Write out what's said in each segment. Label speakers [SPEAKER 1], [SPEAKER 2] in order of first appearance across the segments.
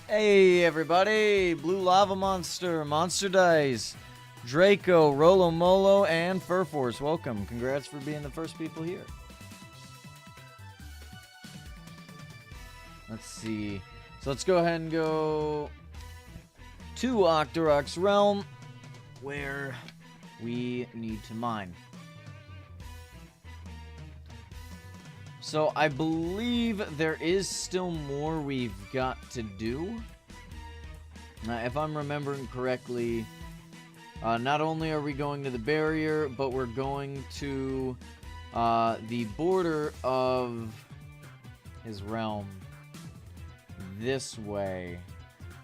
[SPEAKER 1] Hey everybody, Blue Lava Monster, Monster Dice, Draco, Rolo Molo, and Fur Force. Welcome. Congrats for being the first people here. Let's see. So let's go ahead and go to Octorok's realm, where we need to mine. So I believe there is still more we've got to do. If I'm remembering correctly, not only are we going to the barrier, but we're going to the border of his realm this way.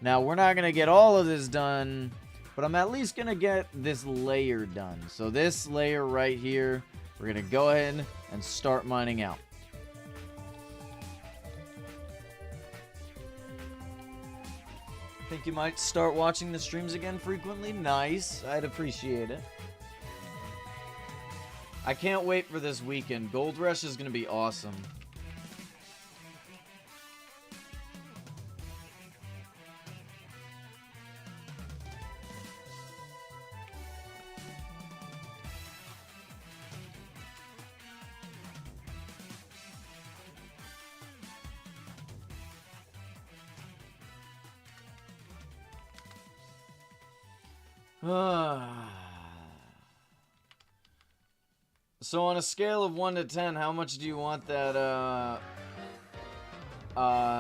[SPEAKER 1] Now, we're not going to get all of this done, but I'm at least going to get this layer done. So this layer right here, we're going to go ahead and start mining out. Think you might start watching the streams again frequently? Nice. I'd appreciate it. I can't wait for this weekend. Gold Rush is going to be awesome. So on a scale of 1 to 10, how much do you want that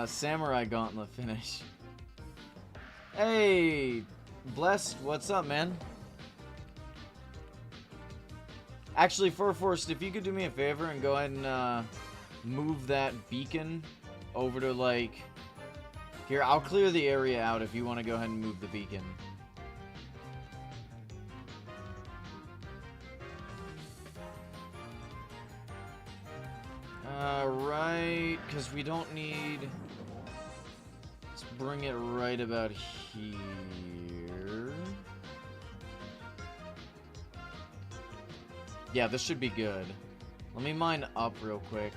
[SPEAKER 1] Samurai Gauntlet finish? Hey, Blessed, what's up, man? Actually, Furforce, if you could do me a favor and go ahead and move that beacon over to, like... Here, I'll clear the area out if you want to go ahead and move the beacon. Right, because we don't need... Let's bring it right about here. Yeah, this should be good. Let me mine up real quick.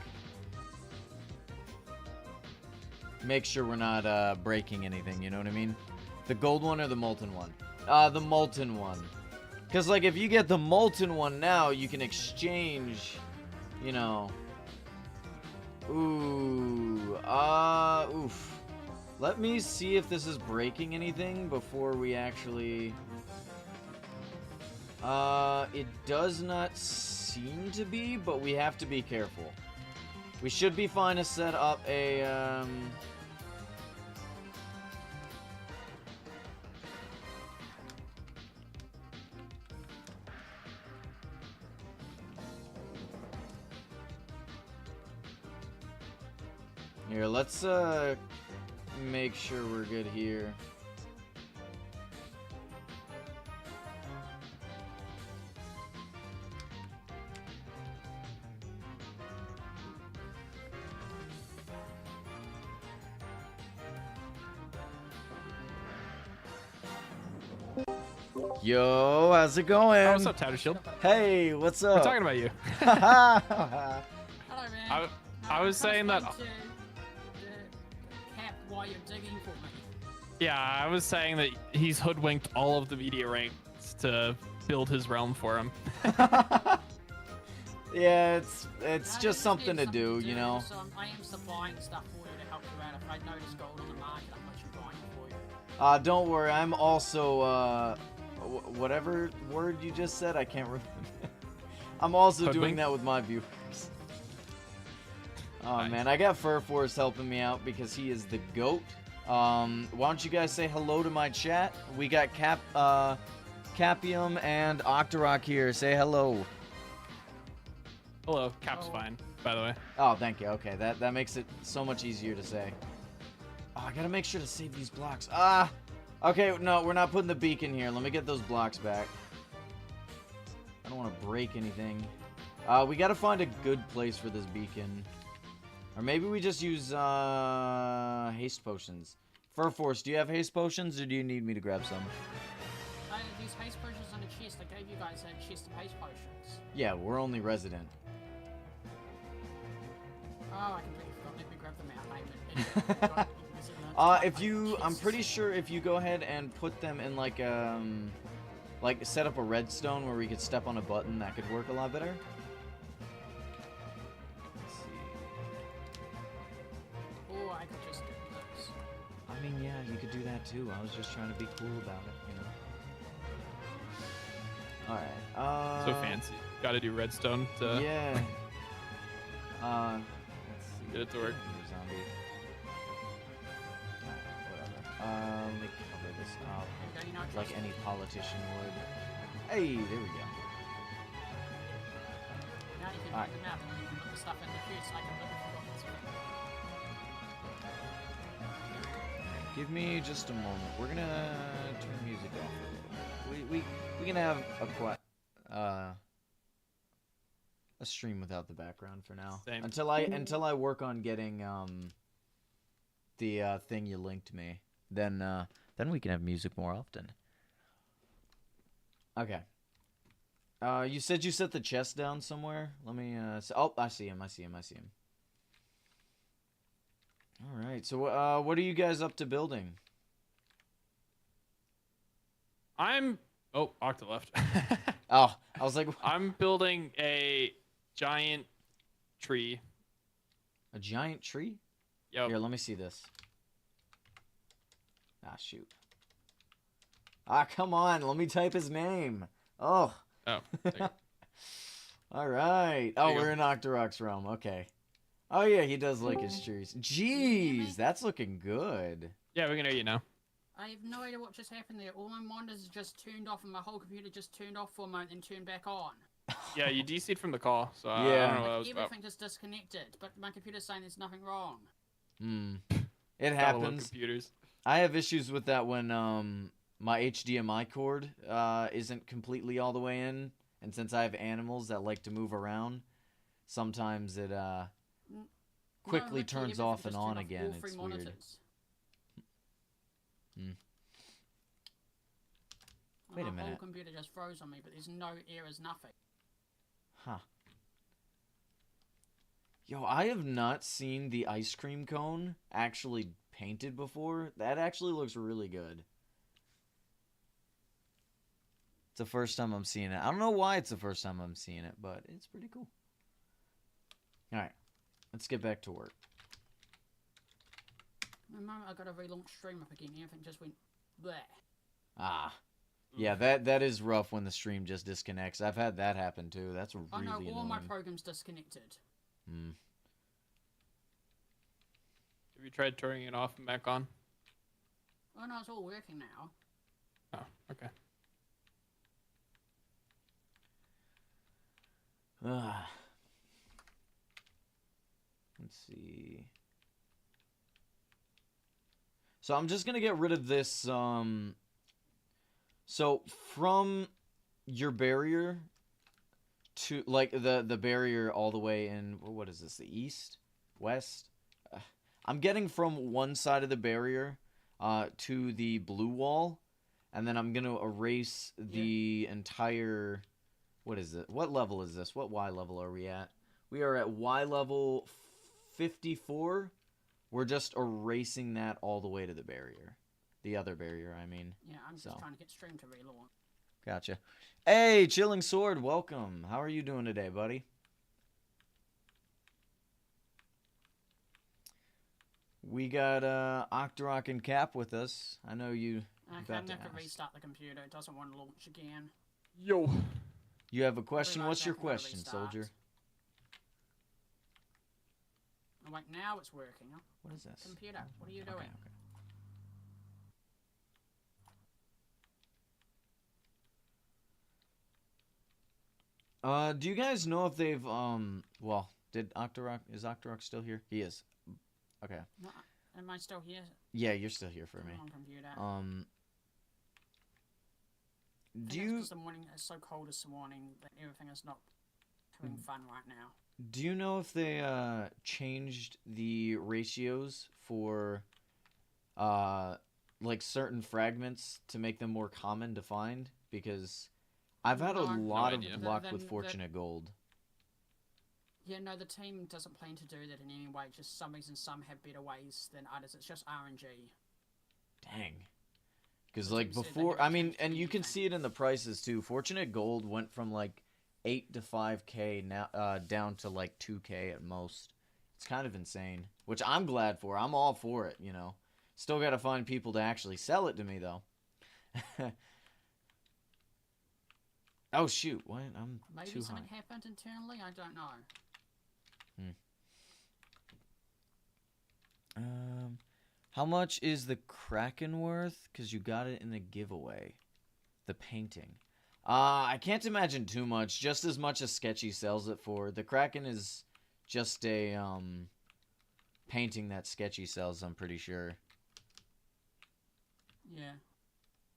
[SPEAKER 1] Make sure we're not breaking anything, you know what I mean? The gold one or the molten one? The molten one. Because, like, if you get the molten one now, you can exchange, you know... Ooh, oof. Let me see if this is breaking anything before we actually... It does not seem to be, but we have to be careful. We should be fine to set up a, Here, let's, make sure we're good here. Yo, how's it going?
[SPEAKER 2] Oh, what's up, Tattered Shield?
[SPEAKER 1] Hey, what's up?
[SPEAKER 2] We're talking about you.
[SPEAKER 3] Hello, man.
[SPEAKER 2] I was saying that...
[SPEAKER 3] While you're digging for me.
[SPEAKER 2] Yeah, I was saying that he's hoodwinked all of the media ranks to build his realm for him.
[SPEAKER 1] Yeah, it's just something to do, you know.
[SPEAKER 3] So I am supplying stuff for you to help you out. If I notice gold on the market, I'm much buying for you.
[SPEAKER 1] Don't worry, I'm also, whatever word you just said, I can't remember. I'm also doing that with my viewers. Oh, nice. Man, I got Fur Force helping me out because he is the GOAT. Why don't you guys say hello to my chat? We got Capium and Octorok here. Say hello.
[SPEAKER 2] Hello, Cap's fine, by the way.
[SPEAKER 1] Oh, thank you. Okay, that makes it so much easier to say. Oh, I gotta make sure to save these blocks. Okay, no, we're not putting the beacon here. Let me get those blocks back. I don't want to break anything. We gotta find a good place for this beacon. Or maybe we just use, haste potions. Fur Force, do you have haste potions, or do you need me to grab some?
[SPEAKER 3] These haste potions on the chest. I gave you guys a chest of haste potions.
[SPEAKER 1] Yeah, we're only resident.
[SPEAKER 3] Oh, I completely forgot. Let me grab them out. I Is it the
[SPEAKER 1] If you, I'm
[SPEAKER 3] chests?
[SPEAKER 1] pretty sure if you go ahead and put them in like set up a redstone where we could step on a button, that could work a lot better. Let's see.
[SPEAKER 3] Or I could just do this.
[SPEAKER 1] I mean, yeah, you could do that too. I was just trying to be cool about it, you know. All right.
[SPEAKER 2] So fancy. Got to do redstone to
[SPEAKER 1] Yeah. Let's see.
[SPEAKER 2] get it to work.
[SPEAKER 1] Here, zombie. Alright, whatever. Let me cover this up
[SPEAKER 3] There you go, you know,
[SPEAKER 1] like
[SPEAKER 3] trust
[SPEAKER 1] any
[SPEAKER 3] me.
[SPEAKER 1] politician would. Hey, there we go.
[SPEAKER 3] Now you can
[SPEAKER 1] Alright.
[SPEAKER 3] make the map and you can put the stuff in the queue so I can look for what's
[SPEAKER 1] Give me just a moment. We're gonna turn music off a little bit. We can have a stream without the background for now.
[SPEAKER 2] Same.
[SPEAKER 1] Until I work on getting the thing you linked me. Then we can have music more often. Okay. You said you set the chest down somewhere. Let me oh, I see him. All right. So what are you guys up to building?
[SPEAKER 2] Oh, Octa left.
[SPEAKER 1] Oh, I was like
[SPEAKER 2] I'm building a giant tree.
[SPEAKER 1] a giant tree?
[SPEAKER 2] Yep.
[SPEAKER 1] Here, let me see this. Ah, shoot. Ah, come on. Let me type his name. Oh.
[SPEAKER 2] Oh. There you go.
[SPEAKER 1] All right.
[SPEAKER 2] There
[SPEAKER 1] Oh,
[SPEAKER 2] you go.
[SPEAKER 1] we're in Octorok's realm. Okay. Oh, yeah, he does like his trees. Jeez, that's looking good.
[SPEAKER 2] Yeah, we can hear you now.
[SPEAKER 3] I have no idea what just happened there. All my monitors just turned off and my whole computer just turned off for a moment and turned back on.
[SPEAKER 2] Yeah, you DC'd from the call, so I
[SPEAKER 1] Yeah.
[SPEAKER 2] don't know what that
[SPEAKER 3] Like,
[SPEAKER 2] was about.
[SPEAKER 3] everything just disconnected, but my computer's saying there's nothing wrong.
[SPEAKER 1] Hmm. It
[SPEAKER 2] Gotta love
[SPEAKER 1] happens.
[SPEAKER 2] computers.
[SPEAKER 1] I have issues with that when my HDMI cord isn't completely all the way in, and since I have animals that like to move around, sometimes it quickly
[SPEAKER 3] No,
[SPEAKER 1] turns
[SPEAKER 3] literally
[SPEAKER 1] off and
[SPEAKER 3] everything
[SPEAKER 1] on
[SPEAKER 3] just turned
[SPEAKER 1] again.
[SPEAKER 3] off, all
[SPEAKER 1] It's
[SPEAKER 3] three
[SPEAKER 1] weird.
[SPEAKER 3] monitors.
[SPEAKER 1] Wait a
[SPEAKER 3] My whole
[SPEAKER 1] minute.
[SPEAKER 3] computer just froze on me, but there's no errors, nothing.
[SPEAKER 1] Huh. Yo, I have not seen the ice cream cone actually painted before. That actually looks really good. It's the first time I'm seeing it. I don't know why it's the first time I'm seeing it, but it's pretty cool. Alright, let's get back to work.
[SPEAKER 3] The moment I got to relaunch stream up again, everything just went bleh.
[SPEAKER 1] Ah. Yeah, that is rough when the stream just disconnects. I've had that happen too. That's really
[SPEAKER 3] Oh no, all
[SPEAKER 1] annoying.
[SPEAKER 3] my programs disconnected.
[SPEAKER 1] Hmm.
[SPEAKER 2] Have you tried turning it off and back on?
[SPEAKER 3] Oh no, it's all working now.
[SPEAKER 2] Oh, okay.
[SPEAKER 1] Ah. Let's see. So I'm just gonna get rid of this. So from your barrier to like the barrier all the way in. What is this? The east, west. I'm getting from one side of the barrier, to the blue wall, and then I'm gonna erase the entire. What is it? What level is this? What Y level are we at? We are at Y level 54. We're just erasing that all the way to the barrier. The other barrier, I mean.
[SPEAKER 3] Yeah, I'm just
[SPEAKER 1] So.
[SPEAKER 3] trying to get stream to relaunch.
[SPEAKER 1] Gotcha. Hey, Chilling Sword, welcome. How are you doing today, buddy? We got Octorok and Cap with us. I know you
[SPEAKER 3] I'm
[SPEAKER 1] about
[SPEAKER 3] gonna
[SPEAKER 1] to
[SPEAKER 3] have to
[SPEAKER 1] ask.
[SPEAKER 3] restart the computer. It doesn't want to launch again.
[SPEAKER 2] Yo.
[SPEAKER 1] You have a question?
[SPEAKER 3] Realize
[SPEAKER 1] What's your
[SPEAKER 3] that when I
[SPEAKER 1] question,
[SPEAKER 3] restart.
[SPEAKER 1] soldier?
[SPEAKER 3] I'm like, now it's working. Oh,
[SPEAKER 1] What is this?
[SPEAKER 3] computer, what are you
[SPEAKER 1] Okay,
[SPEAKER 3] doing?
[SPEAKER 1] okay. Do you guys know if they've well, is Octorok still here? He is. Okay.
[SPEAKER 3] No, am I still here?
[SPEAKER 1] Yeah, you're still here for
[SPEAKER 3] Come
[SPEAKER 1] me.
[SPEAKER 3] on, computer. I
[SPEAKER 1] Do
[SPEAKER 3] think it's
[SPEAKER 1] you
[SPEAKER 3] 'cause the morning is so cold this morning that everything is not having fun right now.
[SPEAKER 1] do you know if they changed the ratios for like certain fragments to make them more common to find? Because I've had a
[SPEAKER 3] No, no
[SPEAKER 1] lot of
[SPEAKER 2] idea.
[SPEAKER 1] luck
[SPEAKER 3] Then-
[SPEAKER 1] with
[SPEAKER 3] then-
[SPEAKER 1] Fortunate Gold.
[SPEAKER 3] Yeah, no, the team doesn't plan to do that in any way. Just some reason some have better ways than others. It's just RNG.
[SPEAKER 1] Dang. Because
[SPEAKER 3] The
[SPEAKER 1] like
[SPEAKER 3] team said they
[SPEAKER 1] before,
[SPEAKER 3] haven't
[SPEAKER 1] I mean,
[SPEAKER 3] changed
[SPEAKER 1] and you can
[SPEAKER 3] anything.
[SPEAKER 1] see it in the prices too. Fortunate Gold went from like 8 to 5K now down to like 2K at most. It's kind of insane, which I'm glad for. I'm all for it, you know. Still got to find people to actually sell it to me though. Oh shoot! What? I'm
[SPEAKER 3] Maybe
[SPEAKER 1] too
[SPEAKER 3] something
[SPEAKER 1] high.
[SPEAKER 3] happened internally. I don't know.
[SPEAKER 1] How much is the Kraken worth? Because you got it in a giveaway. The painting. I can't imagine too much. Just as much as Sketchy sells it for. The Kraken is just a painting that Sketchy sells, I'm pretty sure.
[SPEAKER 3] Yeah.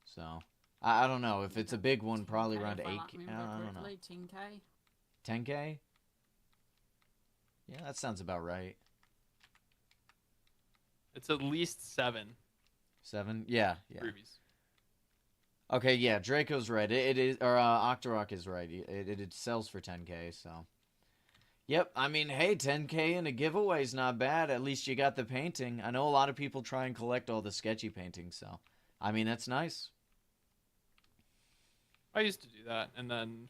[SPEAKER 1] So, I don't know. If it's a big one,
[SPEAKER 3] 10K
[SPEAKER 1] probably around
[SPEAKER 3] if I
[SPEAKER 1] 8K.
[SPEAKER 3] remember
[SPEAKER 1] I don't know.
[SPEAKER 3] correctly, 10K.
[SPEAKER 1] 10K? Yeah, that sounds about right.
[SPEAKER 2] It's at least 7
[SPEAKER 1] 7? Yeah, yeah.
[SPEAKER 2] rubies.
[SPEAKER 1] Okay, yeah, Draco's right. It is, or Octorok is right. It sells for 10K, so. Yep, I mean, hey, 10K in a giveaway is not bad. At least you got the painting. I know a lot of people try and collect all the Sketchy paintings, so. I mean, that's nice.
[SPEAKER 2] I used to do that, and then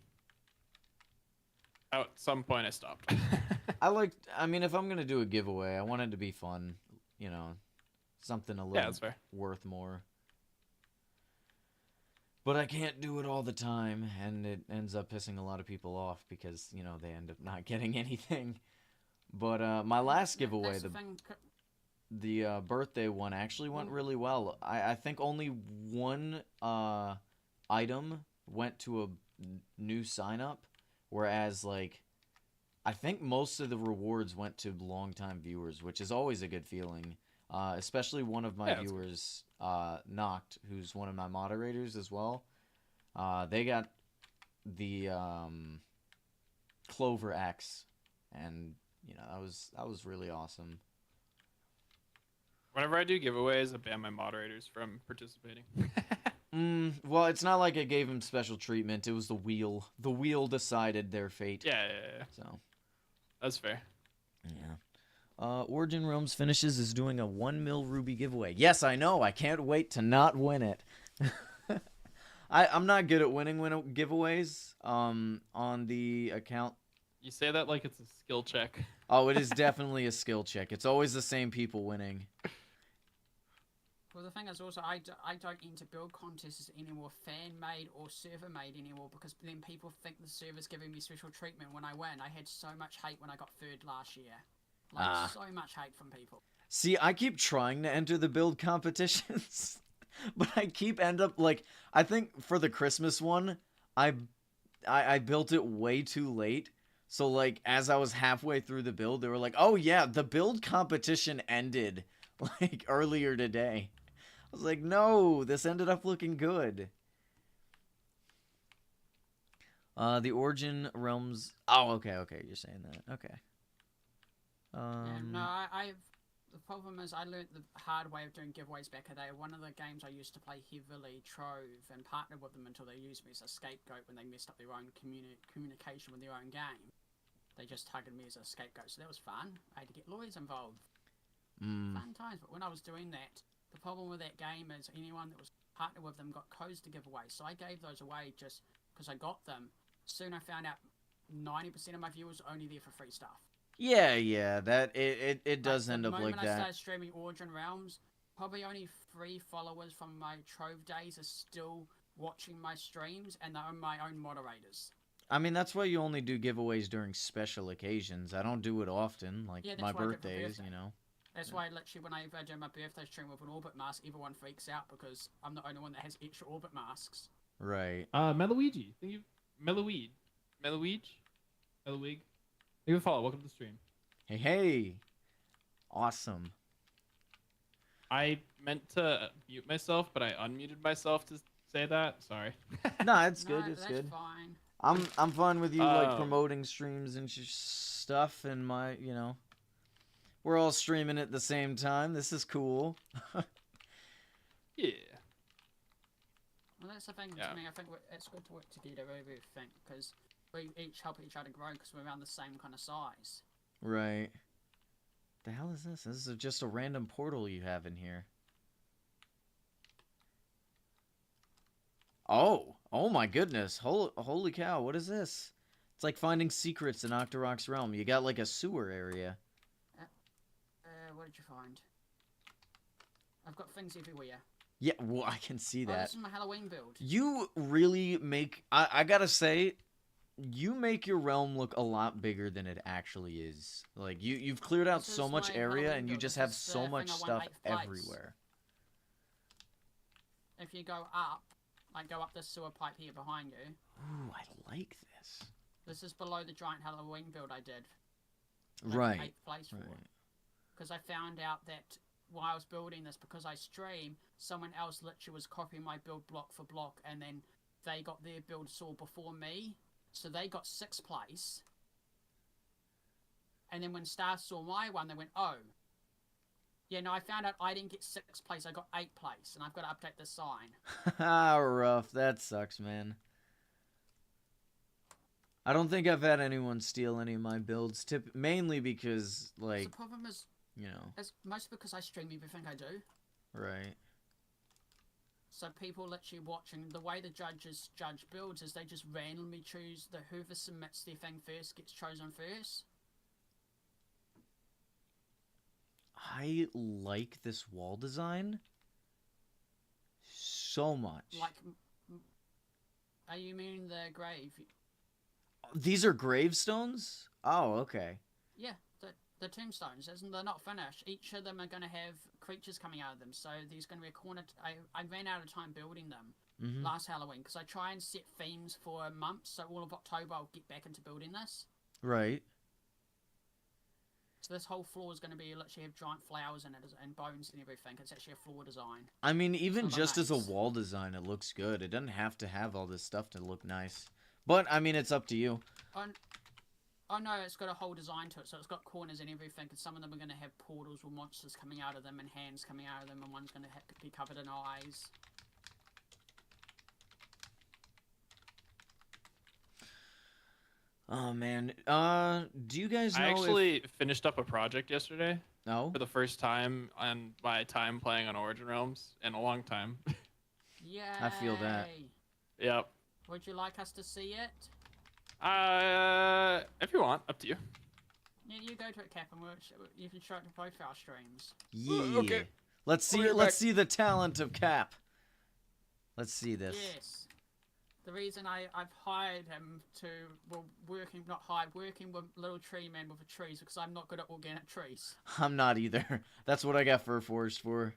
[SPEAKER 2] at some point I stopped.
[SPEAKER 1] I mean, if I'm going to do a giveaway, I want it to be fun. You know, something a
[SPEAKER 2] Yeah,
[SPEAKER 1] little
[SPEAKER 2] that's fair.
[SPEAKER 1] worth more. But I can't do it all the time, and it ends up pissing a lot of people off because, you know, they end up not getting anything. But my last giveaway,
[SPEAKER 3] That's the thing.
[SPEAKER 1] the birthday one actually went really well. I think only one item went to a new sign up, whereas like I think most of the rewards went to longtime viewers, which is always a good feeling. Especially one of my
[SPEAKER 2] Yeah, that's good.
[SPEAKER 1] viewers, Noct, who's one of my moderators as well. They got the Clover X, and you know that was really awesome.
[SPEAKER 2] Whenever I do giveaways, I ban my moderators from participating.
[SPEAKER 1] Well, it's not like I gave him special treatment. It was the wheel. The wheel decided their fate.
[SPEAKER 2] Yeah.
[SPEAKER 1] So,
[SPEAKER 2] That's fair.
[SPEAKER 1] yeah. Origin Realms Finishes is doing a 1 mil ruby giveaway. Yes, I know. I can't wait to not win it. I'm not good at winning giveaways on the account.
[SPEAKER 2] You say that like it's a skill check.
[SPEAKER 1] Oh, it is definitely a skill check. It's always the same people winning.
[SPEAKER 3] Well, the thing is also, I don't enter build contests anymore, fan-made or server-made anymore, because then people think the server's giving me special treatment when I win. I had so much hate when I got 3rd last year. Like, so much hate from people.
[SPEAKER 1] See, I keep trying to enter the build competitions, but I end up, like, I think for the Christmas one, I built it way too late. So, like, as I was halfway through the build, they were like, oh, yeah, the build competition ended, like, earlier today. I was like, no, this ended up looking good. The Origin Realms... Oh, okay, you're saying that. Okay.
[SPEAKER 3] Yeah, no, I've... The problem is I learnt the hard way of doing giveaways back in the day. One of the games I used to play heavily, Trove, and partnered with them until they used me as a scapegoat when they messed up their own communication with their own game. They just targeted me as a scapegoat, so that was fun. I had to get lawyers involved. Fun times, but when I was doing that, the problem with that game is anyone that was partnered with them got codes to give away, so I gave those away just because I got them. Soon I found out 90% of my viewers are only there for free stuff.
[SPEAKER 1] Yeah, that it does end up like
[SPEAKER 3] The moment I
[SPEAKER 1] that.
[SPEAKER 3] started streaming Origin Realms, probably only 3 followers from my Trove days are still watching my streams, and they're my own moderators.
[SPEAKER 1] I mean, that's why you only do giveaways during special occasions. I don't do it often, like
[SPEAKER 3] Yeah, that's
[SPEAKER 1] my
[SPEAKER 3] why I do it for
[SPEAKER 1] birthdays,
[SPEAKER 3] birthday.
[SPEAKER 1] you know.
[SPEAKER 3] That's why literally whenever I do my birthday stream with an orbit mask, everyone freaks out because I'm the only one that has extra orbit masks.
[SPEAKER 1] Right.
[SPEAKER 2] Meloweed. Thank you. Meloweed. Thank you for follow. Welcome to the stream.
[SPEAKER 1] Hey. Awesome.
[SPEAKER 2] I meant to mute myself, but I unmuted myself to say that. Sorry.
[SPEAKER 1] No, it's good.
[SPEAKER 3] No,
[SPEAKER 1] It's
[SPEAKER 3] that's
[SPEAKER 1] good.
[SPEAKER 3] fine.
[SPEAKER 1] I'm fine with you like
[SPEAKER 2] Oh.
[SPEAKER 1] promoting streams and stuff, and my, you know, we're all streaming at the same time. This is cool.
[SPEAKER 2] Yeah.
[SPEAKER 3] Well, that's the thing
[SPEAKER 2] Yeah.
[SPEAKER 3] to me. I think it's good to work together over everything because we each help each other grow because we're around the same kind of size.
[SPEAKER 1] Right. The hell is this? This is just a random portal you have in here. Oh my goodness. Holy cow, what is this? It's like finding secrets in Octorok's realm. You got like a sewer area.
[SPEAKER 3] What did you find? I've got things everywhere.
[SPEAKER 1] Yeah, well, I can see
[SPEAKER 3] Oh,
[SPEAKER 1] that.
[SPEAKER 3] this is my Halloween build.
[SPEAKER 1] You really make... I gotta say, you make your realm look a lot bigger than it actually is. Like, you've cleared out
[SPEAKER 3] This
[SPEAKER 1] so
[SPEAKER 3] is
[SPEAKER 1] much
[SPEAKER 3] my
[SPEAKER 1] area,
[SPEAKER 3] Halloween
[SPEAKER 1] and you
[SPEAKER 3] build.
[SPEAKER 1] just
[SPEAKER 3] This
[SPEAKER 1] have
[SPEAKER 3] is the
[SPEAKER 1] so
[SPEAKER 3] thing
[SPEAKER 1] much
[SPEAKER 3] I won
[SPEAKER 1] stuff
[SPEAKER 3] 8th place.
[SPEAKER 1] everywhere.
[SPEAKER 3] If you go up, like go up this sewer pipe here behind you.
[SPEAKER 1] Ooh, I like this.
[SPEAKER 3] This is below the giant Halloween build I did. Like
[SPEAKER 1] Right.
[SPEAKER 3] 8th place for.
[SPEAKER 1] Right.
[SPEAKER 3] Because I found out that while I was building this, because I stream, someone else literally was copying my build block for block, and then they got their build saw before me, so they got 6th place. And then when Stars saw my one, they went, oh. Yeah, no, I found out I didn't get 6th place, I got 8th place, and I've got to update the sign.
[SPEAKER 1] Rough. That sucks, man. I don't think I've had anyone steal any of my builds, mainly because, like,
[SPEAKER 3] The problem is,
[SPEAKER 1] you know.
[SPEAKER 3] it's mostly because I stream everything I do.
[SPEAKER 1] Right.
[SPEAKER 3] So people literally watching, the way the judges judge builds is they just randomly choose whoever submits their thing first gets chosen first.
[SPEAKER 1] I like this wall design so much.
[SPEAKER 3] Like, are you meaning the grave?
[SPEAKER 1] These are gravestones? Oh, okay.
[SPEAKER 3] Yeah, the tombstones. They're not finished. Each of them are going to have creatures coming out of them. So there's going to be a corner. I ran out of time building them last Halloween because I try and set themes for a month. So all of October I'll get back into building this.
[SPEAKER 1] Right.
[SPEAKER 3] So this whole floor is going to be literally have giant flowers in it and bones and everything. It's actually a floor design.
[SPEAKER 1] I mean, even
[SPEAKER 3] It's not
[SPEAKER 1] just as a
[SPEAKER 3] nice.
[SPEAKER 1] wall design, it looks good. It doesn't have to have all this stuff to look nice. But, I mean, it's up to you.
[SPEAKER 3] Oh no, it's got a whole design to it, so it's got corners and everything, and some of them are going to have portals with monsters coming out of them and hands coming out of them, and one's going to be covered in eyes.
[SPEAKER 1] Oh, man. Do you guys know
[SPEAKER 2] I actually finished up a project yesterday
[SPEAKER 1] No?
[SPEAKER 2] for the first time on my time playing on Origin Realms in a long time.
[SPEAKER 3] Yay!
[SPEAKER 1] I feel that.
[SPEAKER 2] Yep.
[SPEAKER 3] Would you like us to see it?
[SPEAKER 2] If you want, up to you.
[SPEAKER 3] Yeah, you go to it, Cap, and you can show it to both our streams.
[SPEAKER 1] Yeah.
[SPEAKER 2] Okay.
[SPEAKER 1] Let's see the talent of Cap. Let's see this.
[SPEAKER 3] Yes. The reason I've hired him to, well, working with Little Tree Man with the trees, because I'm not good at organic trees.
[SPEAKER 1] I'm not either. That's what I got Fur Forest for.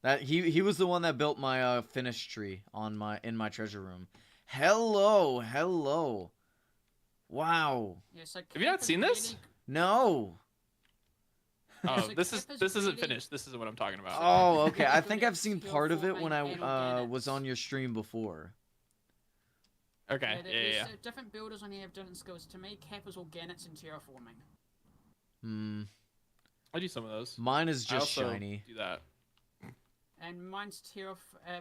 [SPEAKER 1] That he was the one that built my finished tree in my treasure room. Hello. Wow.
[SPEAKER 3] Yeah, so
[SPEAKER 2] Have you not seen this?
[SPEAKER 1] No.
[SPEAKER 2] Oh,
[SPEAKER 3] So
[SPEAKER 2] this
[SPEAKER 3] Cap
[SPEAKER 2] isn't
[SPEAKER 3] really-
[SPEAKER 2] finished. This is what I'm talking about.
[SPEAKER 1] Oh, okay. I
[SPEAKER 3] Good
[SPEAKER 1] think I've seen
[SPEAKER 3] skill
[SPEAKER 1] part of
[SPEAKER 3] for
[SPEAKER 1] it when I
[SPEAKER 3] making organics.
[SPEAKER 1] was on your stream before.
[SPEAKER 2] Okay. Yeah.
[SPEAKER 3] Different builders only have different skills. To me, Cap is organics and terraforming.
[SPEAKER 1] Hmm.
[SPEAKER 2] I do some of those.
[SPEAKER 1] Mine is
[SPEAKER 2] I
[SPEAKER 1] just
[SPEAKER 2] also
[SPEAKER 1] shiny.
[SPEAKER 2] do that.
[SPEAKER 3] And mine's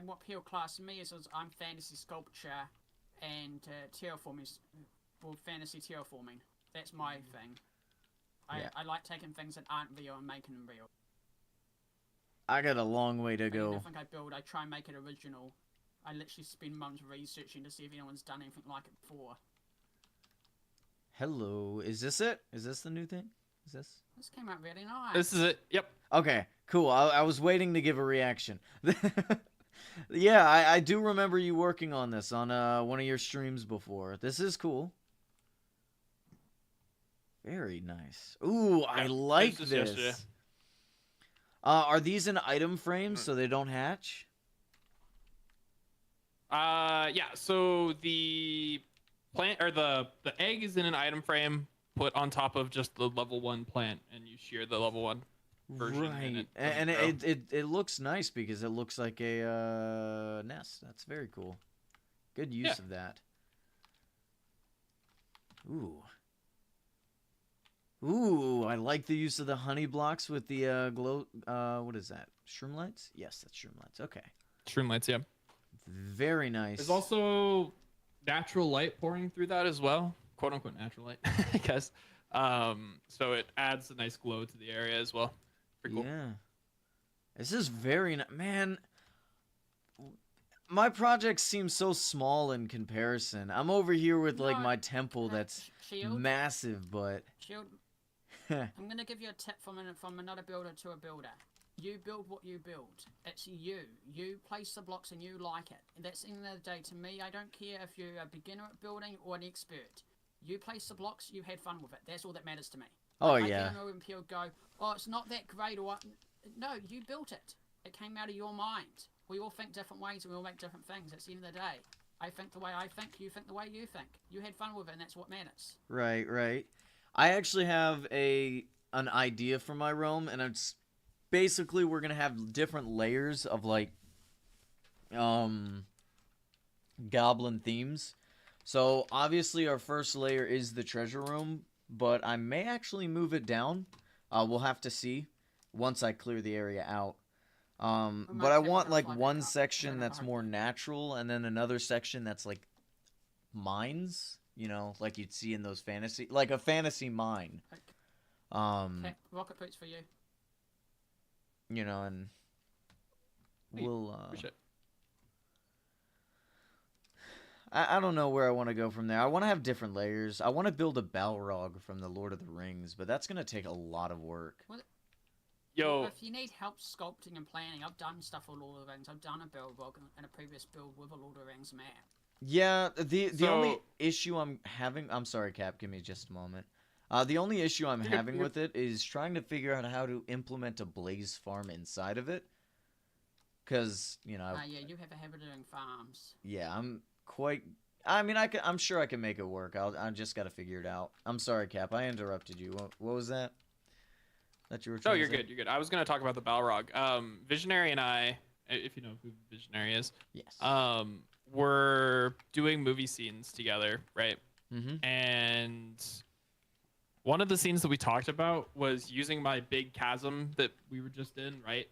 [SPEAKER 3] what PL class me is I'm fantasy sculpture and terraforming is fantasy terraforming. That's my thing.
[SPEAKER 1] Yeah.
[SPEAKER 3] I like taking things that aren't real and making them real.
[SPEAKER 1] I got a long way to go.
[SPEAKER 3] Anything I build, I try and make it original. I literally spend months researching to see if anyone's done anything like it before.
[SPEAKER 1] Hello. Is this it? Is this the new thing? Is this?
[SPEAKER 3] This came out really nice.
[SPEAKER 2] This is it. Yep.
[SPEAKER 1] Okay, cool. I was waiting to give a reaction. Yeah, I do remember you working on this on one of your streams before. This is cool. Very nice. Ooh, I
[SPEAKER 2] Yeah,
[SPEAKER 1] like
[SPEAKER 2] this was yesterday.
[SPEAKER 1] this. Are these in item frames so they don't hatch?
[SPEAKER 2] Yeah. So the plant or the egg is in an item frame put on top of just the level 1 plant, and you shear the level 1 version.
[SPEAKER 1] Right,
[SPEAKER 2] And
[SPEAKER 1] and
[SPEAKER 2] grow.
[SPEAKER 1] it looks nice because it looks like a nest. That's very cool. Good use of that. Ooh, I like the use of the honey blocks with the glow. What is that? Shroom lights? Yes, that's shroom lights. Okay,
[SPEAKER 2] Shroom lights. Yeah.
[SPEAKER 1] very nice.
[SPEAKER 2] There's also natural light pouring through that as well, quote unquote natural light, I guess. So it adds a nice glow to the area as well. Pretty cool.
[SPEAKER 1] Yeah. This is very man. My project seems so small in comparison. I'm over here with like
[SPEAKER 3] No,
[SPEAKER 1] my temple that's
[SPEAKER 3] Shield.
[SPEAKER 1] massive, but
[SPEAKER 3] Shield. I'm gonna give you a tip from another builder to a builder. You build what you build. It's you. You place the blocks and you like it. And that's the end of the day. To me, I don't care if you're a beginner at building or an expert. You place the blocks, you had fun with it. That's all that matters to me.
[SPEAKER 1] oh
[SPEAKER 3] I
[SPEAKER 1] yeah,
[SPEAKER 3] don't know when people go, oh, it's not that great or what. No, you built it. It came out of your mind. We all think different ways and we all make different things. At the end of the day, I think the way I think, you think the way you think. You had fun with it and that's what matters.
[SPEAKER 1] right, right. I actually have an idea for my realm, and it's basically we're gonna have different layers of like goblin themes. So obviously our first layer is the treasure room, but I may actually move it down. We'll have to see once I clear the area out. But I want like one section that's more natural, and then another section that's like mines, you know, like you'd see in those fantasy, like a fantasy mine.
[SPEAKER 3] Okay, rocket boots for you.
[SPEAKER 1] You know, and we'll
[SPEAKER 2] Appreciate it.
[SPEAKER 1] I don't know where I want to go from there. I want to have different layers. I want to build a Balrog from the Lord of the Rings, but that's going to take a lot of work.
[SPEAKER 2] Yo,
[SPEAKER 3] Well, if you need help sculpting and planning, I've done stuff for Lord of the Rings. I've done a Balrog and a previous build with a Lord of the Rings map.
[SPEAKER 1] Yeah, the
[SPEAKER 2] So-
[SPEAKER 1] only issue I'm having, I'm sorry, Cap, give me just a moment. The only issue I'm having with it is trying to figure out how to implement a blaze farm inside of it. Cause you know,
[SPEAKER 3] Yeah, you have a habit of doing farms.
[SPEAKER 1] yeah, I'm quite. I mean, I'm sure I can make it work. I just got to figure it out. I'm sorry, Cap. I interrupted you. What was that? That you were.
[SPEAKER 2] no,
[SPEAKER 1] trying
[SPEAKER 2] you're
[SPEAKER 1] to say?
[SPEAKER 2] good. You're good. I was gonna talk about the Balrog. Visionary and I, if you know who Visionary is,
[SPEAKER 1] Yes.
[SPEAKER 2] we're doing movie scenes together, right?
[SPEAKER 1] Mm-hmm.
[SPEAKER 2] And one of the scenes that we talked about was using my big chasm that we were just in, right,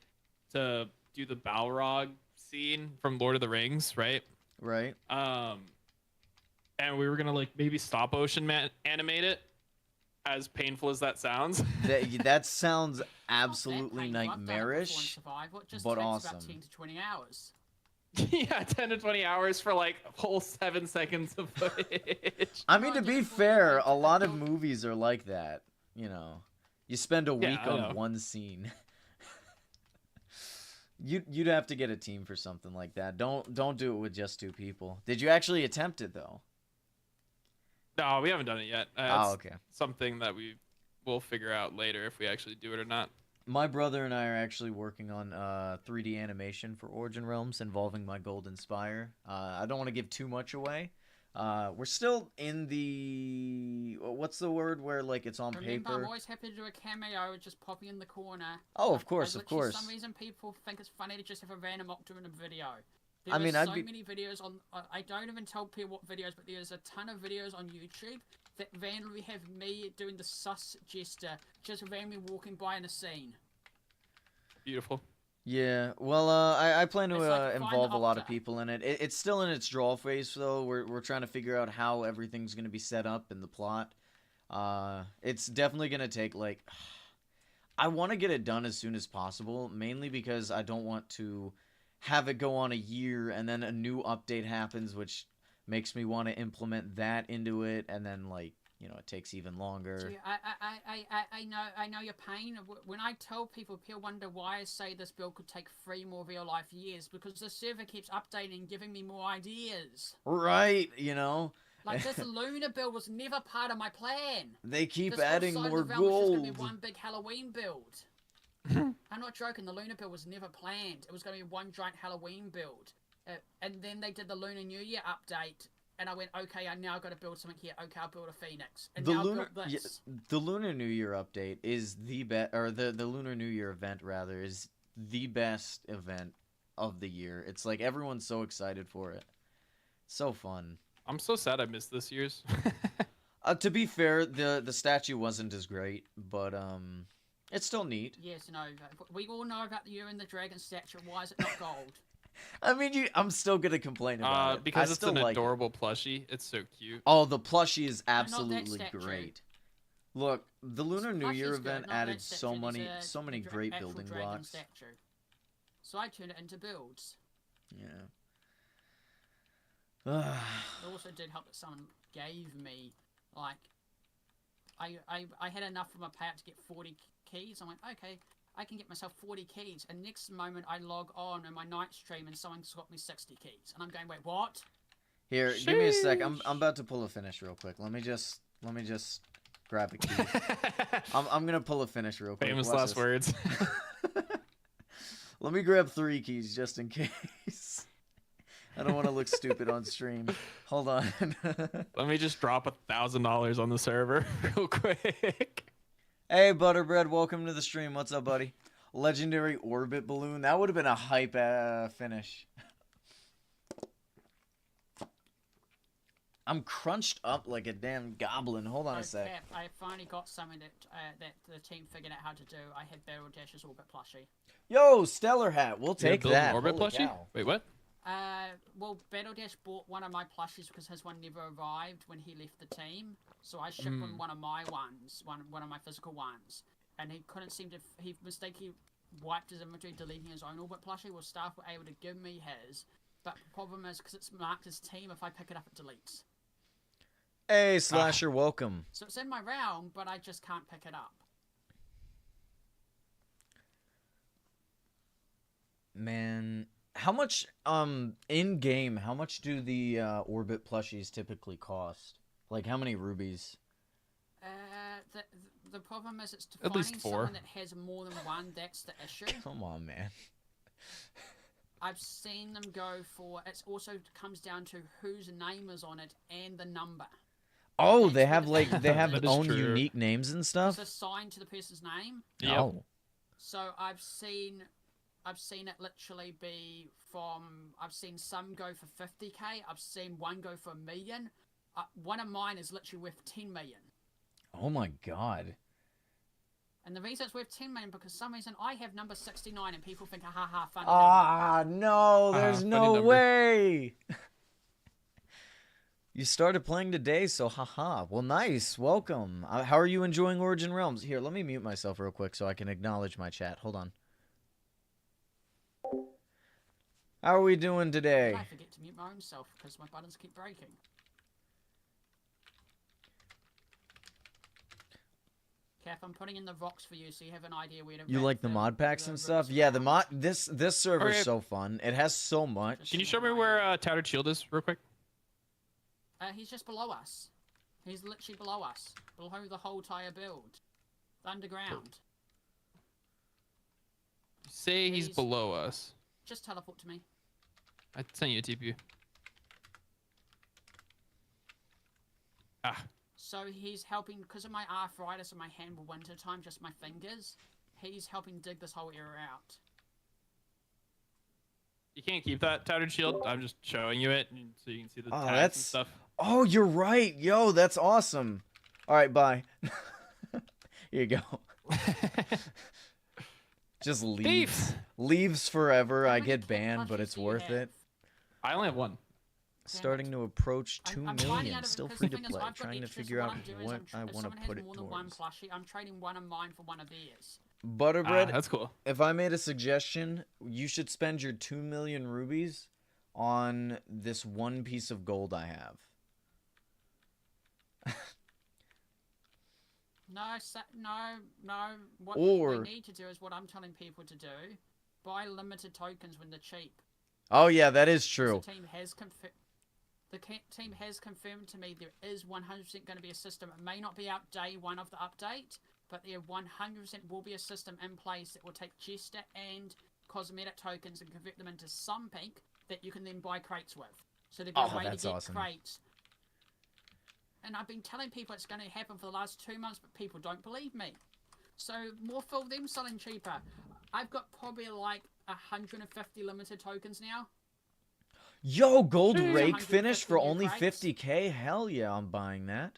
[SPEAKER 2] to do the Balrog scene from Lord of the Rings, right?
[SPEAKER 1] Right.
[SPEAKER 2] And we were gonna like maybe stop motion animate it, as painful as that sounds.
[SPEAKER 1] That sounds
[SPEAKER 3] Not
[SPEAKER 1] absolutely
[SPEAKER 3] that painful. I've done it before in
[SPEAKER 1] nightmarish.
[SPEAKER 3] Survival. It just
[SPEAKER 1] but
[SPEAKER 3] takes
[SPEAKER 1] awesome.
[SPEAKER 3] about 10 to 20 hours.
[SPEAKER 2] Yeah, 10 to 20 hours for like a whole 7 seconds of footage.
[SPEAKER 1] I mean,
[SPEAKER 3] No,
[SPEAKER 1] to be
[SPEAKER 3] just for
[SPEAKER 1] fair,
[SPEAKER 3] like
[SPEAKER 1] a lot
[SPEAKER 3] a
[SPEAKER 1] of
[SPEAKER 3] build-
[SPEAKER 1] movies are like that. You know, you spend a
[SPEAKER 2] Yeah,
[SPEAKER 1] week
[SPEAKER 2] I know.
[SPEAKER 1] on one scene. You'd have to get a team for something like that. Don't do it with just two people. Did you actually attempt it though?
[SPEAKER 2] No, we haven't done it yet.
[SPEAKER 1] Oh,
[SPEAKER 2] It's
[SPEAKER 1] okay.
[SPEAKER 2] something that we will figure out later if we actually do it or not.
[SPEAKER 1] My brother and I are actually working on 3D animation for Origin Realms involving my Golden Spire. I don't want to give too much away. We're still in the what's the word where like it's on
[SPEAKER 3] Remember, I'm
[SPEAKER 1] paper.
[SPEAKER 3] always happy to do a cameo, just popping in the corner.
[SPEAKER 1] Oh, of course,
[SPEAKER 3] Like,
[SPEAKER 1] of
[SPEAKER 3] literally,
[SPEAKER 1] course.
[SPEAKER 3] For some reason, people think it's funny to just have a random mock doing a video.
[SPEAKER 1] I mean,
[SPEAKER 3] There's
[SPEAKER 1] I'd
[SPEAKER 3] so
[SPEAKER 1] be-
[SPEAKER 3] many videos on. I don't even tell people what videos, but there's a ton of videos on YouTube that randomly have me doing the sus gesture, just randomly walking by in a scene.
[SPEAKER 2] Beautiful.
[SPEAKER 1] Yeah, well, I plan to
[SPEAKER 3] It's like find
[SPEAKER 1] involve a lot of
[SPEAKER 3] Opta.
[SPEAKER 1] people in it. It's still in its draw phase, though. We're trying to figure out how everything's going to be set up in the plot. It's definitely going to take, like... I want to get it done as soon as possible, mainly because I don't want to have it go on a year, and then a new update happens, which makes me want to implement that into it, and then, like, you know, it takes even longer.
[SPEAKER 3] Gee, I know your pain. When I tell people wonder why I say this build could take 3 more real life years, because the server keeps updating, giving me more ideas.
[SPEAKER 1] Right, you know?
[SPEAKER 3] Like this Luna build was never part of my plan.
[SPEAKER 1] They keep
[SPEAKER 3] This whole
[SPEAKER 1] adding
[SPEAKER 3] side of
[SPEAKER 1] more
[SPEAKER 3] the realm was just gonna be
[SPEAKER 1] gold.
[SPEAKER 3] one big Halloween build. I'm not joking. The Luna build was never planned. It was gonna be one giant Halloween build. And then they did the Lunar New Year update, and I went, okay, I now got to build something here. Okay, I'll build a Phoenix, and
[SPEAKER 1] The
[SPEAKER 3] now
[SPEAKER 1] Lunar
[SPEAKER 3] build this.
[SPEAKER 1] the Lunar New Year update is the best, or the Lunar New Year event rather is the best event of the year. It's like everyone's so excited for it. So fun.
[SPEAKER 2] I'm so sad I missed this year's.
[SPEAKER 1] To be fair, the statue wasn't as great, but it's still neat.
[SPEAKER 3] Yes, no, we all know about you and the dragon statue. Why is it not gold?
[SPEAKER 1] I mean, I'm still gonna complain about it.
[SPEAKER 2] Because
[SPEAKER 1] I
[SPEAKER 2] it's
[SPEAKER 1] still
[SPEAKER 2] an
[SPEAKER 1] like
[SPEAKER 2] adorable plushie. It's so cute.
[SPEAKER 1] Oh, the plushie is
[SPEAKER 3] not that
[SPEAKER 1] absolutely
[SPEAKER 3] statue.
[SPEAKER 1] great. Look, the Lunar New Year
[SPEAKER 3] Plushie's good,
[SPEAKER 1] event
[SPEAKER 3] not
[SPEAKER 1] added
[SPEAKER 3] that
[SPEAKER 1] so
[SPEAKER 3] statue.
[SPEAKER 1] many
[SPEAKER 3] There's a
[SPEAKER 1] great
[SPEAKER 3] actual
[SPEAKER 1] building
[SPEAKER 3] dragon
[SPEAKER 1] blocks.
[SPEAKER 3] statue. So I turned it into builds.
[SPEAKER 1] Yeah.
[SPEAKER 3] It also did help that someone gave me, like, I had enough from my payout to get 40 keys. I'm like, okay, I can get myself 40 keys. And next moment I log on in my night stream and someone's got me 60 keys. And I'm going, wait, what?
[SPEAKER 1] Here, give me a sec. I'm about to pull a finish real quick. Let me just grab a key. I'm gonna pull a finish real quick.
[SPEAKER 2] Famous
[SPEAKER 1] Watch
[SPEAKER 2] last
[SPEAKER 1] this.
[SPEAKER 2] words.
[SPEAKER 1] Let me grab 3 keys just in case. I don't want to look stupid on stream. Hold on.
[SPEAKER 2] Let me just drop $1,000 on the server real quick.
[SPEAKER 1] Hey, Butterbread, welcome to the stream. What's up, buddy? Legendary orbit balloon. That would have been a hype finish. I'm crunched up like a damn goblin. Hold on a sec.
[SPEAKER 3] Cap, I finally got something that the team figured out how to do. I had Battle Dash's orbit plushie.
[SPEAKER 1] Yo, Stellar Hat. We'll
[SPEAKER 2] You're
[SPEAKER 1] take
[SPEAKER 2] building
[SPEAKER 1] that.
[SPEAKER 2] Orbit
[SPEAKER 1] Holy
[SPEAKER 2] plushie?
[SPEAKER 1] cow.
[SPEAKER 2] Wait, what?
[SPEAKER 3] Well, Battle Dash bought one of my plushies because his one never arrived when he left the team. So I shipped him one of my ones, one of my physical ones, and he couldn't seem to. He mistakenly wiped his inventory, deleting his own orbit plushie. Well, staff were able to give me his, but the problem is because it's marked as team. If I pick it up, it deletes.
[SPEAKER 1] Hey, Slasher, welcome.
[SPEAKER 3] So it's in my realm, but I just can't pick it up.
[SPEAKER 1] Man, how much in game? How much do the orbit plushies typically cost? Like how many rubies?
[SPEAKER 3] The problem is it's
[SPEAKER 2] At least
[SPEAKER 3] finding
[SPEAKER 2] 4.
[SPEAKER 3] someone that has more than one. That's the issue.
[SPEAKER 1] Come on, man.
[SPEAKER 3] I've seen them go for. It's also comes down to whose name is on it and the number.
[SPEAKER 1] Oh,
[SPEAKER 3] That's
[SPEAKER 1] they have
[SPEAKER 3] what it
[SPEAKER 1] like
[SPEAKER 3] is.
[SPEAKER 1] they have
[SPEAKER 2] That
[SPEAKER 1] their
[SPEAKER 2] is
[SPEAKER 1] own
[SPEAKER 2] true.
[SPEAKER 1] unique names and
[SPEAKER 3] It's
[SPEAKER 1] stuff.
[SPEAKER 3] assigned to the person's name.
[SPEAKER 2] Yep.
[SPEAKER 1] Oh.
[SPEAKER 3] So I've seen it literally be from. I've seen some go for 50k. I've seen one go for 1 million. One of mine is literally worth 10 million.
[SPEAKER 1] Oh my god.
[SPEAKER 3] And the reason it's worth 10 million because for some reason I have number 69 and people think, ha ha, funny
[SPEAKER 1] Ah, no, there's
[SPEAKER 2] funny
[SPEAKER 1] no
[SPEAKER 2] number.
[SPEAKER 1] way. You started playing today, so haha. Well, nice. Welcome. How are you enjoying Origin Realms? Here, let me mute myself real quick so I can acknowledge my chat. Hold on. How are we doing today?
[SPEAKER 3] I forget to mute my own self because my buttons keep breaking. Cap, I'm putting in the rocks for you so you have an idea where to.
[SPEAKER 1] You
[SPEAKER 3] wrap
[SPEAKER 1] like the mod packs and stuff?
[SPEAKER 3] roots
[SPEAKER 1] Yeah, the
[SPEAKER 3] around.
[SPEAKER 1] mod. This server's
[SPEAKER 2] Okay.
[SPEAKER 1] so fun. It has so much.
[SPEAKER 2] Can you show me where Tattered Shield is real quick?
[SPEAKER 3] He's just below us. He's literally below us. Below the whole entire build. Underground.
[SPEAKER 2] Say he's
[SPEAKER 3] He's-
[SPEAKER 2] below us.
[SPEAKER 3] Just teleport to me.
[SPEAKER 2] I sent you a TP. Ah,
[SPEAKER 3] So he's helping, because of my arthritis and my hand for winter time, just my fingers, he's helping dig this whole area out.
[SPEAKER 2] you can't keep that Tattered Shield. I'm just showing you it so you can see the
[SPEAKER 1] Oh,
[SPEAKER 2] tags and
[SPEAKER 1] that's-
[SPEAKER 2] stuff.
[SPEAKER 1] Oh, you're right. Yo, that's awesome. All right, bye. Here you go. Just leaves.
[SPEAKER 2] Thief!
[SPEAKER 1] Leaves forever.
[SPEAKER 3] How
[SPEAKER 1] I
[SPEAKER 3] many
[SPEAKER 1] get
[SPEAKER 3] cat
[SPEAKER 1] banned, but
[SPEAKER 3] plushies
[SPEAKER 1] it's
[SPEAKER 3] do you
[SPEAKER 1] worth
[SPEAKER 3] have?
[SPEAKER 1] it.
[SPEAKER 2] I only have one.
[SPEAKER 1] Starting to approach 2
[SPEAKER 3] I'm finding
[SPEAKER 1] million.
[SPEAKER 3] out
[SPEAKER 1] Still
[SPEAKER 3] because
[SPEAKER 1] free
[SPEAKER 3] the
[SPEAKER 1] to
[SPEAKER 3] thing is,
[SPEAKER 1] play.
[SPEAKER 3] I've got
[SPEAKER 1] Trying to
[SPEAKER 3] extras,
[SPEAKER 1] figure
[SPEAKER 3] what
[SPEAKER 1] out
[SPEAKER 3] I'm doing is
[SPEAKER 1] what
[SPEAKER 3] I'm
[SPEAKER 1] I
[SPEAKER 3] if
[SPEAKER 1] want to
[SPEAKER 3] someone
[SPEAKER 1] put
[SPEAKER 3] has
[SPEAKER 1] it
[SPEAKER 3] more than one
[SPEAKER 1] towards.
[SPEAKER 3] plushie, I'm trading one of mine for one of theirs.
[SPEAKER 1] Butterbread,
[SPEAKER 2] That's cool.
[SPEAKER 1] if I made a suggestion, you should spend your 2 million rubies on this one piece of gold I have.
[SPEAKER 3] No. What
[SPEAKER 1] Or-
[SPEAKER 3] we need to do is what I'm telling people to do: buy limited tokens when they're cheap.
[SPEAKER 1] Oh yeah, that is
[SPEAKER 3] 'Cause
[SPEAKER 1] true.
[SPEAKER 3] The team has team has confirmed to me there is 100% going to be a system. It may not be out day one of the update, but there 100% will be a system in place that will take Jester and cosmetic tokens and convert them into some pink that you can then buy crates with. So there'll be
[SPEAKER 1] Oh,
[SPEAKER 3] a way to
[SPEAKER 1] that's
[SPEAKER 3] get
[SPEAKER 1] awesome.
[SPEAKER 3] crates. And I've been telling people it's going to happen for the last 2 months, but people don't believe me. So more for them selling cheaper. I've got probably like 150 limited tokens now.
[SPEAKER 1] Yo, gold
[SPEAKER 2] Jeez.
[SPEAKER 1] rake
[SPEAKER 3] 150
[SPEAKER 1] finish for
[SPEAKER 3] new
[SPEAKER 1] only
[SPEAKER 3] crates.
[SPEAKER 1] 50k? Hell yeah, I'm buying that.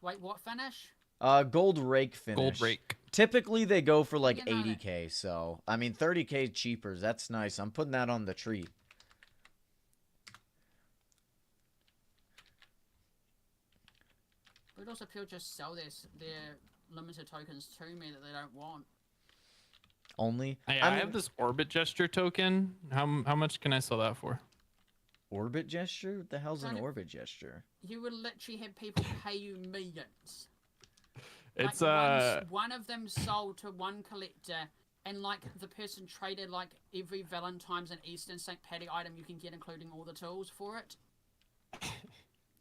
[SPEAKER 3] Wait, what finish?
[SPEAKER 1] Gold rake finish.
[SPEAKER 2] Gold rake.
[SPEAKER 1] Typically, they go for like
[SPEAKER 3] You know that.
[SPEAKER 1] 80K, so I mean 30K cheaper. That's nice. I'm putting that on the tree.
[SPEAKER 3] But also, people just sell their limited tokens to me that they don't want.
[SPEAKER 1] Only.
[SPEAKER 2] I
[SPEAKER 1] I mean,
[SPEAKER 2] have this orbit gesture token. How much can I sell that for?
[SPEAKER 1] orbit gesture? What the hell's an
[SPEAKER 3] Kind of-
[SPEAKER 1] orbit gesture?
[SPEAKER 3] You would literally have people pay you millions.
[SPEAKER 2] It's
[SPEAKER 3] like one of them sold to one collector, and like the person traded like every Valentine's and Easter and St. Patty item you can get, including all the tools for it.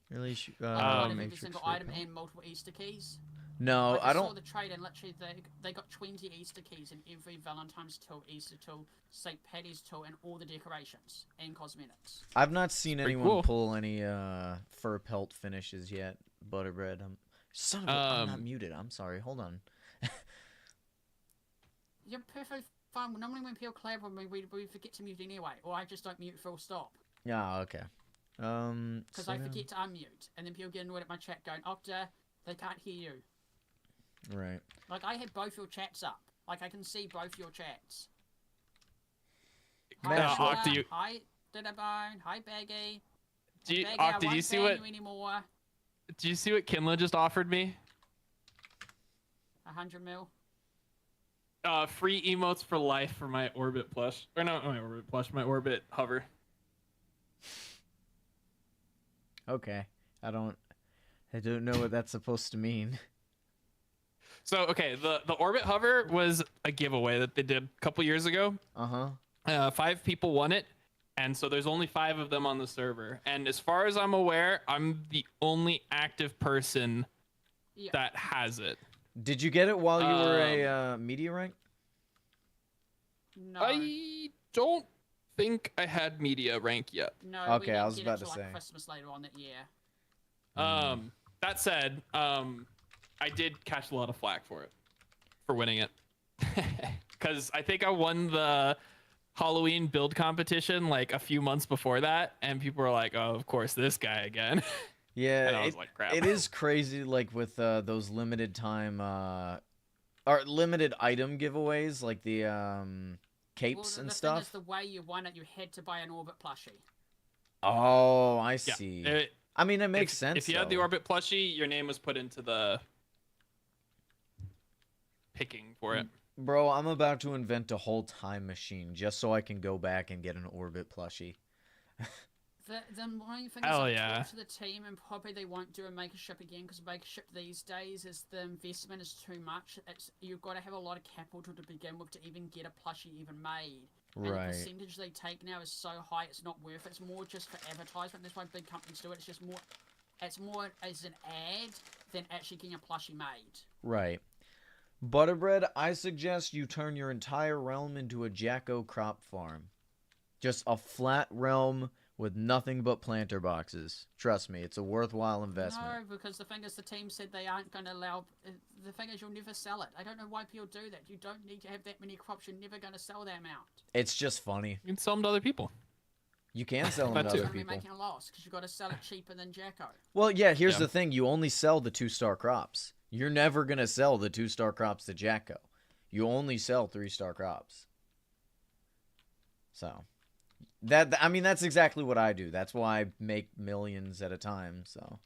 [SPEAKER 1] Really?
[SPEAKER 3] Out of every
[SPEAKER 1] Matrix
[SPEAKER 3] single
[SPEAKER 1] Repel?
[SPEAKER 3] item and multiple Easter keys.
[SPEAKER 1] No,
[SPEAKER 3] Like,
[SPEAKER 1] I
[SPEAKER 3] saw
[SPEAKER 1] don't.
[SPEAKER 3] the trade, and literally they got 20 Easter keys in every Valentine's tool, Easter tool, St. Patty's tool, and all the decorations and cosmetics.
[SPEAKER 1] I've not seen
[SPEAKER 2] pretty
[SPEAKER 1] anyone
[SPEAKER 2] cool.
[SPEAKER 1] pull any fur pelt finishes yet. Butterbread. Son of a, I'm not muted. I'm sorry. Hold on.
[SPEAKER 3] You're perfectly fine. Normally when people collab with me, we forget to mute anyway, or I just don't mute full stop.
[SPEAKER 1] Yeah. Okay.
[SPEAKER 3] Because I
[SPEAKER 1] so
[SPEAKER 3] forget to unmute, and then people get annoyed at my chat going, Octa, they can't hear you.
[SPEAKER 1] Right.
[SPEAKER 3] Like, I have both your chats up. Like, I can see both your chats.
[SPEAKER 1] Mash,
[SPEAKER 3] Hi,
[SPEAKER 2] Octa, you-
[SPEAKER 3] hi, Dinnerbone. Hi, Baggy.
[SPEAKER 2] Octa,
[SPEAKER 3] I
[SPEAKER 2] did you
[SPEAKER 3] won't
[SPEAKER 2] see
[SPEAKER 3] ban
[SPEAKER 2] what?
[SPEAKER 3] you anymore.
[SPEAKER 2] Do you see what Kinla just offered me?
[SPEAKER 3] 100 mil.
[SPEAKER 2] Free emotes for life for my orbit plush. Or not my orbit plush, my orbit hover.
[SPEAKER 1] Okay. I don't know what that's supposed to mean.
[SPEAKER 2] So okay, the orbit hover was a giveaway that they did a couple years ago.
[SPEAKER 1] Uh-huh.
[SPEAKER 2] 5 people won it, and so there's only 5 of them on the server. And as far as I'm aware, I'm the only active person that has it.
[SPEAKER 1] Did you get it while you were a media rank?
[SPEAKER 3] No.
[SPEAKER 2] I don't think I had media rank yet.
[SPEAKER 3] No,
[SPEAKER 1] Okay,
[SPEAKER 3] we didn't
[SPEAKER 1] I was
[SPEAKER 3] get
[SPEAKER 1] about
[SPEAKER 3] it till,
[SPEAKER 1] to
[SPEAKER 3] like,
[SPEAKER 1] say.
[SPEAKER 3] Christmas later on that year.
[SPEAKER 2] That said, I did catch a lot of flack for it, for winning it, because I think I won the Halloween build competition like a few months before that, and people were like, "Oh, of course, this guy again."
[SPEAKER 1] Yeah,
[SPEAKER 2] And I was like, "Crap."
[SPEAKER 1] it is crazy, like with those limited time or limited item giveaways, like the capes
[SPEAKER 3] Well,
[SPEAKER 1] and
[SPEAKER 3] the
[SPEAKER 1] stuff.
[SPEAKER 3] thing is, the way you won it, you had to buy an orbit plushie.
[SPEAKER 1] Oh, I
[SPEAKER 2] Yeah,
[SPEAKER 1] see. I mean, it makes sense.
[SPEAKER 2] If you had the
[SPEAKER 1] though.
[SPEAKER 2] orbit plushie, your name was put into the picking for it.
[SPEAKER 1] Bro, I'm about to invent a whole time machine just so I can go back and get an orbit plushie.
[SPEAKER 3] The annoying thing
[SPEAKER 2] Hell
[SPEAKER 3] is, I've
[SPEAKER 2] yeah.
[SPEAKER 3] talked to the team, and probably they won't do a maker ship again, because maker ship these days is the investment is too much. You've got to have a lot of capital to begin with to even get a plushie even made. And the
[SPEAKER 1] Right.
[SPEAKER 3] percentage they take now is so high, it's not worth it. It's more just for advertisement. That's why big companies do it. It's more as an ad than actually getting a plushie made.
[SPEAKER 1] Right. Butterbread, I suggest you turn your entire realm into a Jacko crop farm. Just a flat realm with nothing but planter boxes. Trust me, it's a worthwhile investment.
[SPEAKER 3] No, because the thing is, the team said they aren't going to allow. The thing is, you'll never sell it. I don't know why people do that. You don't need to have that many crops. You're never going to sell that amount.
[SPEAKER 1] It's just funny.
[SPEAKER 2] You can sell them to other people.
[SPEAKER 1] You can sell them
[SPEAKER 2] That
[SPEAKER 1] to
[SPEAKER 2] too.
[SPEAKER 1] other
[SPEAKER 3] You're going to be
[SPEAKER 1] people.
[SPEAKER 3] making a loss because you've got to sell it cheaper than Jacko.
[SPEAKER 1] Well, yeah, here's
[SPEAKER 2] Yeah.
[SPEAKER 1] the thing. You only sell the 2-star crops. You're never going to sell the 2-star crops to Jacko. You only sell 3-star crops. So, I mean, that's exactly what I do. That's why I make millions at a time, so.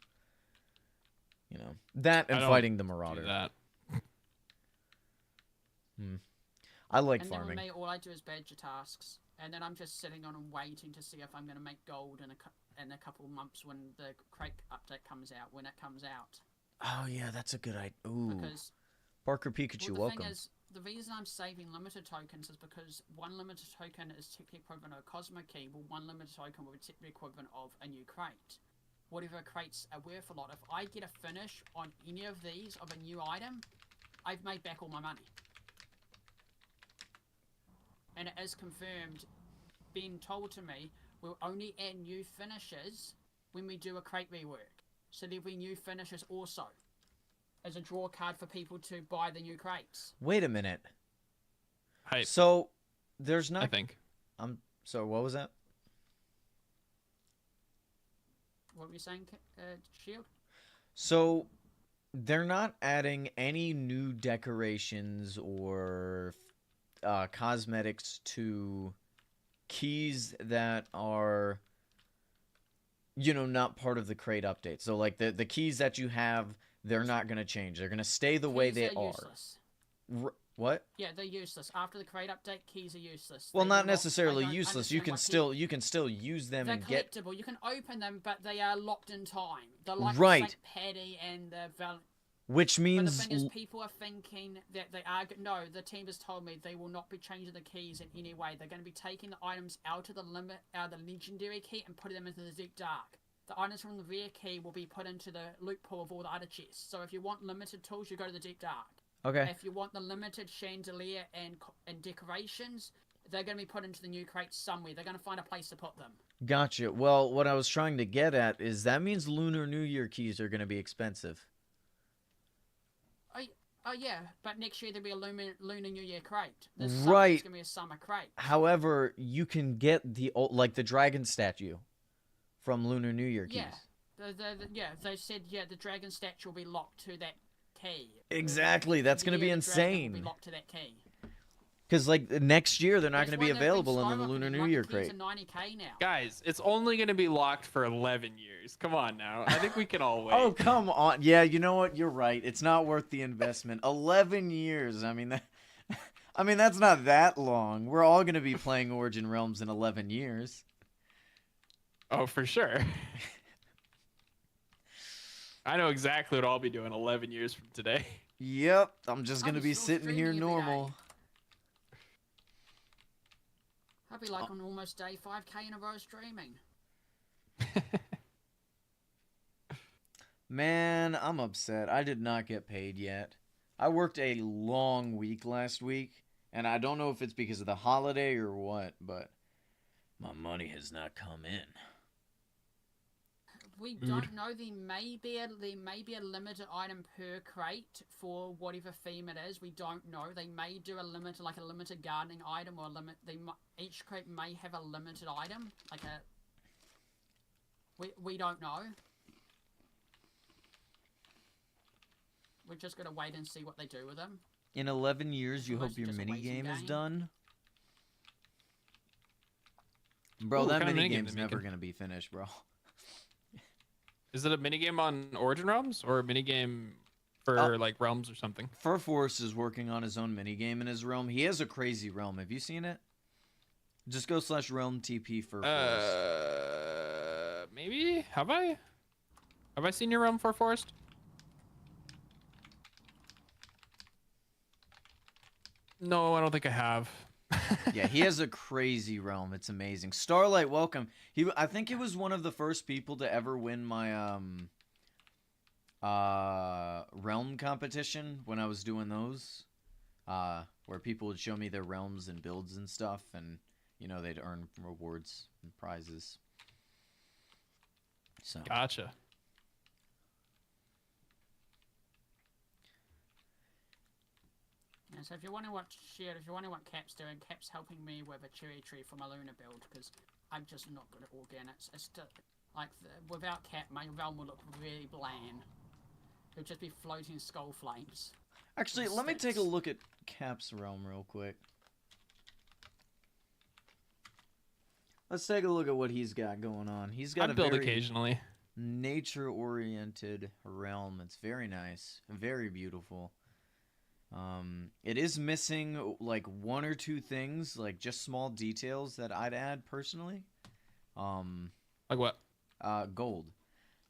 [SPEAKER 1] You know, that and
[SPEAKER 2] I don't
[SPEAKER 1] fighting the
[SPEAKER 2] Do
[SPEAKER 1] Marauder.
[SPEAKER 2] that.
[SPEAKER 1] I like
[SPEAKER 3] And then with
[SPEAKER 1] farming.
[SPEAKER 3] me, all I do is badger tasks. And then I'm just sitting on and waiting to see if I'm going to make gold in a couple of months when the crate update comes out, when it comes out.
[SPEAKER 1] Oh, yeah, that's a good idea. Ooh.
[SPEAKER 3] Because
[SPEAKER 1] Parker Pikachu,
[SPEAKER 3] well, the
[SPEAKER 1] welcome.
[SPEAKER 3] thing is, the reason I'm saving limited tokens is because one limited token is technically equivalent of a Cosmo Key, but one limited token will be technically equivalent of a new crate. Whatever crates are worth a lot. If I get a finish on any of these of a new item, I've made back all my money. And it is confirmed, being told to me, we'll only add new finishes when we do a crate rework. So there'll be new finishes also, as a draw card for people to buy the new crates.
[SPEAKER 1] Wait a minute.
[SPEAKER 2] Hype,
[SPEAKER 1] So, there's not...
[SPEAKER 2] I think.
[SPEAKER 1] So, what was that?
[SPEAKER 3] What were you saying, Shield?
[SPEAKER 1] So, They're not adding any new decorations or cosmetics to keys that are, you know, not part of the crate update. So like the keys that you have, they're not going to change. They're going to stay the way they are.
[SPEAKER 3] Useless.
[SPEAKER 1] What?
[SPEAKER 3] Yeah, they're useless. After the crate update, keys are useless.
[SPEAKER 1] Well, not necessarily useless. You can still use them and get.
[SPEAKER 3] They're collectible. You can open them, but they are locked in time. They're like
[SPEAKER 1] right.
[SPEAKER 3] St. Paddy and the
[SPEAKER 1] Which means.
[SPEAKER 3] But the thing is, people are thinking that they are. No, the team has told me they will not be changing the keys in any way. They're going to be taking the items out of the legendary key and putting them into the deep dark. The items from the rare key will be put into the loot pool of all the other chests. So if you want limited tools, you go to the deep dark.
[SPEAKER 1] Okay.
[SPEAKER 3] If you want the limited chandelier and decorations, they're going to be put into the new crates somewhere. They're going to find a place to put them.
[SPEAKER 1] Gotcha. Well, what I was trying to get at is that means Lunar New Year keys are going to be expensive.
[SPEAKER 3] Oh yeah, but next year there'll be a Lunar New Year crate. This
[SPEAKER 1] right.
[SPEAKER 3] It's going to be a summer crate.
[SPEAKER 1] However, you can get the the dragon statue from Lunar New Year keys.
[SPEAKER 3] Yeah. They said the dragon statue will be locked to that key.
[SPEAKER 1] Exactly. That's going to be insane.
[SPEAKER 3] Will be locked to that key.
[SPEAKER 1] Because like next year they're not going to be available in the Lunar New Year crate.
[SPEAKER 3] 90K now.
[SPEAKER 2] Guys, it's only going to be locked for 11 years. Come on now. I think we can all wait.
[SPEAKER 1] Oh, come on. Yeah, you know what? You're right. It's not worth the investment. 11 years. I mean, that's not that long. We're all going to be playing Origin Realms in 11 years.
[SPEAKER 2] Oh, for sure. I know exactly what I'll be doing 11 years from today.
[SPEAKER 1] Yep. I'm just going to be sitting here normal.
[SPEAKER 3] I'll be like on almost day 5K in a row streaming.
[SPEAKER 1] Man, I'm upset. I did not get paid yet. I worked a long week last week, and I don't know if it's because of the holiday or what, but my money has not come in.
[SPEAKER 3] We don't know. There may be a limited item per crate for whatever theme it is. We don't know. They may do a limited gardening item, or each crate may have a limited item, we don't know. We're just gonna wait and see what they do with them.
[SPEAKER 1] In 11 years, you hope your minigame is done? Bro, that minigame's never gonna be finished, bro.
[SPEAKER 2] Is it a minigame on Origin Realms or a minigame for like Realms or something?
[SPEAKER 1] Furforce is working on his own minigame in his realm. He has a crazy realm. Have you seen it? Just go /realm TP Furforce.
[SPEAKER 2] Maybe? Have I seen your realm, Furforce? No, I don't think I have.
[SPEAKER 1] Yeah, he has a crazy realm. It's amazing. Starlight, welcome. I think he was one of the first people to ever win my realm competition when I was doing those, where people would show me their realms and builds and stuff, and you know they'd earn rewards and prizes. So
[SPEAKER 2] gotcha.
[SPEAKER 3] Yeah, so if you're wondering what Cap's doing, Cap's helping me with a cherry tree for my Luna build, because I'm just not good at organics. It's just, without Cap, my realm will look really bland. It'll just be floating skull flames.
[SPEAKER 1] Actually, let me take a look at Cap's realm real quick. Let's take a look at what he's got going on. He's got
[SPEAKER 2] I build occasionally.
[SPEAKER 1] Nature-oriented realm. It's very nice, very beautiful. It is missing like one or two things, like just small details that I'd add personally.
[SPEAKER 2] Like what?
[SPEAKER 1] Gold.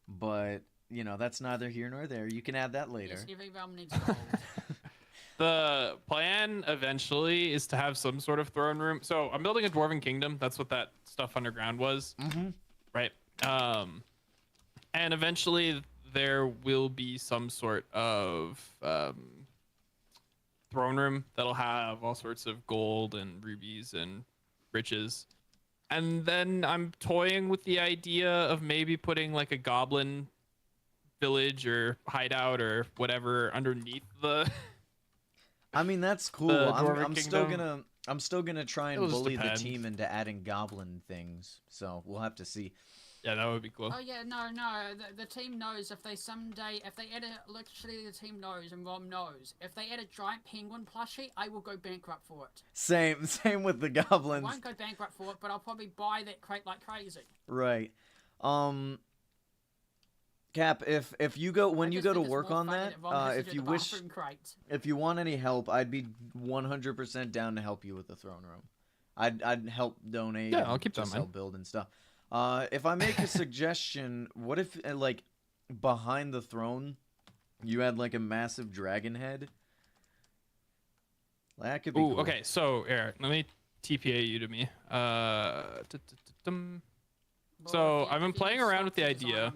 [SPEAKER 1] But, you know, that's neither here nor there. You can add that later.
[SPEAKER 3] Yes, every realm needs gold.
[SPEAKER 2] The plan eventually is to have some sort of throne room. So I'm building a Dwarven Kingdom. That's what that stuff underground was.
[SPEAKER 1] Mm-hmm.
[SPEAKER 2] Right. And eventually there will be some sort of throne room that'll have all sorts of gold and rubies and riches. And then I'm toying with the idea of maybe putting like a goblin village or hideout or whatever underneath the
[SPEAKER 1] I mean, that's cool. I'm still gonna try and bully the team into adding goblin things. So we'll have to see.
[SPEAKER 2] Yeah, that would be cool.
[SPEAKER 3] Oh yeah, no. The team knows if they add a, literally the team knows and Rom knows, if they add a giant penguin plushie, I will go bankrupt for it.
[SPEAKER 1] Same with the
[SPEAKER 3] I
[SPEAKER 1] goblins.
[SPEAKER 3] won't go bankrupt for it, but I'll probably buy that crate like crazy.
[SPEAKER 1] Right. Cap, if you go when you go to work on that, if you wish, if you want any help, I'd be 100% down to help you with the throne room. I'd help donate.
[SPEAKER 2] Yeah, I'll keep that in
[SPEAKER 1] just help
[SPEAKER 2] mind.
[SPEAKER 1] build and stuff. If I make a suggestion, what if like behind the throne, you had like a massive dragon head? That could be
[SPEAKER 2] Ooh,
[SPEAKER 1] cool.
[SPEAKER 2] okay. So, Eric, let me TPA you to me. So I've been playing around with the idea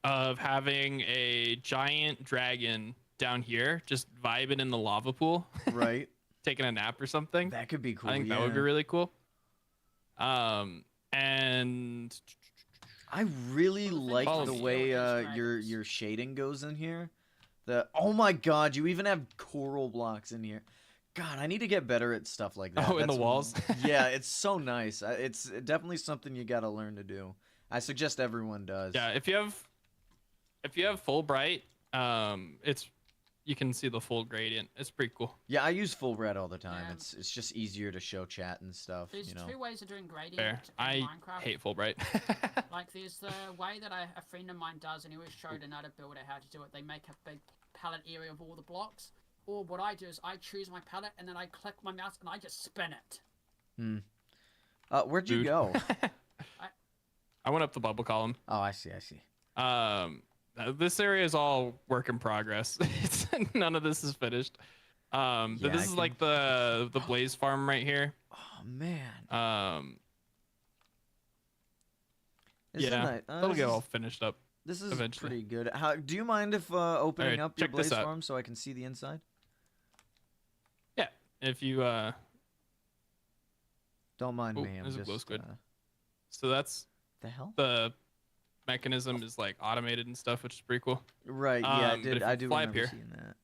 [SPEAKER 2] of having a giant dragon down here, just vibing in the lava pool,
[SPEAKER 1] Right.
[SPEAKER 2] taking a nap or something.
[SPEAKER 1] That could be cool.
[SPEAKER 2] I think that would be really cool. And
[SPEAKER 1] I really like
[SPEAKER 2] Follow
[SPEAKER 1] the
[SPEAKER 2] me.
[SPEAKER 1] way your shading goes in here. Oh my god, you even have coral blocks in here. God, I need to get better at stuff like that.
[SPEAKER 2] Oh, in the walls?
[SPEAKER 1] Yeah, it's so nice. It's definitely something you got to learn to do. I suggest everyone does.
[SPEAKER 2] yeah, if you have full bright, you can see the full gradient. It's pretty cool.
[SPEAKER 1] Yeah, I use full red all the time.
[SPEAKER 3] Yeah.
[SPEAKER 1] It's just easier to show chat and stuff.
[SPEAKER 3] There's
[SPEAKER 1] You know.
[SPEAKER 3] two ways of doing gradient
[SPEAKER 2] Fair.
[SPEAKER 3] in
[SPEAKER 2] I
[SPEAKER 3] Minecraft.
[SPEAKER 2] hate full bright.
[SPEAKER 3] Like, there's the way that a friend of mine does, and he always showed another builder how to do it. They make a big palette area of all the blocks. Or what I do is I choose my palette, and then I click my mouse, and I just spin it.
[SPEAKER 1] Where'd you
[SPEAKER 2] Dude.
[SPEAKER 1] go?
[SPEAKER 2] I went up the bubble column.
[SPEAKER 1] Oh, I see.
[SPEAKER 2] This area is all work in progress. None of this is finished. But
[SPEAKER 1] Yeah,
[SPEAKER 2] this is like the blaze farm right here.
[SPEAKER 1] Oh man. This is
[SPEAKER 2] Yeah,
[SPEAKER 1] nice.
[SPEAKER 2] that'll get all finished up.
[SPEAKER 1] This is
[SPEAKER 2] eventually.
[SPEAKER 1] pretty good. How do you mind if opening
[SPEAKER 2] Alright,
[SPEAKER 1] up your
[SPEAKER 2] check this
[SPEAKER 1] blaze
[SPEAKER 2] out.
[SPEAKER 1] farm so I can see the inside?
[SPEAKER 2] Yeah, if you
[SPEAKER 1] Don't mind
[SPEAKER 2] Oh,
[SPEAKER 1] me. I'm
[SPEAKER 2] there's a
[SPEAKER 1] just
[SPEAKER 2] glow squid.
[SPEAKER 1] uh,
[SPEAKER 2] so that's
[SPEAKER 1] the hell?
[SPEAKER 2] the mechanism is like automated and stuff, which is pretty cool.
[SPEAKER 1] Right. Yeah,
[SPEAKER 2] but if
[SPEAKER 1] I
[SPEAKER 2] you
[SPEAKER 1] do
[SPEAKER 2] fly up
[SPEAKER 1] remember
[SPEAKER 2] here-
[SPEAKER 1] seeing that.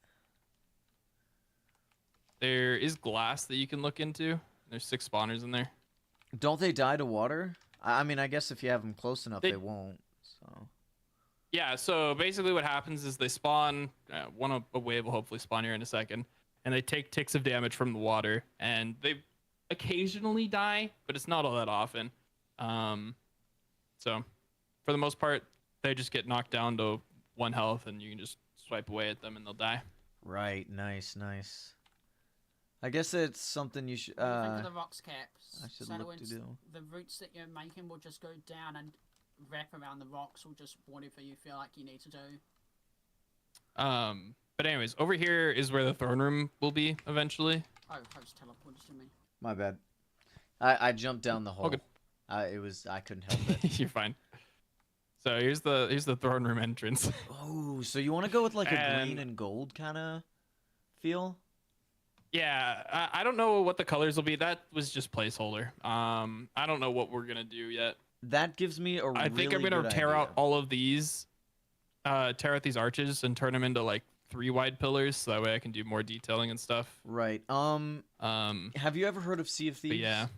[SPEAKER 2] There is glass that you can look into. There's 6 spawners in there.
[SPEAKER 1] Don't they die to water? I mean, I guess if you have them close enough,
[SPEAKER 2] They-
[SPEAKER 1] they won't. So.
[SPEAKER 2] Yeah, so basically what happens is they spawn, a wave will hopefully spawn here in a second, and they take ticks of damage from the water, and they occasionally die, but it's not all that often. So for the most part, they just get knocked down to 1 health, and you can just swipe away at them and they'll die.
[SPEAKER 1] Right. Nice. I guess it's something you should.
[SPEAKER 3] Think of the rocks caps.
[SPEAKER 1] I should
[SPEAKER 3] So
[SPEAKER 1] look to do.
[SPEAKER 3] the roots that you're making will just go down and wrap around the rocks, or just whatever you feel like you need to do.
[SPEAKER 2] But anyways, over here is where the throne room will be eventually.
[SPEAKER 3] Oh, host teleported to me.
[SPEAKER 1] My bad. I jumped down the hole.
[SPEAKER 2] good.
[SPEAKER 1] I couldn't help it.
[SPEAKER 2] You're fine. So here's the throne room entrance.
[SPEAKER 1] Oh, so you want to go with like a green
[SPEAKER 2] And-
[SPEAKER 1] and gold kind of feel?
[SPEAKER 2] Yeah, I don't know what the colors will be. That was just placeholder. I don't know what we're gonna do yet.
[SPEAKER 1] That gives me a
[SPEAKER 2] I think I'm
[SPEAKER 1] really
[SPEAKER 2] gonna
[SPEAKER 1] good
[SPEAKER 2] tear out
[SPEAKER 1] idea.
[SPEAKER 2] all of these, tear out these arches and turn them into like 3 wide pillars, so that way I can do more detailing and stuff.
[SPEAKER 1] Right. Have you ever heard of Sea of Thieves?
[SPEAKER 2] But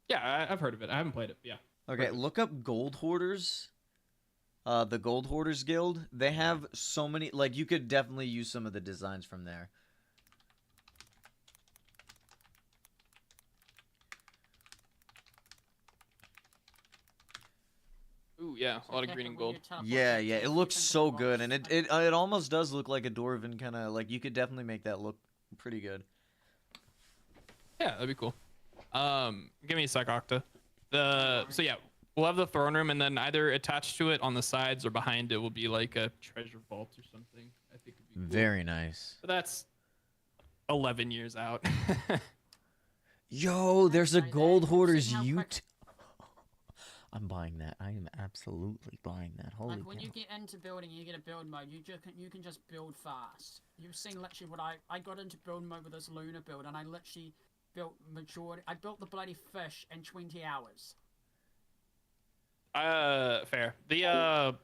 [SPEAKER 2] yeah, I've heard of it. I haven't played it. Yeah.
[SPEAKER 1] Okay,
[SPEAKER 2] Perfect.
[SPEAKER 1] look up Gold Hoarders. The Gold Hoarders Guild. They have so many. Like, you could definitely use some of the designs from there.
[SPEAKER 2] Ooh, yeah, a lot of green and gold.
[SPEAKER 1] Yeah, it looks so good, and it almost does look like a dwarven kind of like. You could definitely make that look pretty good.
[SPEAKER 2] Yeah, that'd be cool. Give me a sec, Octa. So yeah, we'll have the throne room, and then either attached to it on the sides or behind it will be like a treasure vault or something. I think would be cool.
[SPEAKER 1] Very nice.
[SPEAKER 2] But that's 11 years out.
[SPEAKER 1] Yo, there's a
[SPEAKER 3] Like that.
[SPEAKER 1] Gold
[SPEAKER 3] See
[SPEAKER 1] Hoarders
[SPEAKER 3] how quick-
[SPEAKER 1] Ute. I'm buying that. I am absolutely buying that. Holy
[SPEAKER 3] Like when
[SPEAKER 1] cow.
[SPEAKER 3] you get into building, you get a build mode. You can just build fast. You've seen literally what I got into build mode with this lunar build, and I literally built majority. I built the bloody fish in 20 hours.
[SPEAKER 2] Fair.
[SPEAKER 3] And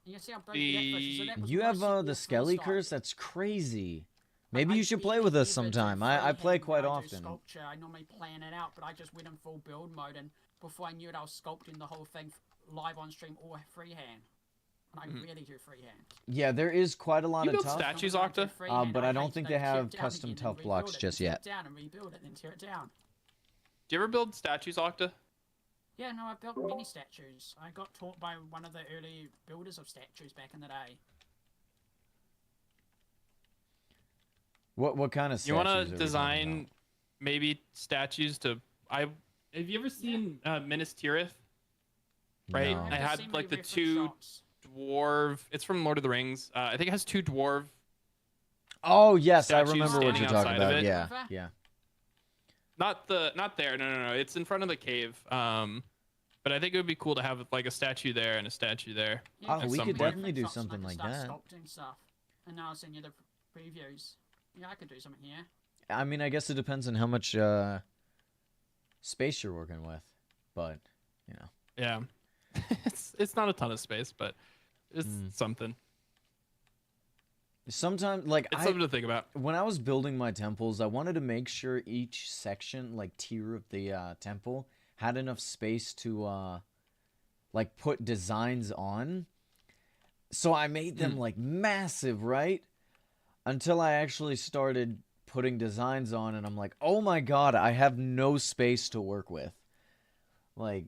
[SPEAKER 3] you see how big that fish is? So that was
[SPEAKER 1] You
[SPEAKER 3] my
[SPEAKER 1] have
[SPEAKER 3] sequel
[SPEAKER 1] the
[SPEAKER 3] for
[SPEAKER 1] Skelly
[SPEAKER 3] start.
[SPEAKER 1] curse? That's crazy.
[SPEAKER 3] Like,
[SPEAKER 1] Maybe
[SPEAKER 3] I
[SPEAKER 1] you should
[SPEAKER 3] beat
[SPEAKER 1] play with us
[SPEAKER 3] David
[SPEAKER 1] sometime.
[SPEAKER 3] to
[SPEAKER 1] I play
[SPEAKER 3] freehand
[SPEAKER 1] quite
[SPEAKER 3] when I do
[SPEAKER 1] often.
[SPEAKER 3] Sculpture. I normally plan it out, but I just went in full build mode, and before I knew it, I was sculpting the whole thing live on stream or freehand. And I really do freehand.
[SPEAKER 1] Yeah, there is quite a lot
[SPEAKER 2] You
[SPEAKER 1] of
[SPEAKER 2] build
[SPEAKER 1] tough.
[SPEAKER 2] statues,
[SPEAKER 3] Normally when I do
[SPEAKER 2] Octa?
[SPEAKER 3] freehand,
[SPEAKER 1] But I don't
[SPEAKER 3] hate
[SPEAKER 1] think
[SPEAKER 3] to
[SPEAKER 1] they
[SPEAKER 3] tear
[SPEAKER 1] have
[SPEAKER 3] it down
[SPEAKER 1] custom
[SPEAKER 3] again,
[SPEAKER 1] tough
[SPEAKER 3] then
[SPEAKER 1] blocks
[SPEAKER 3] rebuild it,
[SPEAKER 1] just
[SPEAKER 3] then
[SPEAKER 1] yet.
[SPEAKER 3] tear it down and rebuild it, then tear it down.
[SPEAKER 2] Do you ever build statues, Octa?
[SPEAKER 3] Yeah, no, I built mini statues. I got taught by one of the early builders of statues back in the day.
[SPEAKER 1] What kind of statues
[SPEAKER 2] You want
[SPEAKER 1] are
[SPEAKER 2] to
[SPEAKER 1] we talking
[SPEAKER 2] design
[SPEAKER 1] about?
[SPEAKER 2] maybe statues to... Have you ever seen Minas Tirith? Right?
[SPEAKER 1] No.
[SPEAKER 2] I had
[SPEAKER 3] Seen
[SPEAKER 2] like
[SPEAKER 3] my
[SPEAKER 2] the
[SPEAKER 3] reference
[SPEAKER 2] 2
[SPEAKER 3] shots.
[SPEAKER 2] dwarf... It's from Lord of the Rings. I think it has 2 dwarf...
[SPEAKER 1] Oh yes, I
[SPEAKER 2] statues
[SPEAKER 1] remember what
[SPEAKER 2] standing
[SPEAKER 1] you're talking
[SPEAKER 2] outside of
[SPEAKER 1] about.
[SPEAKER 2] it.
[SPEAKER 1] Yeah,
[SPEAKER 3] River?
[SPEAKER 1] yeah.
[SPEAKER 2] Not there. No. It's in front of the cave. But I think it would be cool to have like a statue there and a statue there.
[SPEAKER 3] Yeah,
[SPEAKER 1] Oh,
[SPEAKER 3] just
[SPEAKER 1] we
[SPEAKER 3] send
[SPEAKER 1] could
[SPEAKER 3] me
[SPEAKER 1] definitely
[SPEAKER 3] reference
[SPEAKER 1] do
[SPEAKER 3] shots and I
[SPEAKER 1] something
[SPEAKER 3] can
[SPEAKER 1] like
[SPEAKER 3] start
[SPEAKER 1] that.
[SPEAKER 3] Sculpting stuff. And now I'll send you the previews. Yeah, I could do something here.
[SPEAKER 1] I mean, I guess it depends on how much space you're working with, but you know.
[SPEAKER 2] Yeah. it's not a ton of space, but it's something.
[SPEAKER 1] Sometimes, like
[SPEAKER 2] It's something to think about.
[SPEAKER 1] when I was building my temples, I wanted to make sure each section, like tier of the temple, had enough space to like put designs on. So I made them like massive, right? Until I actually started putting designs on, and I'm like, oh my god, I have no space to work with. Like,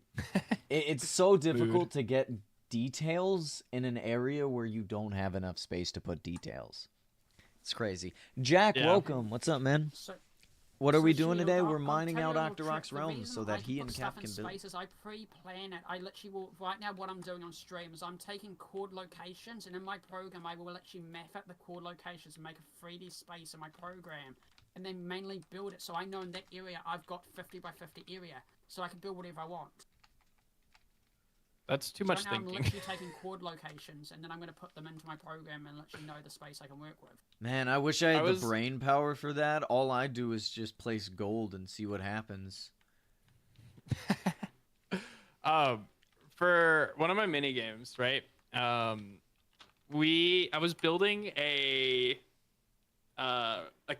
[SPEAKER 1] it's so difficult to get details in an area where you don't have enough space to put details. It's crazy. Jack,
[SPEAKER 2] Yeah.
[SPEAKER 1] welcome. What's up, man?
[SPEAKER 3] So,
[SPEAKER 1] What are we doing
[SPEAKER 3] Shield,
[SPEAKER 1] today?
[SPEAKER 3] I'll
[SPEAKER 1] We're mining
[SPEAKER 3] tell
[SPEAKER 1] out
[SPEAKER 3] you a little trick.
[SPEAKER 1] Octorok's
[SPEAKER 3] The
[SPEAKER 1] realms
[SPEAKER 3] reason
[SPEAKER 1] so
[SPEAKER 3] I
[SPEAKER 1] that he
[SPEAKER 3] put
[SPEAKER 1] and
[SPEAKER 3] stuff
[SPEAKER 1] Cap
[SPEAKER 3] in
[SPEAKER 1] can build.
[SPEAKER 3] spaces, I pre-plan it. I literally will. Right now, what I'm doing on stream is I'm taking chord locations, and in my program, I will actually map out the chord locations and make a 3D space in my program, and then mainly build it. So I know in that area I've got 50 by 50 area, so I can build whatever I want.
[SPEAKER 2] That's too
[SPEAKER 3] So
[SPEAKER 2] much
[SPEAKER 3] right now I'm
[SPEAKER 2] thinking.
[SPEAKER 3] literally taking chord locations, and then I'm going to put them into my program and literally know the space I can work with.
[SPEAKER 1] Man, I wish I had
[SPEAKER 2] was-
[SPEAKER 1] the brain power for that. All I do is just place gold and see what happens.
[SPEAKER 2] For one of my mini games, right? I was building a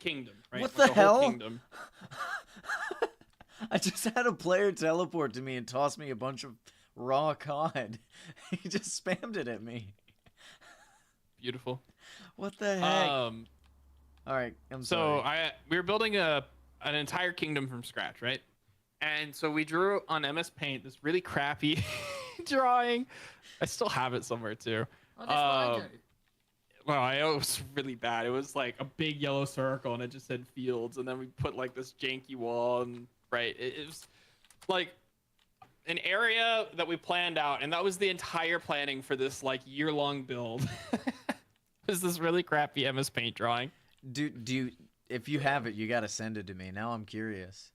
[SPEAKER 2] kingdom, right?
[SPEAKER 1] What
[SPEAKER 2] Like
[SPEAKER 1] the
[SPEAKER 2] a whole
[SPEAKER 1] hell?
[SPEAKER 2] kingdom.
[SPEAKER 1] I just had a player teleport to me and toss me a bunch of raw cod. He just spammed it at me.
[SPEAKER 2] Beautiful.
[SPEAKER 1] What the heck? All right, I'm
[SPEAKER 2] So
[SPEAKER 1] sorry.
[SPEAKER 2] we were building an entire kingdom from scratch, right? And so we drew on MS Paint this really crappy drawing. I still have it somewhere too.
[SPEAKER 3] Oh, that's what I do.
[SPEAKER 2] Well, it was really bad. It was like a big yellow circle, and it just said fields, and then we put like this janky wall, and right, it was like an area that we planned out, and that was the entire planning for this like year-long build. It was this really crappy MS Paint drawing.
[SPEAKER 1] Do you, if you have it, you gotta send it to me. Now I'm curious.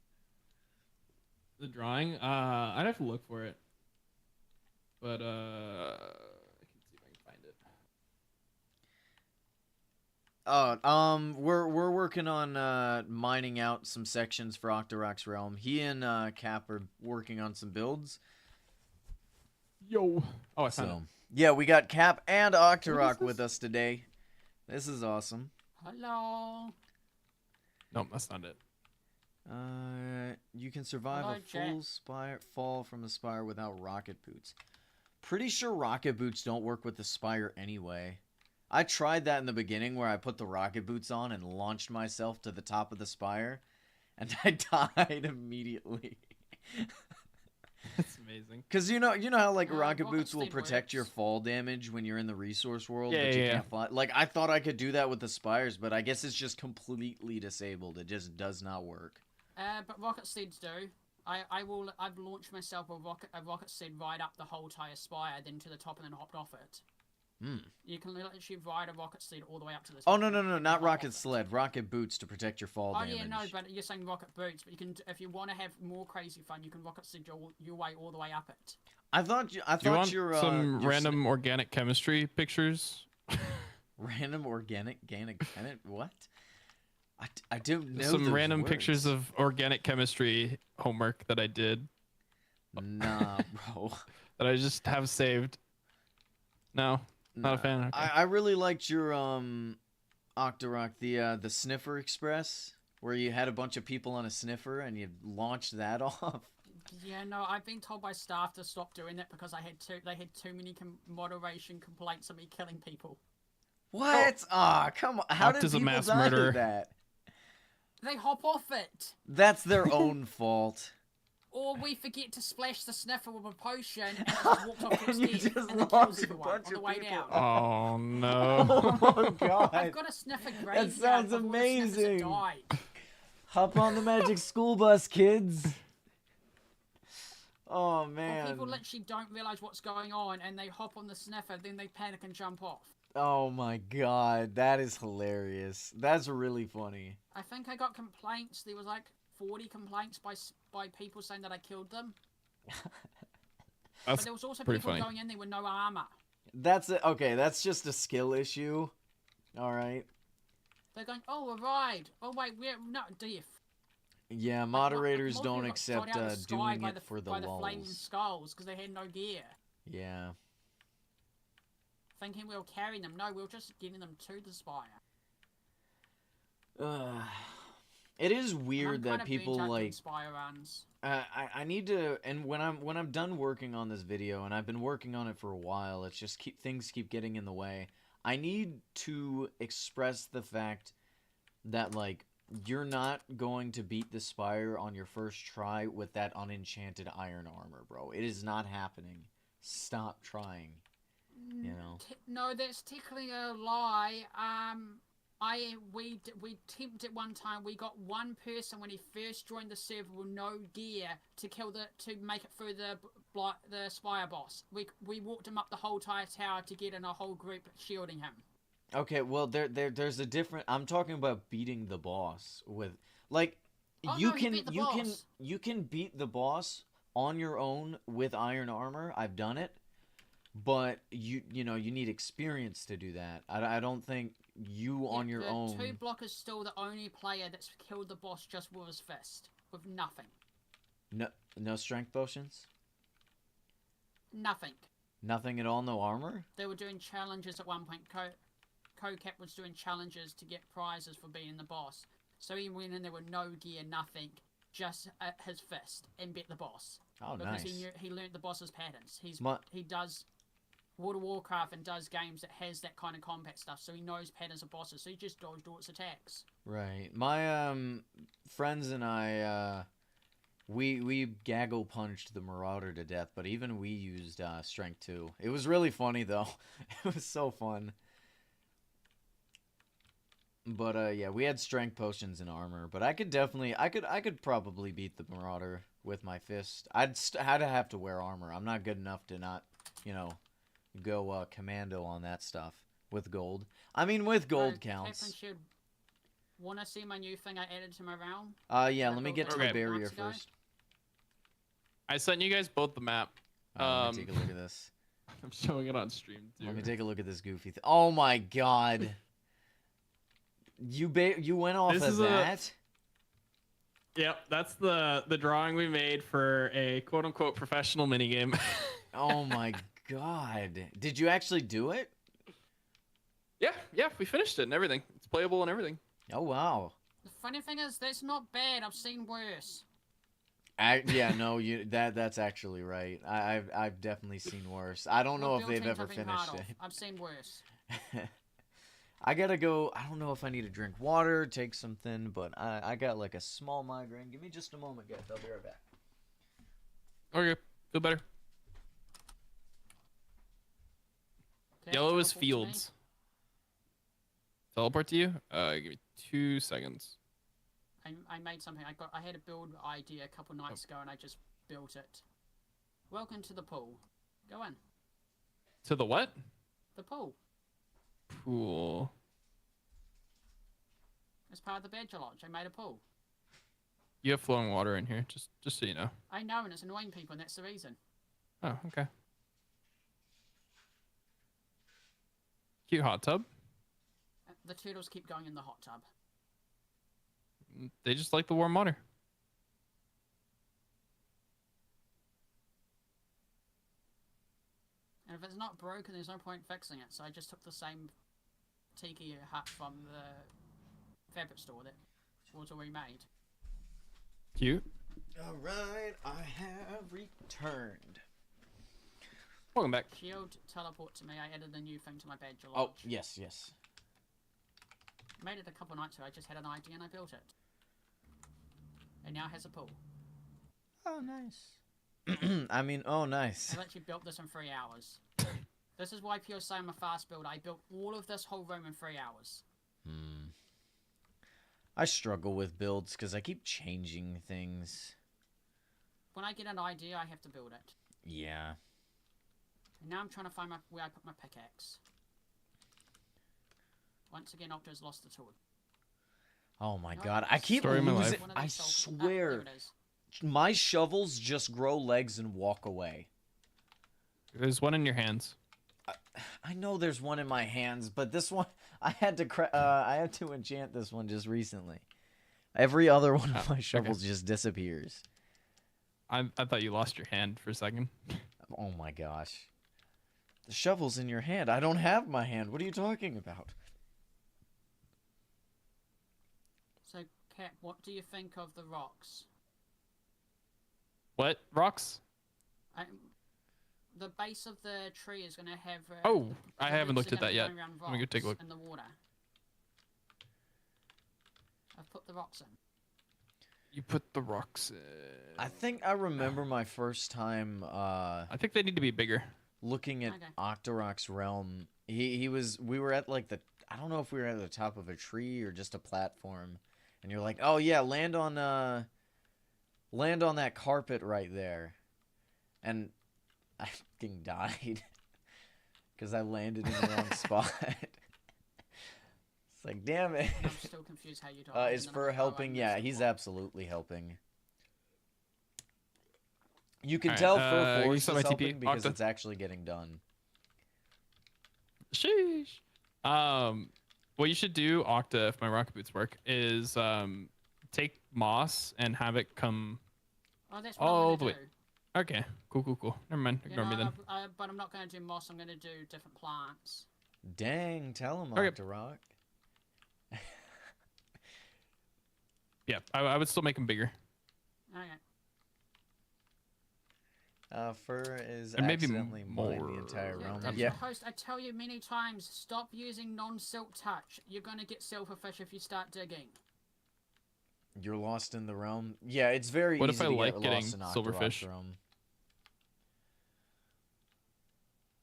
[SPEAKER 2] The drawing? I'd have to look for it. But I can see if I can find it.
[SPEAKER 1] We're working on mining out some sections for Octorok's realm. He and Cap are working on some builds.
[SPEAKER 2] Yo. Oh, I found
[SPEAKER 1] So
[SPEAKER 2] it.
[SPEAKER 1] yeah, we got Cap and Octorok with us today. This is awesome.
[SPEAKER 3] Hello.
[SPEAKER 2] No, that's not it.
[SPEAKER 1] You can survive
[SPEAKER 3] Hello,
[SPEAKER 1] a full fall from a spire without rocket boots. Pretty sure rocket boots don't work with the spire anyway. I tried that in the beginning where I put the rocket boots on and launched myself to the top of the spire, and I died immediately.
[SPEAKER 2] It's amazing.
[SPEAKER 1] Cause you know how like
[SPEAKER 3] Rocket
[SPEAKER 1] rocket boots will
[SPEAKER 3] Steed
[SPEAKER 1] protect your
[SPEAKER 3] works.
[SPEAKER 1] fall damage when you're in the resource world,
[SPEAKER 2] Yeah,
[SPEAKER 1] but you
[SPEAKER 2] yeah,
[SPEAKER 1] can't fly. Like I thought I could do that with the spires, but I guess it's just completely disabled. It just does not work.
[SPEAKER 3] But rocket seeds do. I've launched myself a rocket seed right up the whole entire spire, then to the top, and then hopped off it. You can literally ride a rocket seed all the way up to the top.
[SPEAKER 1] Oh no,
[SPEAKER 3] and
[SPEAKER 1] not
[SPEAKER 3] hop
[SPEAKER 1] rocket
[SPEAKER 3] off it.
[SPEAKER 1] sled, rocket boots to protect your fall
[SPEAKER 3] Oh
[SPEAKER 1] damage.
[SPEAKER 3] yeah, no, but you're saying rocket boots. But you can, if you want to have more crazy fun, you can rocket seed your way all the way up it.
[SPEAKER 1] I thought
[SPEAKER 2] Do you want
[SPEAKER 1] your
[SPEAKER 2] some random organic chemistry pictures?
[SPEAKER 1] random organic what? I don't know.
[SPEAKER 2] Some
[SPEAKER 1] those
[SPEAKER 2] random
[SPEAKER 1] words.
[SPEAKER 2] pictures of organic chemistry homework that I did
[SPEAKER 1] Nah, bro.
[SPEAKER 2] that I just have saved. No, not a
[SPEAKER 1] Nah.
[SPEAKER 2] fan. Okay.
[SPEAKER 1] I really liked your Octorok, the Sniffer Express, where you had a bunch of people on a sniffer and you launched that off.
[SPEAKER 3] Yeah, no, I've been told by staff to stop doing it because they had too many moderation complaints of me killing people.
[SPEAKER 1] What? Ah, come on. How
[SPEAKER 2] Octa's
[SPEAKER 1] did
[SPEAKER 2] a
[SPEAKER 1] people
[SPEAKER 2] mass
[SPEAKER 1] die to
[SPEAKER 2] murderer.
[SPEAKER 1] that?
[SPEAKER 3] They hop off it.
[SPEAKER 1] That's their own fault.
[SPEAKER 3] Or we forget to splash the sniffer with a potion and it just walks off to its
[SPEAKER 1] And you
[SPEAKER 3] death
[SPEAKER 1] just
[SPEAKER 3] and then kills
[SPEAKER 1] lost a
[SPEAKER 3] everyone
[SPEAKER 1] bunch
[SPEAKER 3] on the
[SPEAKER 1] of
[SPEAKER 3] way
[SPEAKER 1] people.
[SPEAKER 3] down.
[SPEAKER 2] Oh no.
[SPEAKER 1] Oh my god.
[SPEAKER 3] I've got a sniffer graveyard.
[SPEAKER 1] sounds
[SPEAKER 3] of all the sniffers that
[SPEAKER 1] amazing.
[SPEAKER 3] died.
[SPEAKER 1] Hop on the magic school bus, kids. Oh
[SPEAKER 3] Or
[SPEAKER 1] man.
[SPEAKER 3] people literally don't realise what's going on and they hop on the sniffer, then they panic and jump off.
[SPEAKER 1] Oh my god, that is hilarious. That's really funny.
[SPEAKER 3] I think I got complaints. There was like 40 complaints by people saying that I killed them. But
[SPEAKER 2] That's
[SPEAKER 3] there was also
[SPEAKER 2] pretty
[SPEAKER 3] people
[SPEAKER 2] funny.
[SPEAKER 3] going in there with no armor.
[SPEAKER 1] That's it. Okay, that's just a skill issue. All right.
[SPEAKER 3] They're going, oh, a ride. Oh wait, we're not deaf.
[SPEAKER 1] Yeah,
[SPEAKER 3] Like,
[SPEAKER 1] moderators
[SPEAKER 3] more
[SPEAKER 1] don't
[SPEAKER 3] people got shot
[SPEAKER 1] accept
[SPEAKER 3] out of the sky
[SPEAKER 1] doing
[SPEAKER 3] by
[SPEAKER 1] it for the
[SPEAKER 3] by the flaming
[SPEAKER 1] lulz.
[SPEAKER 3] skulls because they had no gear.
[SPEAKER 1] Yeah.
[SPEAKER 3] Thinking we were carrying them. No, we were just getting them to the spire.
[SPEAKER 1] It is
[SPEAKER 3] And
[SPEAKER 1] weird
[SPEAKER 3] I'm
[SPEAKER 1] that
[SPEAKER 3] kinda
[SPEAKER 1] people
[SPEAKER 3] burnt out doing
[SPEAKER 1] like.
[SPEAKER 3] spire runs.
[SPEAKER 1] I need to, and when I'm done working on this video, and I've been working on it for a while, it's just things keep getting in the way. I need to express the fact that like you're not going to beat the spire on your first try with that unenchanted iron armor, bro. It is not happening. Stop trying. You know.
[SPEAKER 3] No, that's technically a lie. We attempted one time. We got one person when he first joined the server with no gear to make it through the spire boss. We walked him up the whole entire tower to get in a whole group shielding him.
[SPEAKER 1] Okay, well there's a different. I'm talking about beating the boss with like
[SPEAKER 3] Oh,
[SPEAKER 1] you
[SPEAKER 3] no, he
[SPEAKER 1] can
[SPEAKER 3] beat the
[SPEAKER 1] you can
[SPEAKER 3] boss.
[SPEAKER 1] you can beat the boss on your own with iron armor. I've done it. But you know you need experience to do that. I don't think you on your own.
[SPEAKER 3] Two blockers still the only player that's killed the boss just with his fist with nothing.
[SPEAKER 1] No strength potions.
[SPEAKER 3] Nothing.
[SPEAKER 1] Nothing at all. No armor.
[SPEAKER 3] They were doing challenges at one point. Co-Cap was doing challenges to get prizes for being the boss. So he went in there with no gear, nothing, just his fist, and beat the boss.
[SPEAKER 1] Oh,
[SPEAKER 3] because
[SPEAKER 1] nice.
[SPEAKER 3] he learned the boss's patterns. He does World of Warcraft and does games that has that kind of combat stuff, so he knows patterns of bosses. So he just dodged all its attacks.
[SPEAKER 1] Right. My friends and I we gaggle punched the Marauder to death, but even we used strength too. It was really funny though. It was so fun. But yeah, we had strength potions and armor. But I could definitely, I could probably beat the Marauder with my fist. I'd have to wear armor. I'm not good enough to not, you know, go commando on that stuff with gold. I mean, with gold counts.
[SPEAKER 3] Captain should wanna see my new thing I added to my realm?
[SPEAKER 1] Yeah. Let me get to the
[SPEAKER 2] Okay.
[SPEAKER 1] barrier
[SPEAKER 3] Months ago?
[SPEAKER 1] first.
[SPEAKER 2] I sent you guys both the map.
[SPEAKER 1] Let me take a look at this.
[SPEAKER 2] I'm showing it on stream too.
[SPEAKER 1] Let me take a look at this goofy thing. Oh my god. You went off
[SPEAKER 2] This
[SPEAKER 1] of
[SPEAKER 2] is a-
[SPEAKER 1] that?
[SPEAKER 2] Yep, that's the drawing we made for a quote unquote professional minigame.
[SPEAKER 1] Oh my god. Did you actually do it?
[SPEAKER 2] yeah, we finished it and everything. It's playable and everything.
[SPEAKER 1] Oh wow.
[SPEAKER 3] The funny thing is, that's not bad. I've seen worse.
[SPEAKER 1] Yeah, no, that's actually right. I've definitely seen worse. I don't know
[SPEAKER 3] What
[SPEAKER 1] if they've
[SPEAKER 3] build teams
[SPEAKER 1] ever
[SPEAKER 3] I've been part
[SPEAKER 1] finished
[SPEAKER 3] of.
[SPEAKER 1] it.
[SPEAKER 3] I've seen worse.
[SPEAKER 1] I gotta go. I don't know if I need to drink water, take something, but I got like a small migraine. Give me just a moment, guys. I'll be right back.
[SPEAKER 2] Okay, feel better.
[SPEAKER 3] Okay,
[SPEAKER 2] Yellow is
[SPEAKER 3] teleport to me.
[SPEAKER 2] fields. Teleport to you? Give me 2 seconds.
[SPEAKER 3] I made something. I had a build idea a couple nights ago, and I just built it. Welcome to the pool. Go in.
[SPEAKER 2] To the what?
[SPEAKER 3] The pool.
[SPEAKER 2] Pool.
[SPEAKER 3] It's part of the Badger Lodge. I made a pool.
[SPEAKER 2] You have flowing water in here, just so you know.
[SPEAKER 3] I know, and it's annoying people, and that's the reason.
[SPEAKER 2] Oh, okay. Cute hot tub.
[SPEAKER 3] The turtles keep going in the hot tub.
[SPEAKER 2] They just like the warm water.
[SPEAKER 3] And if it's not broken, there's no point fixing it. So I just took the same tiki hut from the fabric store that was already made.
[SPEAKER 2] Cute.
[SPEAKER 1] Alright, I have returned.
[SPEAKER 2] Welcome back.
[SPEAKER 3] Shield teleport to me. I added a new thing to my badge.
[SPEAKER 1] Oh, yes.
[SPEAKER 3] Made it a couple nights ago. I just had an idea and I built it. And now it has a pool.
[SPEAKER 1] Oh, nice. I mean, oh, nice.
[SPEAKER 3] I actually built this in 3 hours. This is why people say I'm a fast builder. I built all of this whole room in 3 hours.
[SPEAKER 1] I struggle with builds because I keep changing things.
[SPEAKER 3] When I get an idea, I have to build it.
[SPEAKER 1] Yeah.
[SPEAKER 3] And now I'm trying to find where I put my pickaxe. Once again, Octo's lost the tool.
[SPEAKER 1] Oh my
[SPEAKER 3] No,
[SPEAKER 1] god, I keep
[SPEAKER 2] Story of my
[SPEAKER 1] losing.
[SPEAKER 2] life.
[SPEAKER 1] I
[SPEAKER 3] there
[SPEAKER 1] swear,
[SPEAKER 3] it is.
[SPEAKER 1] my shovels just grow legs and walk away.
[SPEAKER 2] There's one in your hands.
[SPEAKER 1] I know there's one in my hands, but this one I had to enchant this one just recently. Every other one of my shovels just disappears.
[SPEAKER 2] I thought you lost your hand for a second.
[SPEAKER 1] Oh my gosh. The shovel's in your hand. I don't have my hand. What are you talking about?
[SPEAKER 3] So, Kat, what do you think of the rocks?
[SPEAKER 2] What? Rocks?
[SPEAKER 3] The base of the tree is going to have...
[SPEAKER 2] Oh, I
[SPEAKER 3] the
[SPEAKER 2] haven't
[SPEAKER 3] roots
[SPEAKER 2] looked at
[SPEAKER 3] are
[SPEAKER 2] that
[SPEAKER 3] gonna
[SPEAKER 2] yet.
[SPEAKER 3] be going around
[SPEAKER 2] Let me go take a
[SPEAKER 3] rocks
[SPEAKER 2] look.
[SPEAKER 3] in the water. I've put the rocks in.
[SPEAKER 2] You put the rocks in.
[SPEAKER 1] I think I remember my first time
[SPEAKER 2] I think they need to be bigger.
[SPEAKER 1] looking at
[SPEAKER 3] Okay.
[SPEAKER 1] Octorok's realm. We were at like I don't know if we were at the top of a tree or just a platform, and you're like, oh yeah, land on that carpet right there, and I fucking died because I landed in the wrong spot. It's like, damn it.
[SPEAKER 3] I'm still confused how you died.
[SPEAKER 1] Is
[SPEAKER 3] and then I'm
[SPEAKER 1] Fur
[SPEAKER 3] like, oh, I
[SPEAKER 1] helping?
[SPEAKER 3] missed
[SPEAKER 1] Yeah,
[SPEAKER 3] the
[SPEAKER 1] he's
[SPEAKER 3] plot.
[SPEAKER 1] absolutely helping. You can
[SPEAKER 2] Alright,
[SPEAKER 1] tell
[SPEAKER 2] you
[SPEAKER 1] Fur Force
[SPEAKER 2] saw
[SPEAKER 1] is
[SPEAKER 2] my TP,
[SPEAKER 1] helping because
[SPEAKER 2] Octa?
[SPEAKER 1] it's actually getting done.
[SPEAKER 2] Sheesh. What you should do, Octa, if my rocket boots work, is take moss and have it come
[SPEAKER 3] Oh, that's what
[SPEAKER 2] all
[SPEAKER 3] I'm
[SPEAKER 2] the
[SPEAKER 3] going
[SPEAKER 2] way.
[SPEAKER 3] to do.
[SPEAKER 2] Okay, cool. Never mind.
[SPEAKER 3] You
[SPEAKER 2] Ignore me
[SPEAKER 3] know,
[SPEAKER 2] then.
[SPEAKER 3] but I'm not going to do moss. I'm going to do different plants.
[SPEAKER 1] Dang, tell him,
[SPEAKER 2] Okay.
[SPEAKER 1] Octorok.
[SPEAKER 2] Yeah, I would still make them bigger.
[SPEAKER 3] Okay.
[SPEAKER 1] Fur is
[SPEAKER 2] And maybe
[SPEAKER 1] accidentally mined
[SPEAKER 2] more.
[SPEAKER 1] the entire
[SPEAKER 3] Yeah,
[SPEAKER 1] realm.
[SPEAKER 3] that's
[SPEAKER 1] Yeah.
[SPEAKER 3] the host. I tell you many times, stop using non-silk touch. You're going to get silverfish if you start digging.
[SPEAKER 1] You're lost in the realm. Yeah, it's very
[SPEAKER 2] What if
[SPEAKER 1] easy
[SPEAKER 2] I
[SPEAKER 1] to
[SPEAKER 2] like
[SPEAKER 1] get
[SPEAKER 2] getting
[SPEAKER 1] lost in
[SPEAKER 2] silverfish?
[SPEAKER 1] Octorok's realm.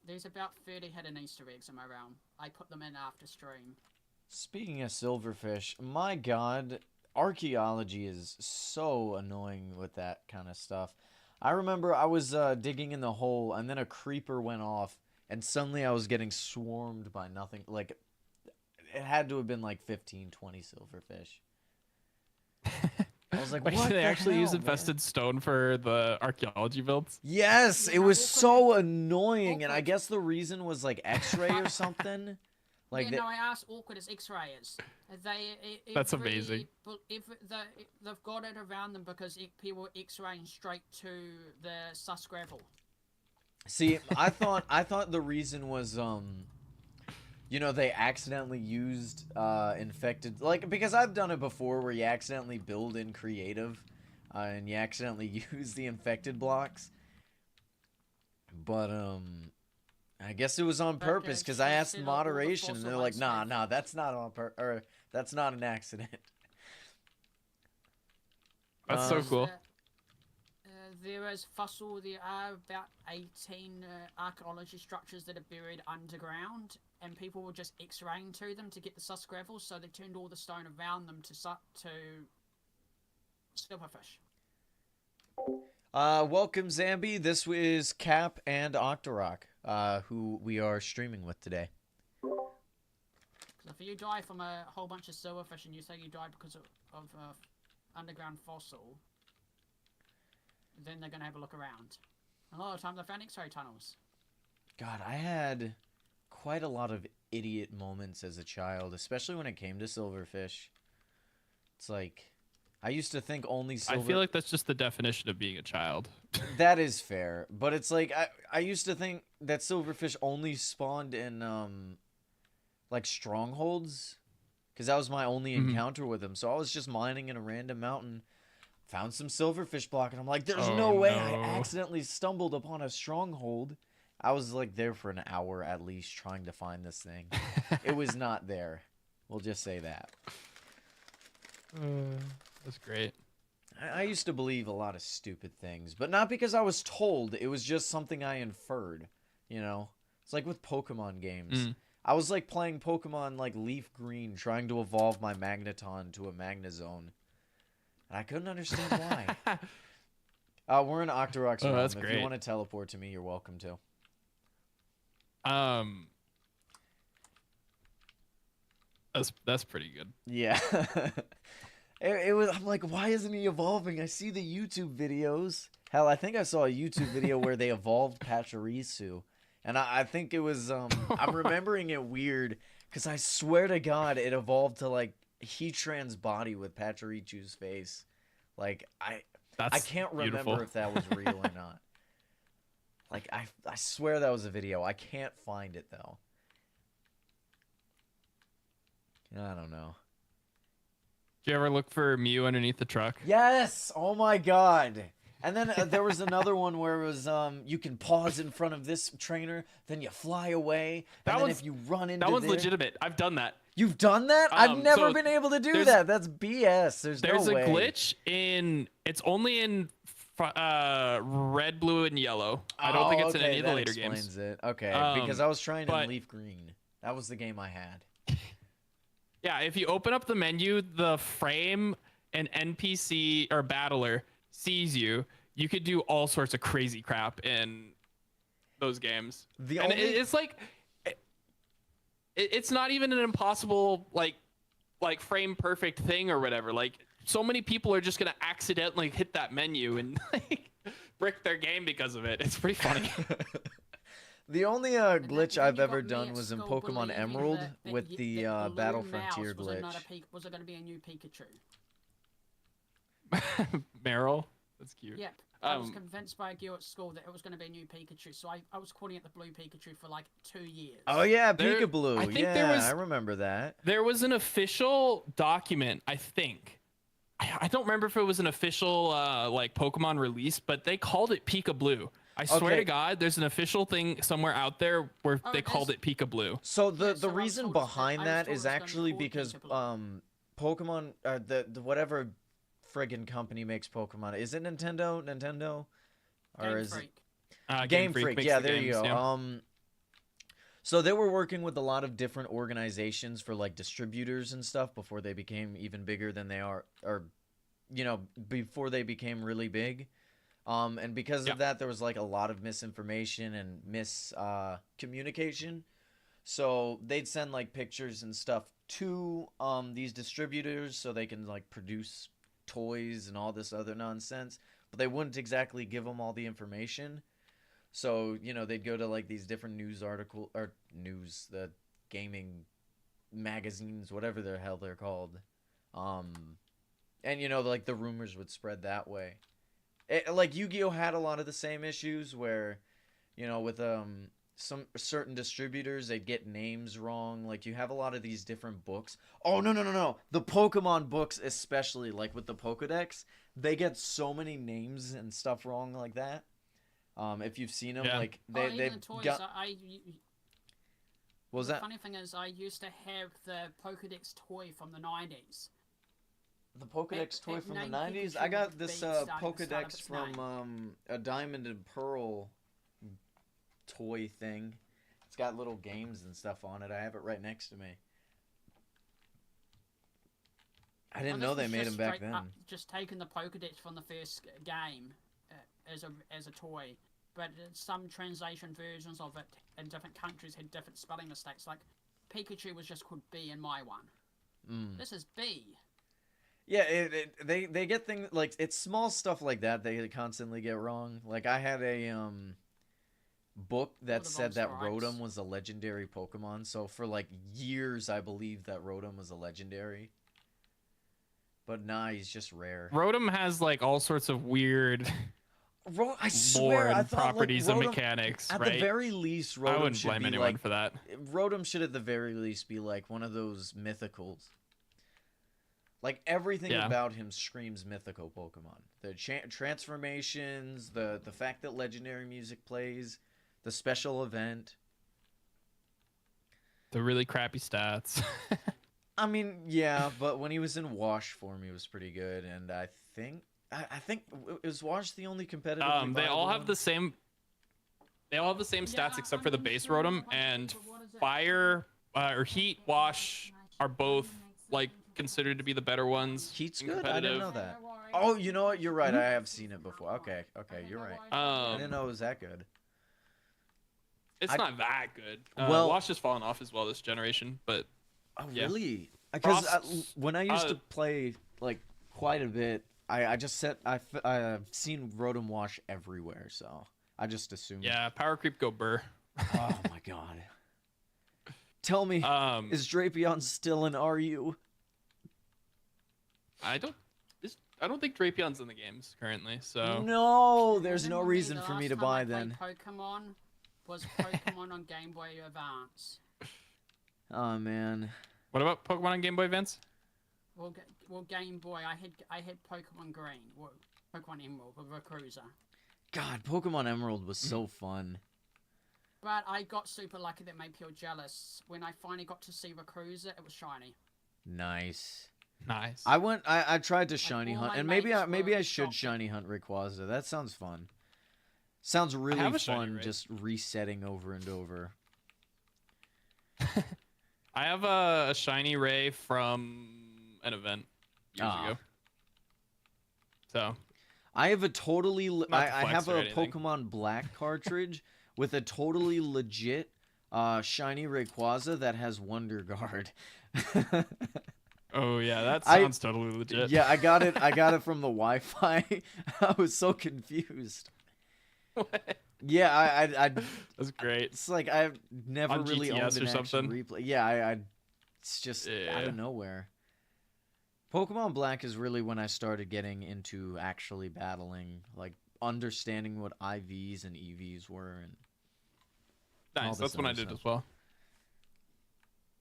[SPEAKER 3] There's about 30 hidden Easter eggs in my realm. I put them in after stream.
[SPEAKER 1] Speaking of silverfish, my god, archaeology is so annoying with that kind of stuff. I remember I was digging in the hole, and then a creeper went off, and suddenly I was getting swarmed by nothing. Like, it had to have been like 15, 20 silverfish. I was like,
[SPEAKER 2] Wait,
[SPEAKER 1] what
[SPEAKER 2] they
[SPEAKER 1] the
[SPEAKER 2] actually use
[SPEAKER 1] hell, man?
[SPEAKER 2] infested stone for the archaeology builds?
[SPEAKER 1] Yes,
[SPEAKER 3] Yeah,
[SPEAKER 1] it was
[SPEAKER 3] awkward.
[SPEAKER 1] so annoying, and I
[SPEAKER 3] Awkward.
[SPEAKER 1] guess the reason was like X-ray or something. Like
[SPEAKER 3] yeah,
[SPEAKER 1] they-
[SPEAKER 3] no, I asked awkward as X-rayers.
[SPEAKER 2] That's amazing.
[SPEAKER 3] They've got it around them because people were X-raying straight to the sus gravel.
[SPEAKER 1] See, I thought the reason was you know, they accidentally used infected, like, because I've done it before where you accidentally build in creative and you accidentally use the infected blocks. But I guess it was on purpose because I
[SPEAKER 3] she
[SPEAKER 1] asked
[SPEAKER 3] said all the
[SPEAKER 1] moderation and
[SPEAKER 3] fossil
[SPEAKER 1] they're like,
[SPEAKER 3] ones
[SPEAKER 1] nah,
[SPEAKER 3] have-
[SPEAKER 1] that's not on or that's not an accident.
[SPEAKER 2] That's so
[SPEAKER 1] Um,
[SPEAKER 2] cool.
[SPEAKER 3] There are about 18 archaeology structures that are buried underground, and people were just X-raying to them to get the sus gravel, so they turned all the stone around them to silverfish.
[SPEAKER 1] Welcome Zambi. This is Cap and Octorok, who we are streaming with today.
[SPEAKER 3] Because if you die from a whole bunch of silverfish and you say you died because of underground fossil, then they're going to have a look around. A lot of times they found X-ray tunnels.
[SPEAKER 1] God, I had quite a lot of idiot moments as a child, especially when it came to silverfish. It's like, I used to think only silver...
[SPEAKER 2] I feel like that's just the definition of being a child.
[SPEAKER 1] That is fair, but it's like, I used to think that silverfish only spawned in, like, strongholds, because that was my only encounter with them, so I was just mining in a random mountain, found some silverfish block, and I'm like, there's
[SPEAKER 2] Oh,
[SPEAKER 1] no way
[SPEAKER 2] no.
[SPEAKER 1] I accidentally stumbled upon a stronghold. I was like there for an hour at least trying to find this thing. It was not there. We'll just say that.
[SPEAKER 2] That's great.
[SPEAKER 1] I used to believe a lot of stupid things, but not because I was told. It was just something I inferred, you know? It's like with Pokemon games. I was like playing Pokemon like Leaf Green, trying to evolve my Magneton to a Magnezone. And I couldn't understand why. We're in Octorok's realm.
[SPEAKER 2] That's
[SPEAKER 1] If
[SPEAKER 2] great.
[SPEAKER 1] you want to teleport to me, you're welcome to.
[SPEAKER 2] That's pretty good.
[SPEAKER 1] Yeah. It was. I'm like, why isn't he evolving? I see the YouTube videos. Hell, I think I saw a YouTube video where they evolved Pachirisu. And I think it was, I'm remembering it weird, because I swear to God, it evolved to, like, Heatran's body with Pachirichu's face. Like, I can't remember
[SPEAKER 2] beautiful.
[SPEAKER 1] if that was real or not. Like, I swear that was a video. I can't find it, though. I don't know.
[SPEAKER 2] Did you ever look for Mew underneath the truck?
[SPEAKER 1] Yes! Oh my God! And then there was another one where it was you can pause in front of this trainer, then you fly away, and then if you run into
[SPEAKER 2] that one's
[SPEAKER 1] there...
[SPEAKER 2] legitimate. I've done that.
[SPEAKER 1] You've done that? I've never
[SPEAKER 2] so
[SPEAKER 1] been able to do that. That's BS. There's no way.
[SPEAKER 2] There's a glitch in... It's only in red, blue, and yellow. I don't think it's in any of the later games.
[SPEAKER 1] Explains it. Okay, because I was trying in Leaf Green. That was the game I had.
[SPEAKER 2] Yeah, if you open up the menu, the frame an NPC or battler sees you, you could do all sorts of crazy crap in those games. It's like it's not even an impossible like frame perfect thing or whatever. Like so many people are just gonna accidentally hit that menu and like brick their game because of it. It's pretty funny.
[SPEAKER 1] The only glitch I've ever done was in Pokemon Emerald with the Battle Frontier glitch.
[SPEAKER 3] Was it going to be a new Pikachu?
[SPEAKER 2] Meryl? That's cute.
[SPEAKER 3] Yep. I was convinced by a girl at school that it was going to be a new Pikachu, so I was calling it the Blue Pikachu for like 2 years.
[SPEAKER 1] Oh yeah, Pikablue.
[SPEAKER 2] I think
[SPEAKER 1] yeah, I remember that.
[SPEAKER 2] There was an official document, I think. I don't remember if it was an official like Pokemon release, but they called it Pikablue. I swear to God, there's an official thing somewhere out there where they called it Pikablue.
[SPEAKER 1] So the reason behind that is actually because Pokemon, the whatever friggin' company makes Pokemon, is it Nintendo? Or is it Game Freak? Yeah, there you go.
[SPEAKER 2] Yeah.
[SPEAKER 1] So they were working with a lot of different organizations for like distributors and stuff before they became even bigger than they are, or you know, before they became really big. And because of that, there was like a lot of misinformation and miscommunication. So they'd send like pictures and stuff to these distributors so they can like produce toys and all this other nonsense. But they wouldn't exactly give them all the information. So, you know, they'd go to like these different the gaming magazines, whatever the hell they're called. And, you know, like the rumors would spread that way. Like Yu-Gi-Oh had a lot of the same issues where, you know, with some certain distributors, they'd get names wrong. Like you have a lot of these different books. Oh, no. The Pokemon books, especially like with the Pokedex, they get so many names and stuff wrong like that. If you've seen them, like they've got... What was that?
[SPEAKER 3] The funny thing is, I used to have the Pokedex toy from the 90s.
[SPEAKER 1] The Pokedex toy from the 90s? I got this Pokedex from a Diamond and Pearl toy thing. It's got little games and stuff on it. I have it right next to me. I didn't know they made them back then.
[SPEAKER 3] Just taking the Pokedex from the first game as a toy, but some translation versions of it in different countries had different spelling mistakes. Like Pikachu was just called B in my one. This is B.
[SPEAKER 1] Yeah, they get things like it's small stuff like that they constantly get wrong. Like I had a book that said that Rotom was a legendary Pokemon. So for like years I believed that Rotom was a legendary. But nah, he's just rare.
[SPEAKER 2] Rotom has like all sorts of weird
[SPEAKER 1] I swear, I thought,
[SPEAKER 2] properties
[SPEAKER 1] like, Rotom,
[SPEAKER 2] and mechanics.
[SPEAKER 1] At
[SPEAKER 2] right?
[SPEAKER 1] the very least, Rotom
[SPEAKER 2] I wouldn't
[SPEAKER 1] should
[SPEAKER 2] blame
[SPEAKER 1] be
[SPEAKER 2] anyone
[SPEAKER 1] like,
[SPEAKER 2] for that.
[SPEAKER 1] Rotom should at the very least be like one of those mythicals. Like everything
[SPEAKER 2] Yeah.
[SPEAKER 1] about him screams mythical Pokemon. The transformations, the fact that legendary music plays, the special event.
[SPEAKER 2] The really crappy stats.
[SPEAKER 1] I mean, yeah, but when he was in Wash form, he was pretty good, and I think is Wash the only competitive?
[SPEAKER 2] They all have the same. They all have the same stats except for the base Rotom, and Fire or Heat Wash are both like considered to be the better ones.
[SPEAKER 1] Heat's
[SPEAKER 2] in
[SPEAKER 1] good. I didn't
[SPEAKER 2] competitive.
[SPEAKER 1] know that. Oh, you know what? You're right. I have seen it before. Okay, you're right. I didn't know it was that good.
[SPEAKER 2] It's not that good.
[SPEAKER 1] Well-
[SPEAKER 2] Wash has fallen off as well this generation, but
[SPEAKER 1] Oh,
[SPEAKER 2] yeah.
[SPEAKER 1] really? Because
[SPEAKER 2] Frost's-
[SPEAKER 1] when I used to play like quite a bit, I've seen Rotom Wash everywhere, so I just assumed.
[SPEAKER 2] yeah, power creep go burr.
[SPEAKER 1] Oh my god. Tell me, is Drapion still an RU?
[SPEAKER 2] I don't think Drapion's in the games currently, so
[SPEAKER 1] No, there's no
[SPEAKER 3] Remember
[SPEAKER 1] reason
[SPEAKER 3] the
[SPEAKER 1] for me
[SPEAKER 3] last
[SPEAKER 1] to
[SPEAKER 3] time
[SPEAKER 1] buy
[SPEAKER 3] I played
[SPEAKER 1] then.
[SPEAKER 3] Pokemon was Pokemon on Game Boy Advance.
[SPEAKER 1] Oh man.
[SPEAKER 2] what about Pokemon on Game Boy Advance?
[SPEAKER 3] Well, Game Boy. I had Pokemon Green, Pokemon Emerald with a Cruiser.
[SPEAKER 1] God, Pokemon Emerald was so fun.
[SPEAKER 3] But I got super lucky that made people jealous. When I finally got to see Rayquaza, it was shiny.
[SPEAKER 1] Nice.
[SPEAKER 2] Nice.
[SPEAKER 1] I tried to shiny
[SPEAKER 3] all
[SPEAKER 1] hunt,
[SPEAKER 3] my
[SPEAKER 1] and maybe
[SPEAKER 3] mates
[SPEAKER 1] I
[SPEAKER 3] were
[SPEAKER 1] should
[SPEAKER 3] shocked.
[SPEAKER 1] shiny hunt Rayquaza. That sounds fun. Sounds really
[SPEAKER 2] have a shiny
[SPEAKER 1] fun,
[SPEAKER 2] Ray.
[SPEAKER 1] just resetting over and over.
[SPEAKER 2] I have a shiny Ray from an event years
[SPEAKER 1] Ah.
[SPEAKER 2] ago. So
[SPEAKER 1] I have a totally.
[SPEAKER 2] to
[SPEAKER 1] I
[SPEAKER 2] flex
[SPEAKER 1] have
[SPEAKER 2] or
[SPEAKER 1] a
[SPEAKER 2] anything.
[SPEAKER 1] Pokemon Black cartridge with a totally legit shiny Rayquaza that has Wonder Guard.
[SPEAKER 2] oh yeah, that
[SPEAKER 1] I-
[SPEAKER 2] sounds totally legit.
[SPEAKER 1] Yeah, I got it. I got it from the Wi-Fi. I was so confused. Yeah, I
[SPEAKER 2] That's great.
[SPEAKER 1] it's like I've never
[SPEAKER 2] On
[SPEAKER 1] really
[SPEAKER 2] GTS
[SPEAKER 1] owned an
[SPEAKER 2] or
[SPEAKER 1] action
[SPEAKER 2] something?
[SPEAKER 1] replay. Yeah, I it's just out
[SPEAKER 2] Yeah.
[SPEAKER 1] of nowhere. Pokemon Black is really when I started getting into actually battling, like understanding what IVs and EVs were, and all
[SPEAKER 2] Nice.
[SPEAKER 1] this
[SPEAKER 2] That's what I
[SPEAKER 1] other
[SPEAKER 2] did
[SPEAKER 1] stuff.
[SPEAKER 2] as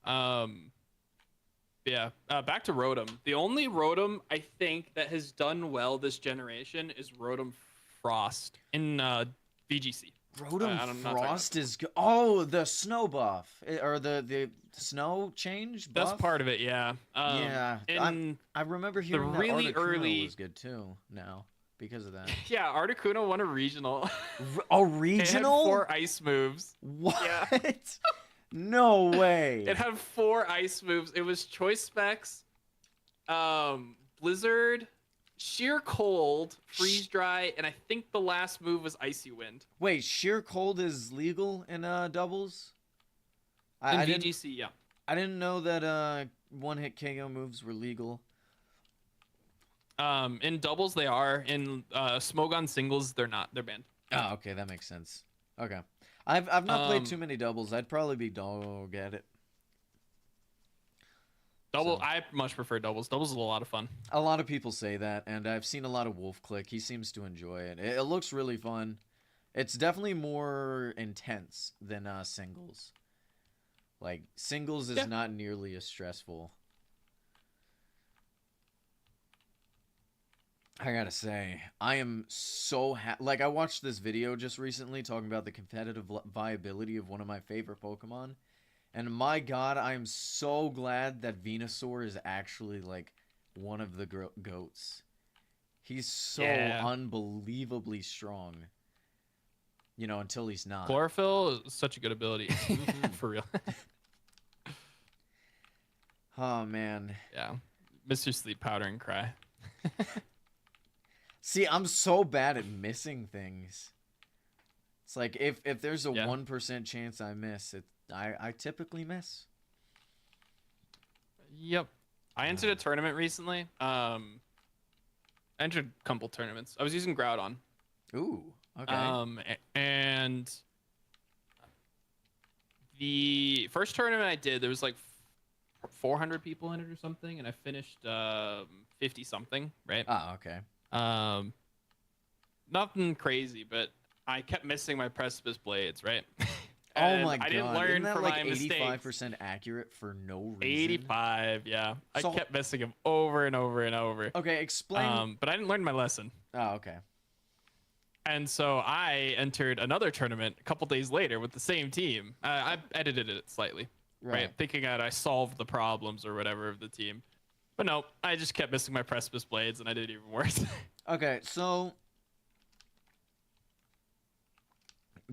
[SPEAKER 2] well. Yeah. Back to Rotom. The only Rotom I think that has done well this generation is Rotom Frost in VGC.
[SPEAKER 1] Rotom
[SPEAKER 2] I'm not talking
[SPEAKER 1] Frost is oh the snow buff or the snow change buff.
[SPEAKER 2] That's part of it, yeah.
[SPEAKER 1] Yeah,
[SPEAKER 2] In
[SPEAKER 1] I remember hearing
[SPEAKER 2] really
[SPEAKER 1] that Articuno
[SPEAKER 2] early-
[SPEAKER 1] was good too. Now because of that.
[SPEAKER 2] yeah, Articuno won a regional.
[SPEAKER 1] A
[SPEAKER 2] It had
[SPEAKER 1] regional?
[SPEAKER 2] 4 ice moves.
[SPEAKER 1] What? No way.
[SPEAKER 2] It had 4 ice moves. It was Choice Specs, Blizzard, Sheer Cold, Freeze Dry, and I think the last move was Icy Wind.
[SPEAKER 1] Wait, sheer cold is legal in doubles?
[SPEAKER 2] In
[SPEAKER 1] I didn't,
[SPEAKER 2] VGC, yeah.
[SPEAKER 1] I didn't know that one hit KO moves were legal.
[SPEAKER 2] In doubles they are. In Smogon singles they're not. They're banned.
[SPEAKER 1] Oh, okay, that makes sense. Okay. I've not played too many doubles. I'd probably be dog at it.
[SPEAKER 2] Double.
[SPEAKER 1] So-
[SPEAKER 2] I much prefer doubles. Doubles is a lot of fun.
[SPEAKER 1] A lot of people say that, and I've seen a lot of Wolf Click. He seems to enjoy it. It looks really fun. It's definitely more intense than singles. Like, singles is
[SPEAKER 2] Yeah.
[SPEAKER 1] not nearly as stressful. I gotta say, I am so like, I watched this video just recently talking about the competitive viability of one of my favorite Pokemon. And my god, I am so glad that Venusaur is actually, like, one of the goats. He's so
[SPEAKER 2] Yeah.
[SPEAKER 1] unbelievably strong. You know, until he's not.
[SPEAKER 2] Chlorophyll is such a good ability. For real.
[SPEAKER 1] Oh, man.
[SPEAKER 2] Yeah. Mr. Sleep Powder and Cry.
[SPEAKER 1] See, I'm so bad at missing things. It's like, if there's a
[SPEAKER 2] Yeah.
[SPEAKER 1] 1% chance I miss, I typically miss.
[SPEAKER 2] Yep. I entered a tournament recently. I entered a couple tournaments. I was using Groudon.
[SPEAKER 1] Ooh, okay.
[SPEAKER 2] And the first tournament I did, there was like 400 people in it or something, and I finished 50 something, right?
[SPEAKER 1] Ah, okay.
[SPEAKER 2] Nothing crazy, but I kept missing my precipice blades, right?
[SPEAKER 1] Oh my
[SPEAKER 2] And I didn't
[SPEAKER 1] god! Isn't
[SPEAKER 2] learn
[SPEAKER 1] that
[SPEAKER 2] from
[SPEAKER 1] like
[SPEAKER 2] my mistakes.
[SPEAKER 1] 85% accurate for no reason?
[SPEAKER 2] 85, yeah.
[SPEAKER 1] So-
[SPEAKER 2] I kept missing them over and over and over.
[SPEAKER 1] Okay, explain.
[SPEAKER 2] But I didn't learn my lesson.
[SPEAKER 1] Oh, okay.
[SPEAKER 2] And so I entered another tournament a couple days later with the same team. I edited it slightly, right? Thinking that I solved the problems or whatever of the team. But no, I just kept missing my precipice blades, and I did even worse.
[SPEAKER 1] Okay, so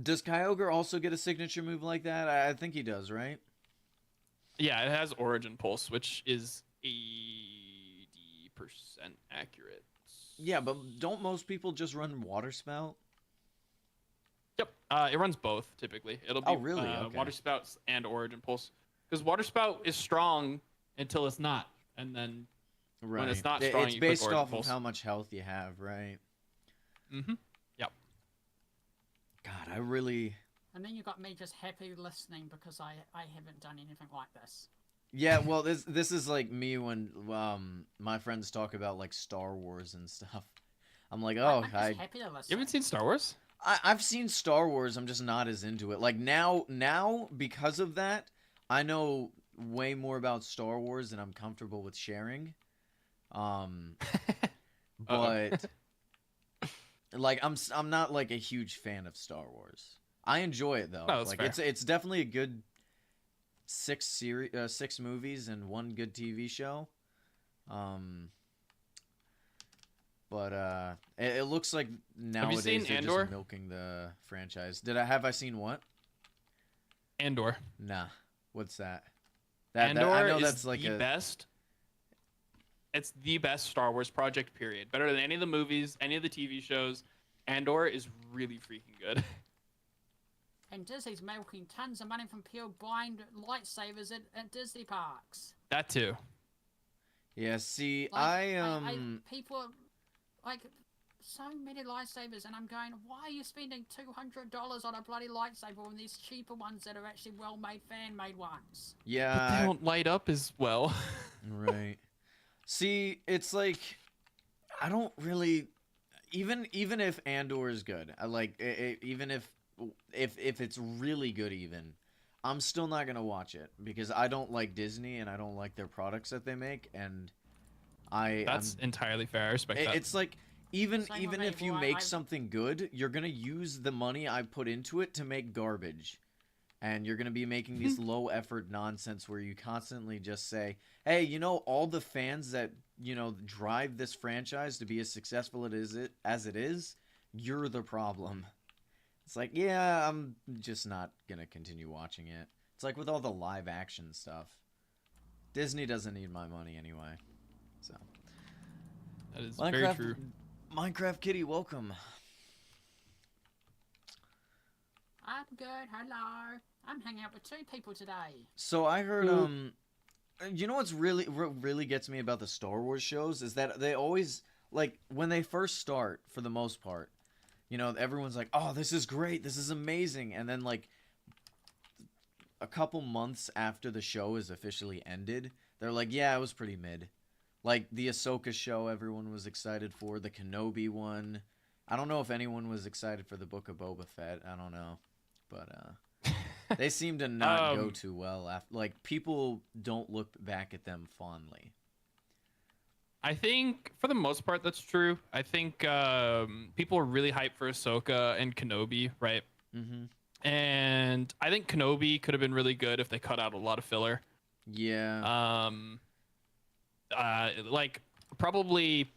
[SPEAKER 1] does Kyogre also get a signature move like that? I think he does, right?
[SPEAKER 2] Yeah, it has Origin Pulse, which is 80% accurate.
[SPEAKER 1] Yeah, but don't most people just run Water Spout?
[SPEAKER 2] Yep, it runs both typically. It'll be
[SPEAKER 1] really? Okay.
[SPEAKER 2] Water Spouts and Origin Pulse, because Water Spout is strong until it's not, and then
[SPEAKER 1] Right.
[SPEAKER 2] when it's not strong,
[SPEAKER 1] it's
[SPEAKER 2] you click
[SPEAKER 1] based
[SPEAKER 2] Origin
[SPEAKER 1] off
[SPEAKER 2] Pulse.
[SPEAKER 1] of how much health you have, right?
[SPEAKER 2] Mm-hmm. Yep.
[SPEAKER 1] God, I really...
[SPEAKER 3] And then you got me just happy listening because I haven't done anything like this.
[SPEAKER 1] Yeah, well, this is like me when my friends talk about like Star Wars and stuff. I'm like, oh,
[SPEAKER 3] I'm just happy to listen.
[SPEAKER 2] You haven't seen Star Wars?
[SPEAKER 1] I've seen Star Wars. I'm just not as into it. Like now because of that, I know way more about Star Wars and I'm comfortable with sharing. But like I'm not like a huge fan of Star Wars. I enjoy it though.
[SPEAKER 2] No, that's
[SPEAKER 1] like
[SPEAKER 2] fair.
[SPEAKER 1] it's definitely a good 6 movies and one good TV show. But it looks like nowadays
[SPEAKER 2] seen
[SPEAKER 1] they're
[SPEAKER 2] Andor?
[SPEAKER 1] just milking the franchise. Have I seen what?
[SPEAKER 2] Andor.
[SPEAKER 1] Nah. What's that?
[SPEAKER 2] Andor
[SPEAKER 1] I know
[SPEAKER 2] is
[SPEAKER 1] that's like
[SPEAKER 2] the best. It's the best Star Wars project, period. Better than any of the movies, any of the TV shows. Andor is really freaking good.
[SPEAKER 3] And Disney's milking tons of money from people buying lightsabers at Disney parks.
[SPEAKER 2] That too.
[SPEAKER 1] Yeah, see,
[SPEAKER 3] Like, people are, like, so many lightsabers, and I'm going, why are you spending $200 on a bloody lightsaber when there's cheaper ones that are actually well-made, fan-made ones?
[SPEAKER 1] Yeah.
[SPEAKER 2] But they don't light up as well.
[SPEAKER 1] Right. See, it's like I don't really even if Andor is good. I like even if it's really good even, I'm still not going to watch it because I don't like Disney and I don't like their products that they make and
[SPEAKER 2] That's entirely fair. I respect that.
[SPEAKER 1] It's like even
[SPEAKER 3] Same with
[SPEAKER 1] if
[SPEAKER 3] me,
[SPEAKER 1] you
[SPEAKER 3] well,
[SPEAKER 1] make
[SPEAKER 3] I've-
[SPEAKER 1] something good, you're going to use the money I put into it to make garbage. And you're going to be making these low effort nonsense where you constantly just say, hey, you know, all the fans that, you know, drive this franchise to be as successful as it is, you're the problem. It's like, yeah, I'm just not going to continue watching it. It's like with all the live action stuff. Disney doesn't need my money anyway. So,
[SPEAKER 2] That is very true.
[SPEAKER 1] Minecraft Kitty, welcome.
[SPEAKER 3] I'm good, hello. I'm hanging out with 2 people today.
[SPEAKER 1] So I heard, you know what's really gets me about the Star Wars shows is that they always, like, when they first start, for the most part, you know, everyone's like, oh, this is great, this is amazing, and then, like, a couple months after the show is officially ended, they're like, yeah, it was pretty mid. Like, the Ahsoka show everyone was excited for, the Kenobi one. I don't know if anyone was excited for the Book of Boba Fett, I don't know. But, they seem to not go too well. Like, people don't look back at them fondly.
[SPEAKER 2] I think, for the most part, that's true. I think people are really hyped for Ahsoka and Kenobi, right?
[SPEAKER 1] Mm-hmm.
[SPEAKER 2] And I think Kenobi could have been really good if they cut out a lot of filler.
[SPEAKER 1] Yeah.
[SPEAKER 2] Like, probably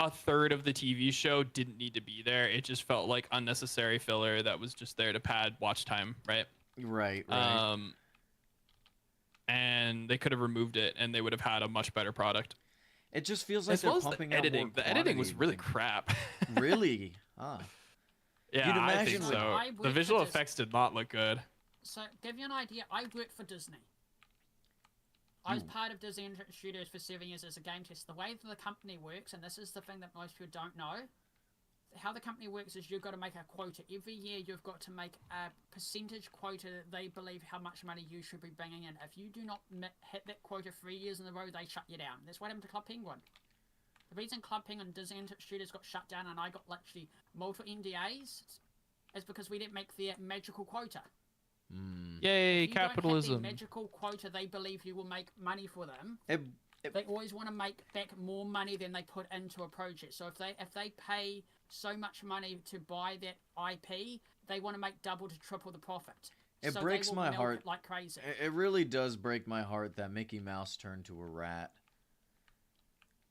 [SPEAKER 2] a third of the TV show didn't need to be there. It just felt like unnecessary filler that was just there to pad watch time, right?
[SPEAKER 1] Right.
[SPEAKER 2] And they could have removed it, and they would have had a much better product.
[SPEAKER 1] It just feels like
[SPEAKER 2] As
[SPEAKER 1] they're
[SPEAKER 2] well as
[SPEAKER 1] pumping
[SPEAKER 2] the
[SPEAKER 1] out
[SPEAKER 2] editing.
[SPEAKER 1] more
[SPEAKER 2] The editing was
[SPEAKER 1] quantity,
[SPEAKER 2] really crap.
[SPEAKER 1] Really? Ah.
[SPEAKER 2] Yeah,
[SPEAKER 1] You'd
[SPEAKER 2] I
[SPEAKER 1] imagine
[SPEAKER 2] think
[SPEAKER 1] with-
[SPEAKER 2] so.
[SPEAKER 3] I
[SPEAKER 2] The
[SPEAKER 3] worked
[SPEAKER 2] visual
[SPEAKER 3] for
[SPEAKER 2] effects did not look good.
[SPEAKER 3] So, give you an idea, I worked for Disney. I was part of Disney Studios for 7 years as a game tester. The way that the company works, and this is the thing that most people don't know, how the company works is you've got to make a quota. Every year you've got to make a percentage quota that they believe how much money you should be bringing in. If you do not hit that quota 3 years in a row, they shut you down. That's what happened to Club Penguin. The reason Club Penguin and Disney Studios got shut down and I got literally multiple NDAs is because we didn't make the magical quota.
[SPEAKER 2] Yay,
[SPEAKER 3] If you don't have
[SPEAKER 2] capitalism.
[SPEAKER 3] the magical quota they believe you will make money for them,
[SPEAKER 1] It,
[SPEAKER 3] they always want to make back more money than they put into a project. So if they pay so much money to buy that IP, they want to make double to triple the profit.
[SPEAKER 1] It
[SPEAKER 3] so
[SPEAKER 1] breaks
[SPEAKER 3] they will
[SPEAKER 1] my
[SPEAKER 3] milk
[SPEAKER 1] heart
[SPEAKER 3] it like crazy.
[SPEAKER 1] It really does break my heart that Mickey Mouse turned to a rat.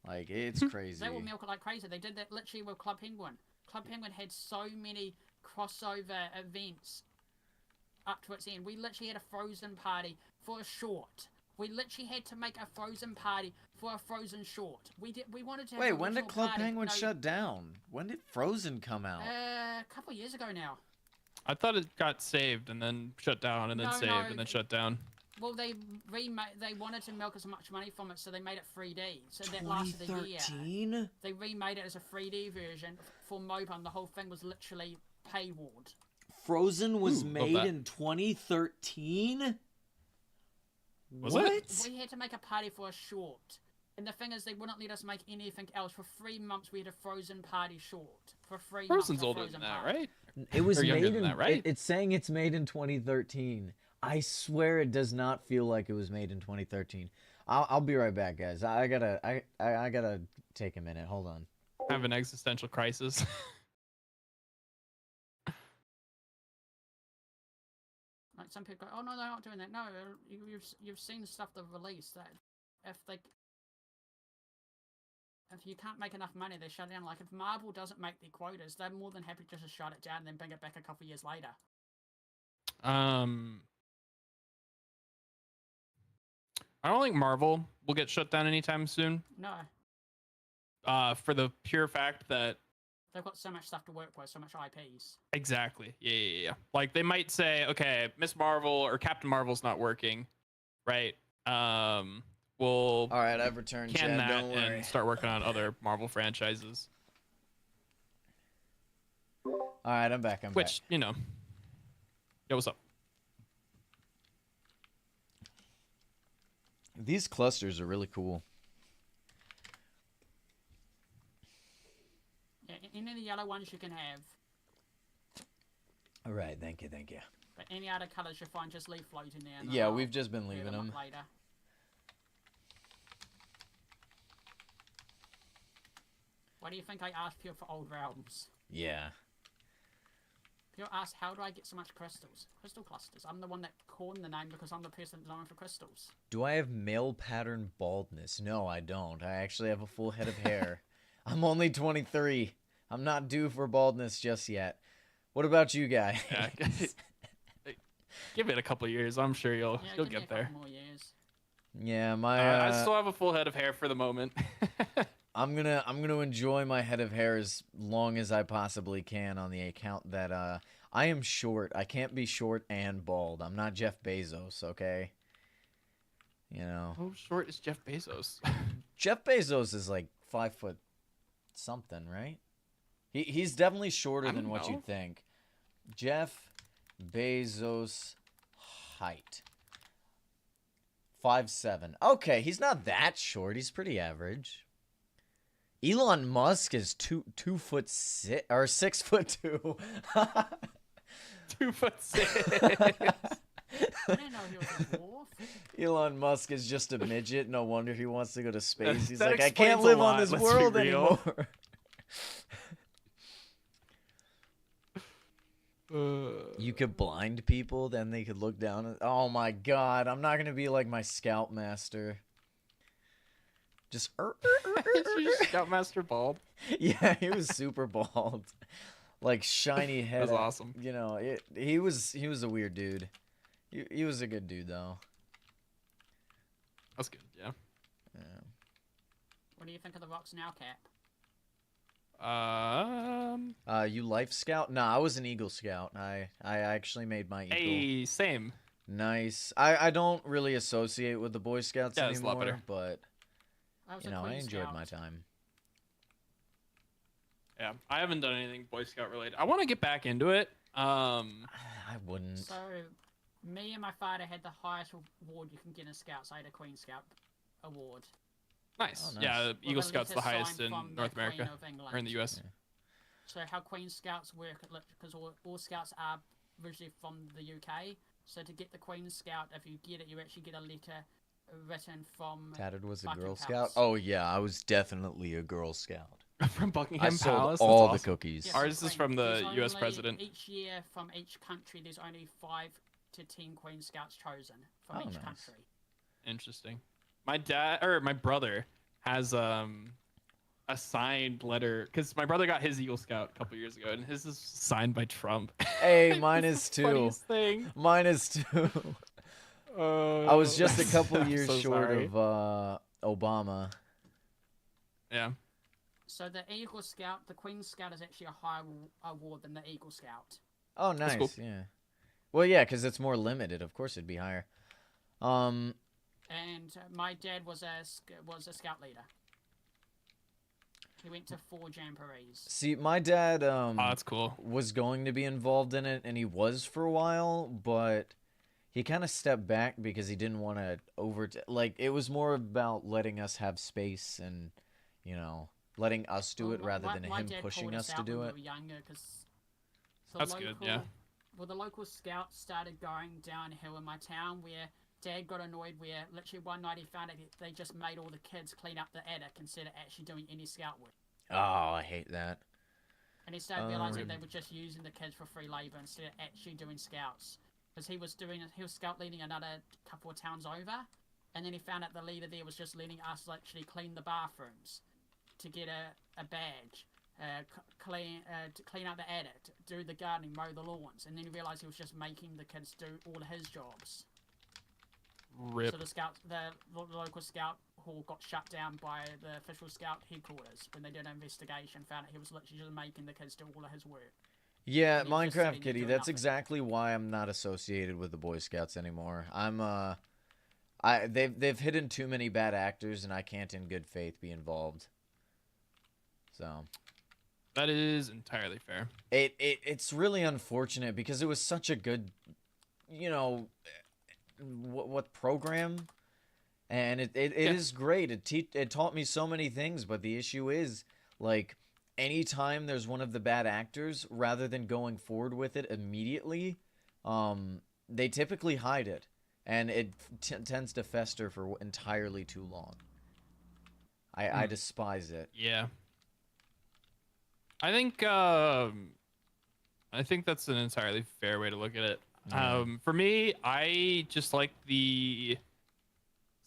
[SPEAKER 1] Like, it's crazy.
[SPEAKER 3] They will milk it like crazy. They did that literally with Club Penguin. Club Penguin had so many crossover events up to its end. We literally had a Frozen party for a short. We literally had to make a Frozen party for a Frozen short. We wanted to have
[SPEAKER 1] Wait,
[SPEAKER 3] an
[SPEAKER 1] when did
[SPEAKER 3] original
[SPEAKER 1] Club
[SPEAKER 3] party,
[SPEAKER 1] Penguin
[SPEAKER 3] no,
[SPEAKER 1] shut down? When did Frozen come out?
[SPEAKER 3] A couple of years ago now.
[SPEAKER 2] I thought it got saved and then shut down and then saved and then shut down.
[SPEAKER 3] Well, they wanted to milk as much money from it, so they made it 3D. So that lasted a year.
[SPEAKER 1] 2013?
[SPEAKER 3] They remade it as a 3D version for mobile, and the whole thing was literally paywalled.
[SPEAKER 1] Frozen was
[SPEAKER 2] Ooh,
[SPEAKER 1] made in 2013?
[SPEAKER 2] Was
[SPEAKER 1] What?
[SPEAKER 2] it?
[SPEAKER 3] We had to make a party for a short. And the thing is, they wouldn't let us make anything else. For 3 months, we had a Frozen party short. For 3 months,
[SPEAKER 2] Frozen's
[SPEAKER 3] a
[SPEAKER 2] older
[SPEAKER 3] Frozen
[SPEAKER 2] than that,
[SPEAKER 3] party.
[SPEAKER 2] right?
[SPEAKER 4] It was
[SPEAKER 2] Or younger
[SPEAKER 4] made
[SPEAKER 2] than
[SPEAKER 4] in
[SPEAKER 2] that, right?
[SPEAKER 4] it's saying it's made in 2013. I swear it does not feel like it was made in 2013. I'll be right back, guys. I gotta take a minute. Hold on.
[SPEAKER 2] Have an existential crisis.
[SPEAKER 3] Like some people go, oh no, they're not doing that. No, you've seen the stuff they've released. That if you can't make enough money, they shut it down. Like if Marvel doesn't make their quotas, they're more than happy just to shut it down and then bring it back a couple of years later.
[SPEAKER 2] I don't think Marvel will get shut down anytime soon.
[SPEAKER 3] No,
[SPEAKER 2] For the pure fact that
[SPEAKER 3] they've got so much stuff to work with, so much IPs.
[SPEAKER 2] exactly, yeah. Like they might say, okay, Miss Marvel or Captain Marvel's not working, right? We'll
[SPEAKER 1] All right, I've returned,
[SPEAKER 2] can
[SPEAKER 1] Chad.
[SPEAKER 2] that
[SPEAKER 1] Don't worry.
[SPEAKER 2] and start working on other Marvel franchises.
[SPEAKER 1] All right, I'm back.
[SPEAKER 2] Which, you know, yo, what's up?
[SPEAKER 1] These clusters are really cool.
[SPEAKER 3] Yeah, any of the yellow ones you can have,
[SPEAKER 4] All right, thank you.
[SPEAKER 3] but any other colours you find, just leave floating there. And
[SPEAKER 1] Yeah,
[SPEAKER 3] I'll
[SPEAKER 1] we've just been
[SPEAKER 3] clear
[SPEAKER 1] leaving
[SPEAKER 3] up
[SPEAKER 1] them.
[SPEAKER 3] later. Why do you think I asked people for old realms?
[SPEAKER 1] Yeah.
[SPEAKER 3] People ask, how do I get so much crystals? Crystal clusters. I'm the one that coined the name because I'm the person known for crystals.
[SPEAKER 4] Do I have male pattern baldness? No, I don't. I actually have a full head of hair. I'm only 23. I'm not due for baldness just yet. What about you guys?
[SPEAKER 2] Yeah, give it a couple years. I'm sure you'll
[SPEAKER 3] give me
[SPEAKER 2] get
[SPEAKER 3] a couple
[SPEAKER 2] there.
[SPEAKER 3] more years.
[SPEAKER 4] Yeah, my
[SPEAKER 2] I still have a full head of hair for the moment.
[SPEAKER 4] I'm gonna enjoy my head of hair as long as I possibly can on the account that I am short. I can't be short and bald. I'm not Jeff Bezos, okay? You know.
[SPEAKER 2] How short is Jeff Bezos?
[SPEAKER 4] Jeff Bezos is like 5 foot something, right? He's definitely shorter
[SPEAKER 2] I
[SPEAKER 4] than
[SPEAKER 2] don't
[SPEAKER 4] what
[SPEAKER 2] know.
[SPEAKER 4] you'd think. Jeff Bezos height 5'7". Okay, he's not that short. He's pretty average. Elon Musk is 2'6" or 6'2".
[SPEAKER 2] 2'6".
[SPEAKER 3] I didn't know he was a dwarf.
[SPEAKER 4] Elon Musk is just a midget. No wonder he wants to go to space. He's
[SPEAKER 2] That
[SPEAKER 4] like, I
[SPEAKER 2] explains
[SPEAKER 4] can't
[SPEAKER 2] a
[SPEAKER 4] live
[SPEAKER 2] lot,
[SPEAKER 4] on this
[SPEAKER 2] let's be
[SPEAKER 4] world
[SPEAKER 2] real.
[SPEAKER 4] anymore. You could blind people, then they could look down. Oh my god, I'm not gonna be like my scoutmaster. Just
[SPEAKER 2] Is your Scoutmaster bald?
[SPEAKER 4] yeah, he was super bald, like shiny head.
[SPEAKER 2] That's awesome.
[SPEAKER 4] You know, he was a weird dude. He was a good dude though.
[SPEAKER 2] That's good, yeah.
[SPEAKER 3] What do you think of the Vox Now cap?
[SPEAKER 4] You life scout? No, I was an Eagle Scout. I actually made my Eagle.
[SPEAKER 2] Hey, same.
[SPEAKER 4] Nice. I don't really associate with the Boy Scouts
[SPEAKER 2] Yeah, it's a lot
[SPEAKER 4] anymore,
[SPEAKER 2] better.
[SPEAKER 4] but
[SPEAKER 3] I was
[SPEAKER 4] you
[SPEAKER 3] a
[SPEAKER 4] know, I
[SPEAKER 3] Queen
[SPEAKER 4] enjoyed
[SPEAKER 3] Scout.
[SPEAKER 4] my time.
[SPEAKER 2] Yeah, I haven't done anything Boy Scout related. I want to get back into it.
[SPEAKER 4] I wouldn't.
[SPEAKER 3] So, me and my father had the highest award you can get in Scouts. I had a Queen Scout award.
[SPEAKER 2] Nice.
[SPEAKER 4] Oh, nice.
[SPEAKER 2] Yeah,
[SPEAKER 3] With
[SPEAKER 2] Eagle
[SPEAKER 3] a
[SPEAKER 2] Scout's the
[SPEAKER 3] letter
[SPEAKER 2] highest
[SPEAKER 3] signed
[SPEAKER 2] in
[SPEAKER 3] from the
[SPEAKER 2] North
[SPEAKER 3] Queen
[SPEAKER 2] America
[SPEAKER 3] of England.
[SPEAKER 2] or in the US.
[SPEAKER 3] So how Queen Scouts work, because all Scouts are originally from the UK, So to get the Queen Scout, if you get it, you actually get a letter written from
[SPEAKER 4] Tattered was a
[SPEAKER 3] Buckingham
[SPEAKER 4] Girl Scout?
[SPEAKER 3] Palace.
[SPEAKER 4] Oh, yeah, I was definitely a Girl Scout.
[SPEAKER 2] From
[SPEAKER 4] I
[SPEAKER 2] Buckingham
[SPEAKER 4] sold
[SPEAKER 2] Palace.
[SPEAKER 4] all the
[SPEAKER 2] That's awesome.
[SPEAKER 4] cookies.
[SPEAKER 3] Yeah,
[SPEAKER 2] Ours
[SPEAKER 3] the
[SPEAKER 2] is
[SPEAKER 3] Queen.
[SPEAKER 2] from the
[SPEAKER 3] There's
[SPEAKER 2] U.S.
[SPEAKER 3] only-
[SPEAKER 2] president.
[SPEAKER 3] Each year from each country, there's only 5 to 10 Queen Scouts chosen from
[SPEAKER 4] Oh,
[SPEAKER 3] each
[SPEAKER 4] nice.
[SPEAKER 3] country.
[SPEAKER 2] Interesting. My brother has a signed letter because my brother got his Eagle Scout a couple years ago, and his is signed by Trump.
[SPEAKER 4] Hey, mine
[SPEAKER 2] It's
[SPEAKER 4] is
[SPEAKER 2] the
[SPEAKER 4] too.
[SPEAKER 2] funniest thing.
[SPEAKER 4] Mine is too. I was just a couple
[SPEAKER 2] I'm
[SPEAKER 4] years
[SPEAKER 2] so
[SPEAKER 4] short
[SPEAKER 2] sorry.
[SPEAKER 4] of Obama.
[SPEAKER 2] Yeah.
[SPEAKER 3] So the Eagle Scout, the Queen Scout is actually a higher award than the Eagle Scout.
[SPEAKER 4] Oh,
[SPEAKER 2] That's
[SPEAKER 4] nice.
[SPEAKER 2] cool.
[SPEAKER 4] Yeah. Well, yeah, because it's more limited. Of course, it'd be higher.
[SPEAKER 3] And my dad was a scout leader. He went to 4 jamborees.
[SPEAKER 4] See, my dad
[SPEAKER 2] Oh, that's cool.
[SPEAKER 4] was going to be involved in it, and he was for a while, but he kind of stepped back because he didn't want to like, it was more about letting us have space and, you know, letting us do it rather than
[SPEAKER 3] my
[SPEAKER 4] him
[SPEAKER 3] dad
[SPEAKER 4] pushing
[SPEAKER 3] pulled
[SPEAKER 4] us to
[SPEAKER 3] out
[SPEAKER 4] do
[SPEAKER 3] when
[SPEAKER 4] it.
[SPEAKER 3] we were younger, 'cause the
[SPEAKER 2] That's good, yeah.
[SPEAKER 3] Well, the local scouts started going downhill in my town, where Dad got annoyed where literally one night he found out they just made all the kids clean up the attic instead of actually doing any scout work.
[SPEAKER 4] Oh, I hate that.
[SPEAKER 3] And he started realizing they were just using the kids for free labor instead of actually doing scouts. Because he was scout leading another couple of towns over, and then he found out the leader there was just letting us actually clean the bathrooms to get a badge, to clean up the attic, do the gardening, mow the lawns, and then he realized he was just making the kids do all of his jobs.
[SPEAKER 2] Rip.
[SPEAKER 3] So the local scout hall got shut down by the official scout headquarters when they did an investigation. Found out he was literally just making the kids do all of his work.
[SPEAKER 4] Yeah,
[SPEAKER 3] And he was just
[SPEAKER 4] Minecraft
[SPEAKER 3] sitting there
[SPEAKER 4] Kitty,
[SPEAKER 3] doing
[SPEAKER 4] that's
[SPEAKER 3] nothing.
[SPEAKER 4] exactly why I'm not associated with the Boy Scouts anymore. They've hidden too many bad actors, and I can't in good faith be involved. So
[SPEAKER 2] That is entirely fair.
[SPEAKER 4] it's really unfortunate because it was such a good, you know, what program, and it is great. It taught me so many things, but the issue is, like, anytime there's one of the bad actors, rather than going forward with it immediately, they typically hide it, and it tends to fester for entirely too long. I despise it.
[SPEAKER 2] Yeah. I think that's an entirely fair way to look at it.
[SPEAKER 4] Yeah.
[SPEAKER 2] For me, I just like the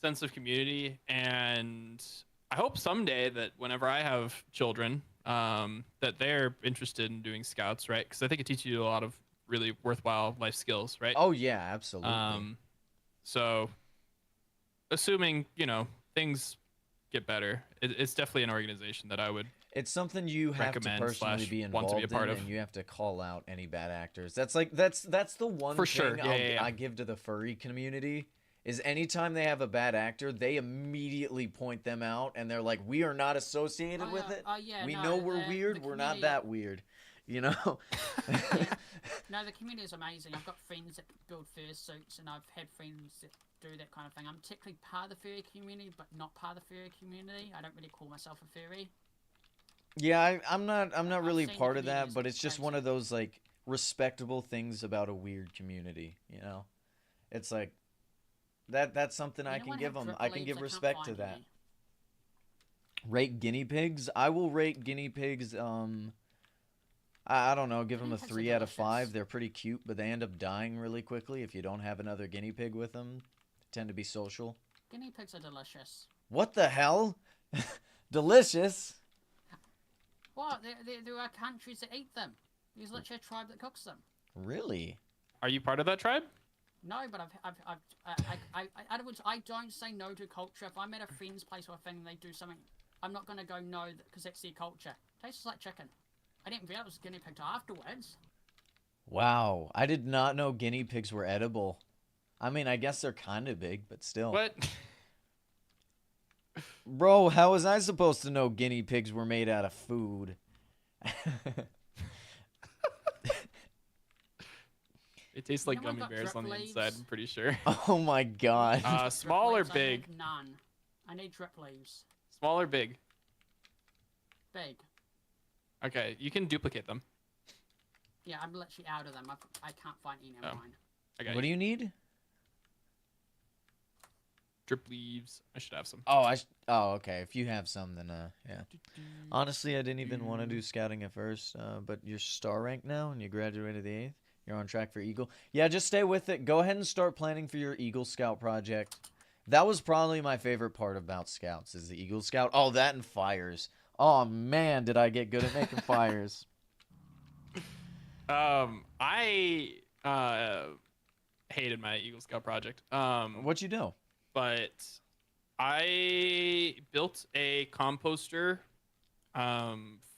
[SPEAKER 2] sense of community, and I hope someday that whenever I have children, that they're interested in doing scouts, right? Because I think it teaches you a lot of really worthwhile life skills, right?
[SPEAKER 4] Oh yeah, absolutely.
[SPEAKER 2] So assuming, things get better, it's definitely an organization that I would
[SPEAKER 4] It's something you have to
[SPEAKER 2] recommend
[SPEAKER 4] personally
[SPEAKER 2] /
[SPEAKER 4] be
[SPEAKER 2] want
[SPEAKER 4] involved
[SPEAKER 2] to be a part
[SPEAKER 4] in,
[SPEAKER 2] of.
[SPEAKER 4] and you have to call out any bad actors. That's the one
[SPEAKER 2] For
[SPEAKER 4] thing
[SPEAKER 2] sure. Yeah.
[SPEAKER 4] I give to the furry community is anytime they have a bad actor, they immediately point them out, and they're like, "We are not associated with it.
[SPEAKER 3] Yeah,
[SPEAKER 4] We
[SPEAKER 3] no,
[SPEAKER 4] know we're
[SPEAKER 3] the
[SPEAKER 4] weird. We're not
[SPEAKER 3] community-
[SPEAKER 4] that weird." You know?
[SPEAKER 3] No, the community is amazing. I've got friends that build fursuits, and I've had friends that do that kind of thing. I'm technically part of the furry community, but not part of the furry community. I don't really call myself a furry.
[SPEAKER 4] Yeah, I'm not
[SPEAKER 3] I've
[SPEAKER 4] really
[SPEAKER 3] seen the
[SPEAKER 4] part of
[SPEAKER 3] community
[SPEAKER 4] that,
[SPEAKER 3] is
[SPEAKER 4] but it's just
[SPEAKER 3] crazy.
[SPEAKER 4] one of those, like, respectable things about a weird community, you know? It's like that's something I can
[SPEAKER 3] Anyone
[SPEAKER 4] give
[SPEAKER 3] have
[SPEAKER 4] them.
[SPEAKER 3] drip
[SPEAKER 4] I can
[SPEAKER 3] leaves?
[SPEAKER 4] give
[SPEAKER 3] Can't
[SPEAKER 4] respect to
[SPEAKER 3] find
[SPEAKER 4] that.
[SPEAKER 3] any.
[SPEAKER 4] Rate guinea pigs? I will rate guinea pigs, I don't know, give them
[SPEAKER 3] Guinea
[SPEAKER 4] a
[SPEAKER 3] pigs are
[SPEAKER 4] 3 out of 5.
[SPEAKER 3] delicious.
[SPEAKER 4] They're pretty cute, but they end up dying really quickly if you don't have another guinea pig with them. They tend to be social.
[SPEAKER 3] Guinea pigs are delicious.
[SPEAKER 4] What the hell? Delicious?
[SPEAKER 3] What? There are countries that eat them. There's literally a tribe that cooks them.
[SPEAKER 4] Really?
[SPEAKER 2] Are you part of that tribe?
[SPEAKER 3] No, but in other words, I don't say no to culture. If I'm at a friend's place or a thing and they do something, I'm not gonna go no because that's their culture. Tastes like chicken. I didn't realize it was guinea pig till afterwards.
[SPEAKER 4] Wow, I did not know guinea pigs were edible. I mean, I guess they're kind of big, but still.
[SPEAKER 2] What?
[SPEAKER 4] Bro, how was I supposed to know guinea pigs were made out of food?
[SPEAKER 2] It tastes like
[SPEAKER 3] No one
[SPEAKER 2] gummy
[SPEAKER 3] got
[SPEAKER 2] bears
[SPEAKER 3] drip
[SPEAKER 2] on the
[SPEAKER 3] leaves?
[SPEAKER 2] inside, I'm pretty sure.
[SPEAKER 4] Oh my god.
[SPEAKER 3] Drip
[SPEAKER 2] Small or
[SPEAKER 3] leaves, I
[SPEAKER 2] big?
[SPEAKER 3] have none. I need drip leaves.
[SPEAKER 2] Small or big?
[SPEAKER 3] Big.
[SPEAKER 2] Okay, you can duplicate them.
[SPEAKER 3] Yeah, I'm literally out of them. I can't find any of
[SPEAKER 2] Oh.
[SPEAKER 3] mine.
[SPEAKER 2] I got
[SPEAKER 1] What do you need?
[SPEAKER 2] drip leaves. I should have some.
[SPEAKER 1] Oh, oh, okay. If you have some, then yeah. Honestly, I didn't even want to do scouting at first, but you're star rank now, and you graduated the 8th. You're on track for Eagle. Yeah, just stay with it. Go ahead and start planning for your Eagle Scout project. That was probably my favorite part about Scouts, is the Eagle Scout. Oh, that and fires. Oh, man, did I get good at making fires.
[SPEAKER 2] I hated my Eagle Scout project.
[SPEAKER 1] What'd you do?
[SPEAKER 2] But I built a composter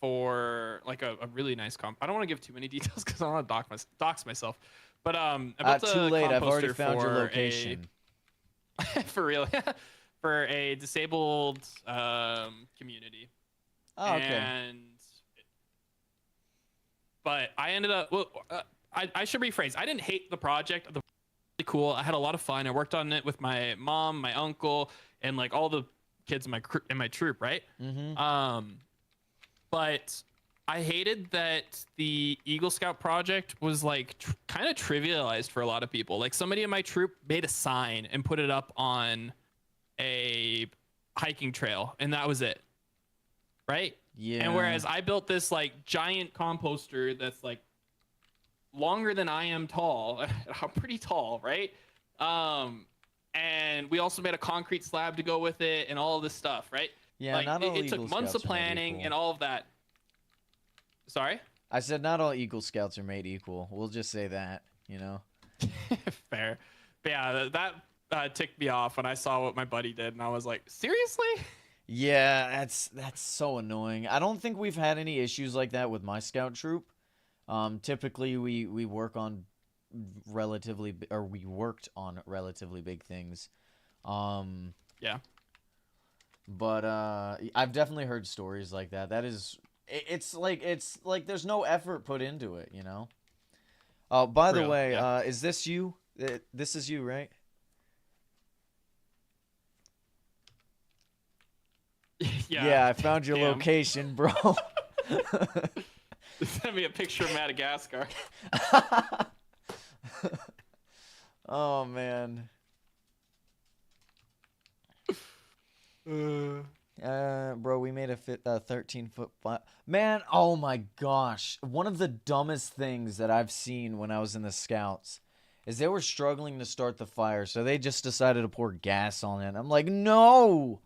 [SPEAKER 2] for like a really nice I don't want to give too many details because I don't want to dox myself. But I built
[SPEAKER 1] too
[SPEAKER 2] a
[SPEAKER 1] late. I've already
[SPEAKER 2] composter
[SPEAKER 1] found your
[SPEAKER 2] for
[SPEAKER 1] location.
[SPEAKER 2] for real. For a disabled community.
[SPEAKER 1] Oh, okay.
[SPEAKER 2] But I ended up I should rephrase. I didn't hate the project. The really cool. I had a lot of fun. I worked on it with my mom, my uncle, and like all the kids in my troop, right?
[SPEAKER 1] Mm-hmm.
[SPEAKER 2] But I hated that the Eagle Scout project was like kind of trivialized for a lot of people. Like somebody in my troop made a sign and put it up on a hiking trail, and that was it. Right?
[SPEAKER 1] Yeah.
[SPEAKER 2] And whereas I built this like giant composter that's like longer than I am tall. I'm pretty tall, right? And we also made a concrete slab to go with it and all of this stuff, right?
[SPEAKER 1] Yeah,
[SPEAKER 2] like,
[SPEAKER 1] not all
[SPEAKER 2] it took
[SPEAKER 1] Eagle
[SPEAKER 2] months of
[SPEAKER 1] Scouts are made
[SPEAKER 2] planning
[SPEAKER 1] equal.
[SPEAKER 2] and all of that. Sorry?
[SPEAKER 1] I said not all Eagle Scouts are made equal. We'll just say that, you know?
[SPEAKER 2] Fair. But yeah, that ticked me off when I saw what my buddy did, and I was like, seriously?
[SPEAKER 1] Yeah, that's so annoying. I don't think we've had any issues like that with my scout troop. Typically we work on we worked on relatively big things.
[SPEAKER 2] Yeah.
[SPEAKER 1] But I've definitely heard stories like that. That is, it's like there's no effort put into it, you know? Oh, by the way,
[SPEAKER 2] yeah.
[SPEAKER 1] is this you? This is you, right? Yeah, I found your location, bro.
[SPEAKER 2] Send me a picture of Madagascar.
[SPEAKER 1] Oh, man. Bro, we made a 13-foot man. Oh my gosh, one of the dumbest things that I've seen when I was in the Scouts is they were struggling to start the fire, so they just decided to pour gas on it. I'm like, no.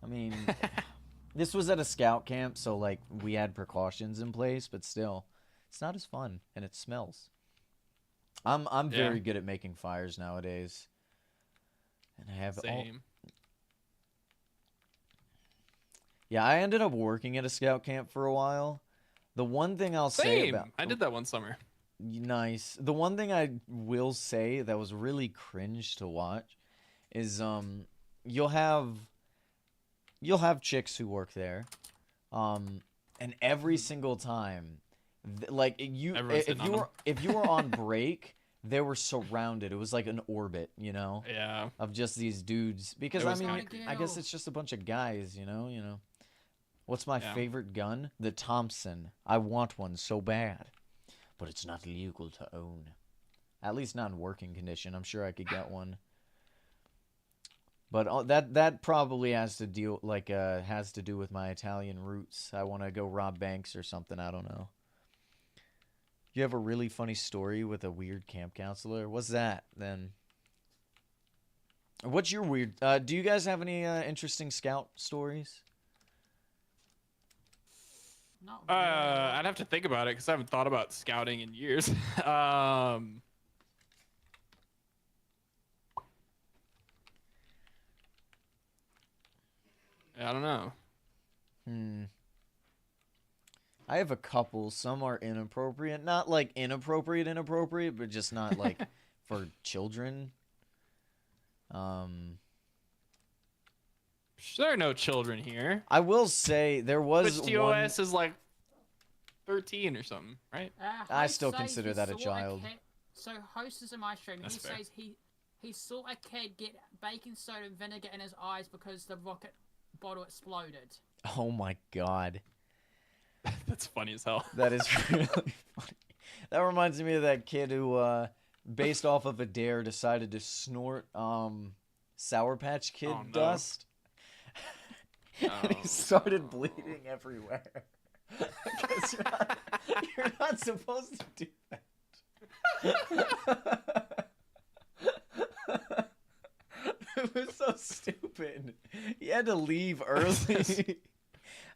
[SPEAKER 1] I mean, this was at a scout camp, so like we had precautions in place, but still, it's not as fun, and it smells. I'm very good at making fires nowadays, and I have
[SPEAKER 2] Same.
[SPEAKER 1] Yeah, I ended up working at a scout camp for a while. The one thing I'll say about...
[SPEAKER 2] I did that one summer.
[SPEAKER 1] Nice. The one thing I will say that was really cringe to watch is you'll have chicks who work there. And every single time like if you were on break, they were surrounded. It was like an orbit, you know?
[SPEAKER 2] Yeah.
[SPEAKER 1] Of just these dudes because I mean, I guess it's just a bunch of guys, you know? What's my favorite gun? The Thompson. I want one so bad. But it's not legal to own. At least not in working condition. I'm sure I could get one. But that probably has to do with my Italian roots. I want to go rob banks or something. I don't know. You have a really funny story with a weird camp counselor? What's that then? What's your weird... do you guys have any interesting scout stories?
[SPEAKER 3] Not really.
[SPEAKER 2] I'd have to think about it because I haven't thought about scouting in years. I don't know.
[SPEAKER 1] I have a couple. Some are inappropriate. Not like inappropriate, but just not like for children.
[SPEAKER 2] There are no children here.
[SPEAKER 1] I will say there was
[SPEAKER 2] Which TOS is like 13 or something, right?
[SPEAKER 1] I
[SPEAKER 3] Host
[SPEAKER 1] still
[SPEAKER 3] says
[SPEAKER 1] consider
[SPEAKER 3] he
[SPEAKER 1] that a
[SPEAKER 3] saw
[SPEAKER 1] child.
[SPEAKER 3] So host is in my stream.
[SPEAKER 2] That's
[SPEAKER 3] He
[SPEAKER 2] fair.
[SPEAKER 3] says he saw a kid get baking soda and vinegar in his eyes because the rocket bottle exploded.
[SPEAKER 1] Oh my god.
[SPEAKER 2] That's funny as hell.
[SPEAKER 1] That is really funny. That reminds me of that kid who
[SPEAKER 4] based off of a dare, decided to snort Sour Patch Kid
[SPEAKER 2] Oh, no.
[SPEAKER 4] dust. And he started bleeding everywhere. Because you're not supposed to do that. It was so stupid. He had to leave early.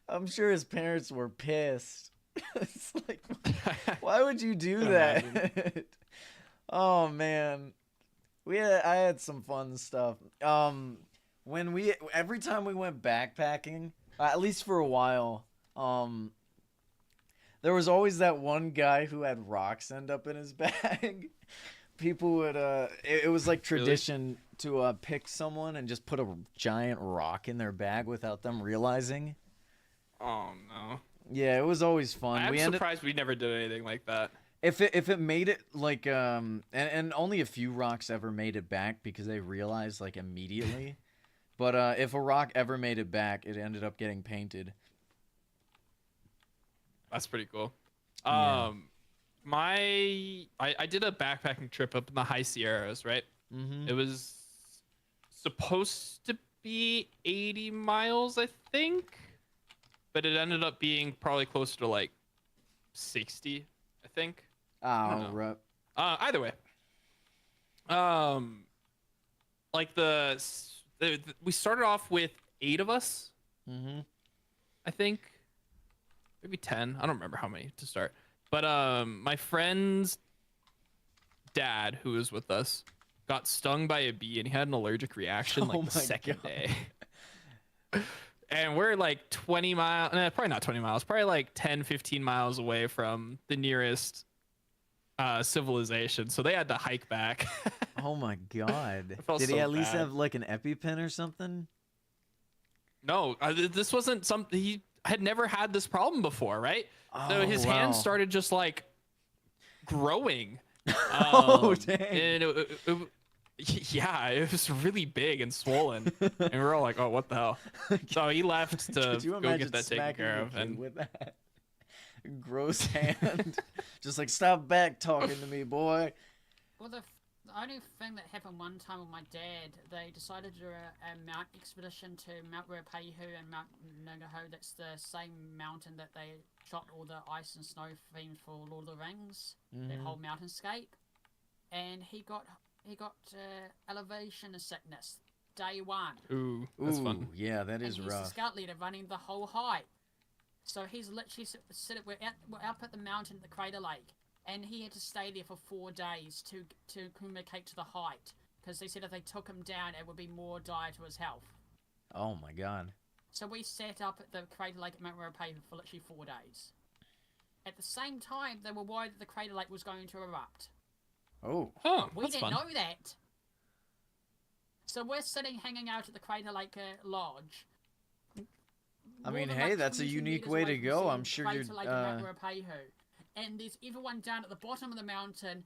[SPEAKER 4] I'm sure his parents were pissed. It's like, why would you do that? Oh man, I had some fun stuff. Every time we went backpacking, at least for a while, there was always that one guy who had rocks end up in his bag. People would it was like tradition to pick someone and just put a giant rock in their bag without them realizing.
[SPEAKER 2] Oh no.
[SPEAKER 4] Yeah, it was always fun.
[SPEAKER 2] I'm surprised we never did anything like that.
[SPEAKER 4] If it made it like and only a few rocks ever made it back because they realized like immediately. But if a rock ever made it back, it ended up getting painted.
[SPEAKER 2] That's pretty cool.
[SPEAKER 4] Yeah.
[SPEAKER 2] I did a backpacking trip up in the high Sierras, right?
[SPEAKER 4] Mm-hmm.
[SPEAKER 2] It was supposed to be 80 miles, I think, but it ended up being probably closer to like 60, I think.
[SPEAKER 4] Oh, right.
[SPEAKER 2] Either way, like we started off with 8 of us, I think, maybe 10. I don't remember how many to start. But my friend's dad, who was with us, got stung by a bee and he had an allergic reaction like the second day. And we're like 20 miles, probably not 20 miles, probably like 10, 15 miles away from the nearest civilization. So they had to hike back.
[SPEAKER 4] Oh my god.
[SPEAKER 2] I felt
[SPEAKER 4] Did he
[SPEAKER 2] so
[SPEAKER 4] at least
[SPEAKER 2] bad.
[SPEAKER 4] have like an EpiPen or something?
[SPEAKER 2] No, this wasn't something, he had never had this problem before, right? So his hands started just like growing.
[SPEAKER 4] Oh, dang.
[SPEAKER 2] And yeah, it was really big and swollen. And we were all like, oh, what the hell? So he left to
[SPEAKER 4] Could you
[SPEAKER 2] go
[SPEAKER 4] imagine
[SPEAKER 2] get that taken
[SPEAKER 4] smacking
[SPEAKER 2] care
[SPEAKER 4] your
[SPEAKER 2] of.
[SPEAKER 4] kid
[SPEAKER 2] And
[SPEAKER 4] with that gross hand? Just like, stop back talking to me, boy.
[SPEAKER 3] Well, the only thing that happened one time with my dad, they decided to do a mount expedition to Mount Ruapehu and Mount Nungaho. That's the same mountain that they shot all the ice and snow themes for Lord of the Rings. That whole mountainscape. And he got elevation sickness day one.
[SPEAKER 2] ooh, that's fun.
[SPEAKER 4] Yeah, that is
[SPEAKER 3] and he's
[SPEAKER 4] rough.
[SPEAKER 3] the scout leader running the whole hike. So he's literally we're up at the mountain at the Crater Lake, and he had to stay there for 4 days to communicate to the height, because they said if they took him down, it would be more dire to his health.
[SPEAKER 4] Oh my god.
[SPEAKER 3] So we sat up at the Crater Lake at Mount Ruapehu for literally 4 days. At the same time, they were worried that the Crater Lake was going to erupt.
[SPEAKER 4] Oh.
[SPEAKER 2] Oh,
[SPEAKER 3] We
[SPEAKER 2] that's
[SPEAKER 3] didn't
[SPEAKER 2] fun.
[SPEAKER 3] know that. So we're sitting, hanging out at the Crater Lake Lodge.
[SPEAKER 4] I
[SPEAKER 3] more
[SPEAKER 4] mean,
[SPEAKER 3] than,
[SPEAKER 4] hey,
[SPEAKER 3] like,
[SPEAKER 4] that's a
[SPEAKER 3] 20
[SPEAKER 4] unique
[SPEAKER 3] meters
[SPEAKER 4] way
[SPEAKER 3] away
[SPEAKER 4] to
[SPEAKER 3] from
[SPEAKER 4] go.
[SPEAKER 3] seeing
[SPEAKER 4] I'm
[SPEAKER 3] the
[SPEAKER 4] sure
[SPEAKER 3] Crater
[SPEAKER 4] you're,
[SPEAKER 3] Lake of Mount Ruapehu. And there's everyone down at the bottom of the mountain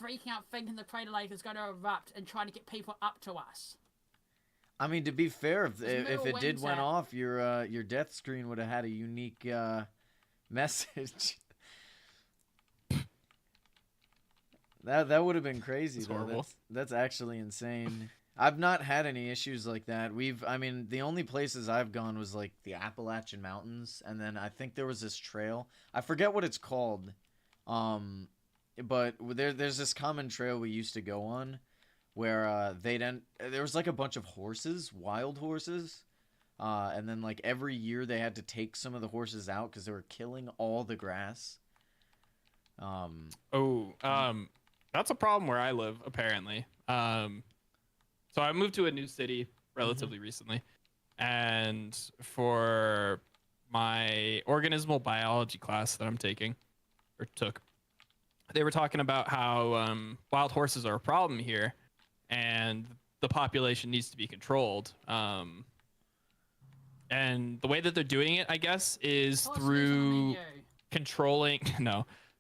[SPEAKER 3] freaking out, thinking the Crater Lake is going to erupt and trying to get people up to us.
[SPEAKER 4] I mean, to be fair, if
[SPEAKER 3] middle
[SPEAKER 4] it did went
[SPEAKER 3] winter.
[SPEAKER 4] off, your death screen would have had a unique message. That would have been crazy
[SPEAKER 2] That's
[SPEAKER 4] though.
[SPEAKER 2] horrible.
[SPEAKER 4] That's actually insane. I've not had any issues like that. I mean, the only places I've gone was like the Appalachian Mountains, and then I think there was this trail. I forget what it's called. But there's this common trail we used to go on where there was like a bunch of horses, wild horses. And then like every year they had to take some of the horses out because they were killing all the grass.
[SPEAKER 2] That's a problem where I live, apparently. So I moved to a new city relatively recently, and for my organismal biology class that I'm taking, or took, they were talking about how wild horses are a problem here, and the population needs to be controlled. And the way that they're doing it, I guess, is through controlling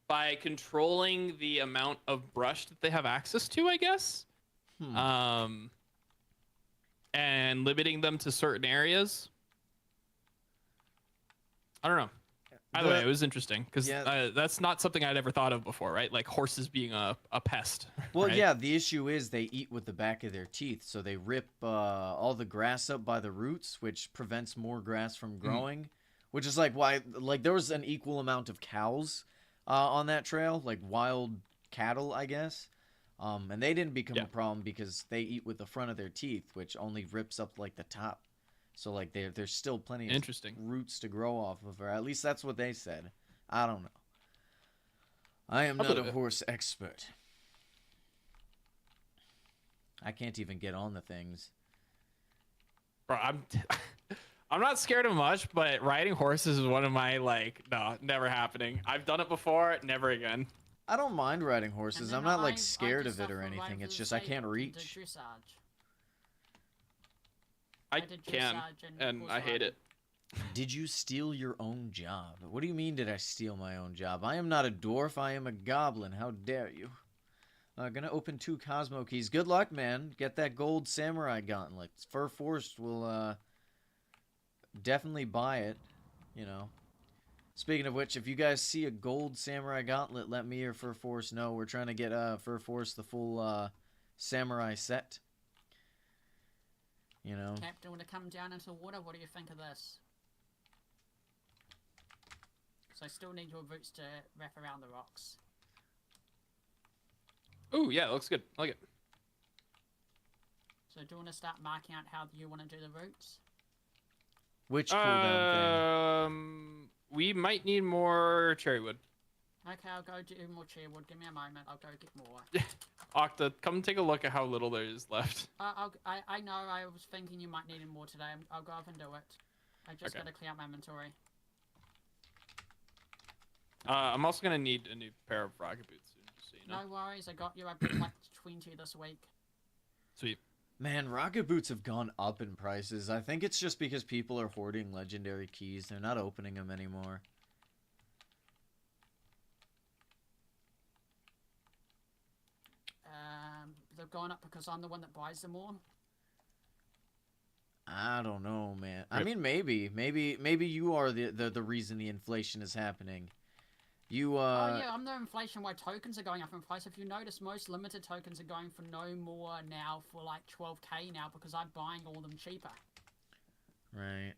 [SPEAKER 2] by controlling the amount of brush that they have access to, I guess. And limiting them to certain areas. I don't know. By the way, it was interesting because
[SPEAKER 1] Yeah.
[SPEAKER 2] that's not something I'd ever thought of before, right? Like horses being a pest.
[SPEAKER 1] Well,
[SPEAKER 2] right?
[SPEAKER 1] yeah, the issue is they eat with the back of their teeth, so they rip all the grass up by the roots, which prevents more grass from growing. Which is like why, like, there was an equal amount of cows on that trail, like wild cattle, I guess. And they didn't become a problem because they eat with the front of their teeth, which only rips up like the top. So like there's still plenty of roots to grow off of, or at least that's what they said. I don't know. I am not a horse expert. I can't even get on the things.
[SPEAKER 2] Bro, I'm not scared of much, but riding horses is one of my no, never happening. I've done it before, never again.
[SPEAKER 1] I don't mind riding horses. I'm not like scared of it or anything. It's just I can't reach.
[SPEAKER 2] I can, and I hate it.
[SPEAKER 1] Did you steal your own job? What do you mean did I steal my own job? I am not a dwarf. I am a goblin. How dare you? Gonna open 2 Cosmo keys. Good luck, man. Get that gold samurai gauntlet. Fur Force will definitely buy it, you know. Speaking of which, if you guys see a gold samurai gauntlet, let me or Fur Force know. We're trying to get Fur Force the full samurai set. You know.
[SPEAKER 3] Captain, want to come down into water? What do you think of this? So I still need your roots to wrap around the rocks.
[SPEAKER 2] Ooh, yeah, it looks good. I like it.
[SPEAKER 3] So do you want to start marking out how you want to do the roots?
[SPEAKER 1] Which cooldown thing?
[SPEAKER 2] We might need more cherry wood.
[SPEAKER 3] Okay, I'll go do more cherry wood. Give me a moment. I'll go get more.
[SPEAKER 2] Octa, come take a look at how little there is left.
[SPEAKER 3] I know. I was thinking you might need more today. I'll go up and do it. I just gotta clear out my inventory.
[SPEAKER 2] I'm also gonna need a new pair of rocket boots soon, just so you know.
[SPEAKER 3] No worries. I got you. I bought like 20 this week.
[SPEAKER 2] Sweet.
[SPEAKER 1] Man, rocket boots have gone up in prices. I think it's just because people are hoarding legendary keys. They're not opening them anymore.
[SPEAKER 3] They're going up because I'm the one that buys them all.
[SPEAKER 1] I don't know, man. I mean, maybe you are the reason the inflation is happening. You
[SPEAKER 3] Oh yeah, I'm the inflation why tokens are going up in price. If you notice, most limited tokens are going for no more now for like 12k now because I'm buying all of them cheaper.
[SPEAKER 1] Right.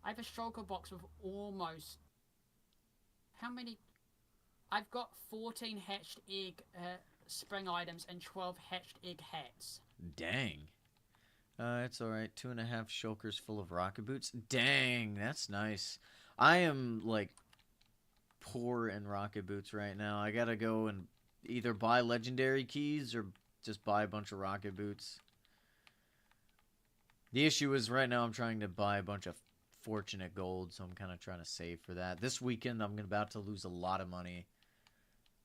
[SPEAKER 3] I have a shulker box with almost how many? I've got 14 hatched egg spring items and 12 hatched egg hats.
[SPEAKER 1] Dang. It's alright. 2.5 shulkers full of rocket boots. Dang, that's nice. I am, like, poor in rocket boots right now. I gotta go and either buy legendary keys or just buy a bunch of rocket boots. The issue is right now I'm trying to buy a bunch of fortunate gold, so I'm kind of trying to save for that. This weekend I'm about to lose a lot of money.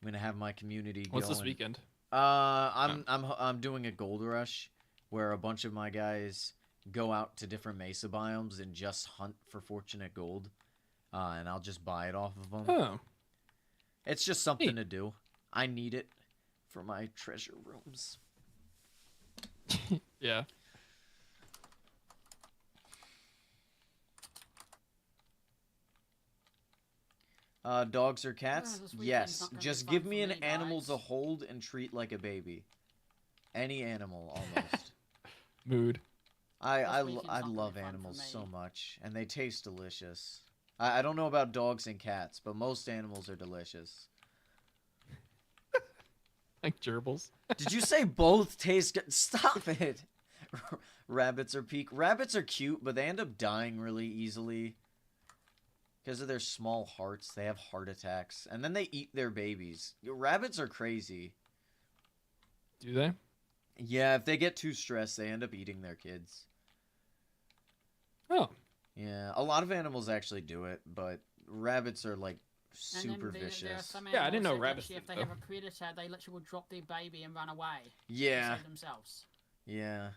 [SPEAKER 1] I'm gonna have my community going.
[SPEAKER 2] What's this weekend?
[SPEAKER 1] I'm doing a gold rush where a bunch of my guys go out to different mesa biomes and just hunt for fortunate gold, and I'll just buy it off of them.
[SPEAKER 2] Oh,
[SPEAKER 1] it's just something to do. I need it for my treasure rooms.
[SPEAKER 2] Yeah.
[SPEAKER 1] Dogs or cats? Yes. Just give me an animal
[SPEAKER 3] guys.
[SPEAKER 1] to hold and treat like a baby. Any animal, almost.
[SPEAKER 2] Mood.
[SPEAKER 1] I
[SPEAKER 3] weekend's not gonna
[SPEAKER 1] love
[SPEAKER 3] be fun for
[SPEAKER 1] animals
[SPEAKER 3] me.
[SPEAKER 1] so much, and they taste delicious. I don't know about dogs and cats, but most animals are delicious.
[SPEAKER 2] Like gerbils.
[SPEAKER 1] Did you say both taste good? Stop it! Rabbits are peak. Rabbits are cute, but they end up dying really easily. Because of their small hearts, they have heart attacks. And then they eat their babies. Rabbits are crazy.
[SPEAKER 2] Do they?
[SPEAKER 1] Yeah, if they get too stressed, they end up eating their kids.
[SPEAKER 2] Oh.
[SPEAKER 1] Yeah, a lot of animals actually do it, but rabbits are, like,
[SPEAKER 3] And then
[SPEAKER 1] super
[SPEAKER 3] there are
[SPEAKER 1] vicious.
[SPEAKER 3] some
[SPEAKER 2] Yeah, I didn't know
[SPEAKER 3] animals that
[SPEAKER 2] rabbits
[SPEAKER 3] literally, if
[SPEAKER 2] did,
[SPEAKER 3] they have a predator, they literally will drop their baby and run away.
[SPEAKER 1] Yeah.
[SPEAKER 3] To save themselves.
[SPEAKER 1] Yeah.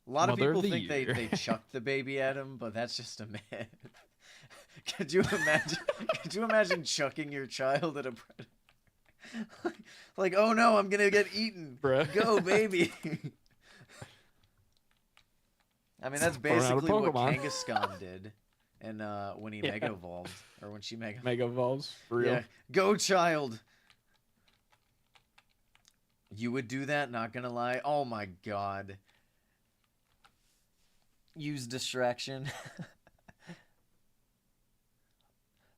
[SPEAKER 1] A lot
[SPEAKER 2] Mother
[SPEAKER 1] of
[SPEAKER 2] of
[SPEAKER 1] people
[SPEAKER 2] the
[SPEAKER 1] think
[SPEAKER 2] year.
[SPEAKER 1] they chuck the baby at him, but that's just a myth. Could you imagine chucking your child at a predator? Like, oh no, I'm gonna get eaten.
[SPEAKER 2] Bruh.
[SPEAKER 1] Go, baby. I mean, that's
[SPEAKER 2] Thrown out a
[SPEAKER 1] basically what
[SPEAKER 2] Pokemon.
[SPEAKER 1] Kangaskhan did
[SPEAKER 4] and when he
[SPEAKER 2] Yeah.
[SPEAKER 4] mega evolved, or when she mega.
[SPEAKER 2] Mega evolves for real.
[SPEAKER 4] Yeah. Go, child. You would do that? Not gonna lie. Oh my god. Use distraction.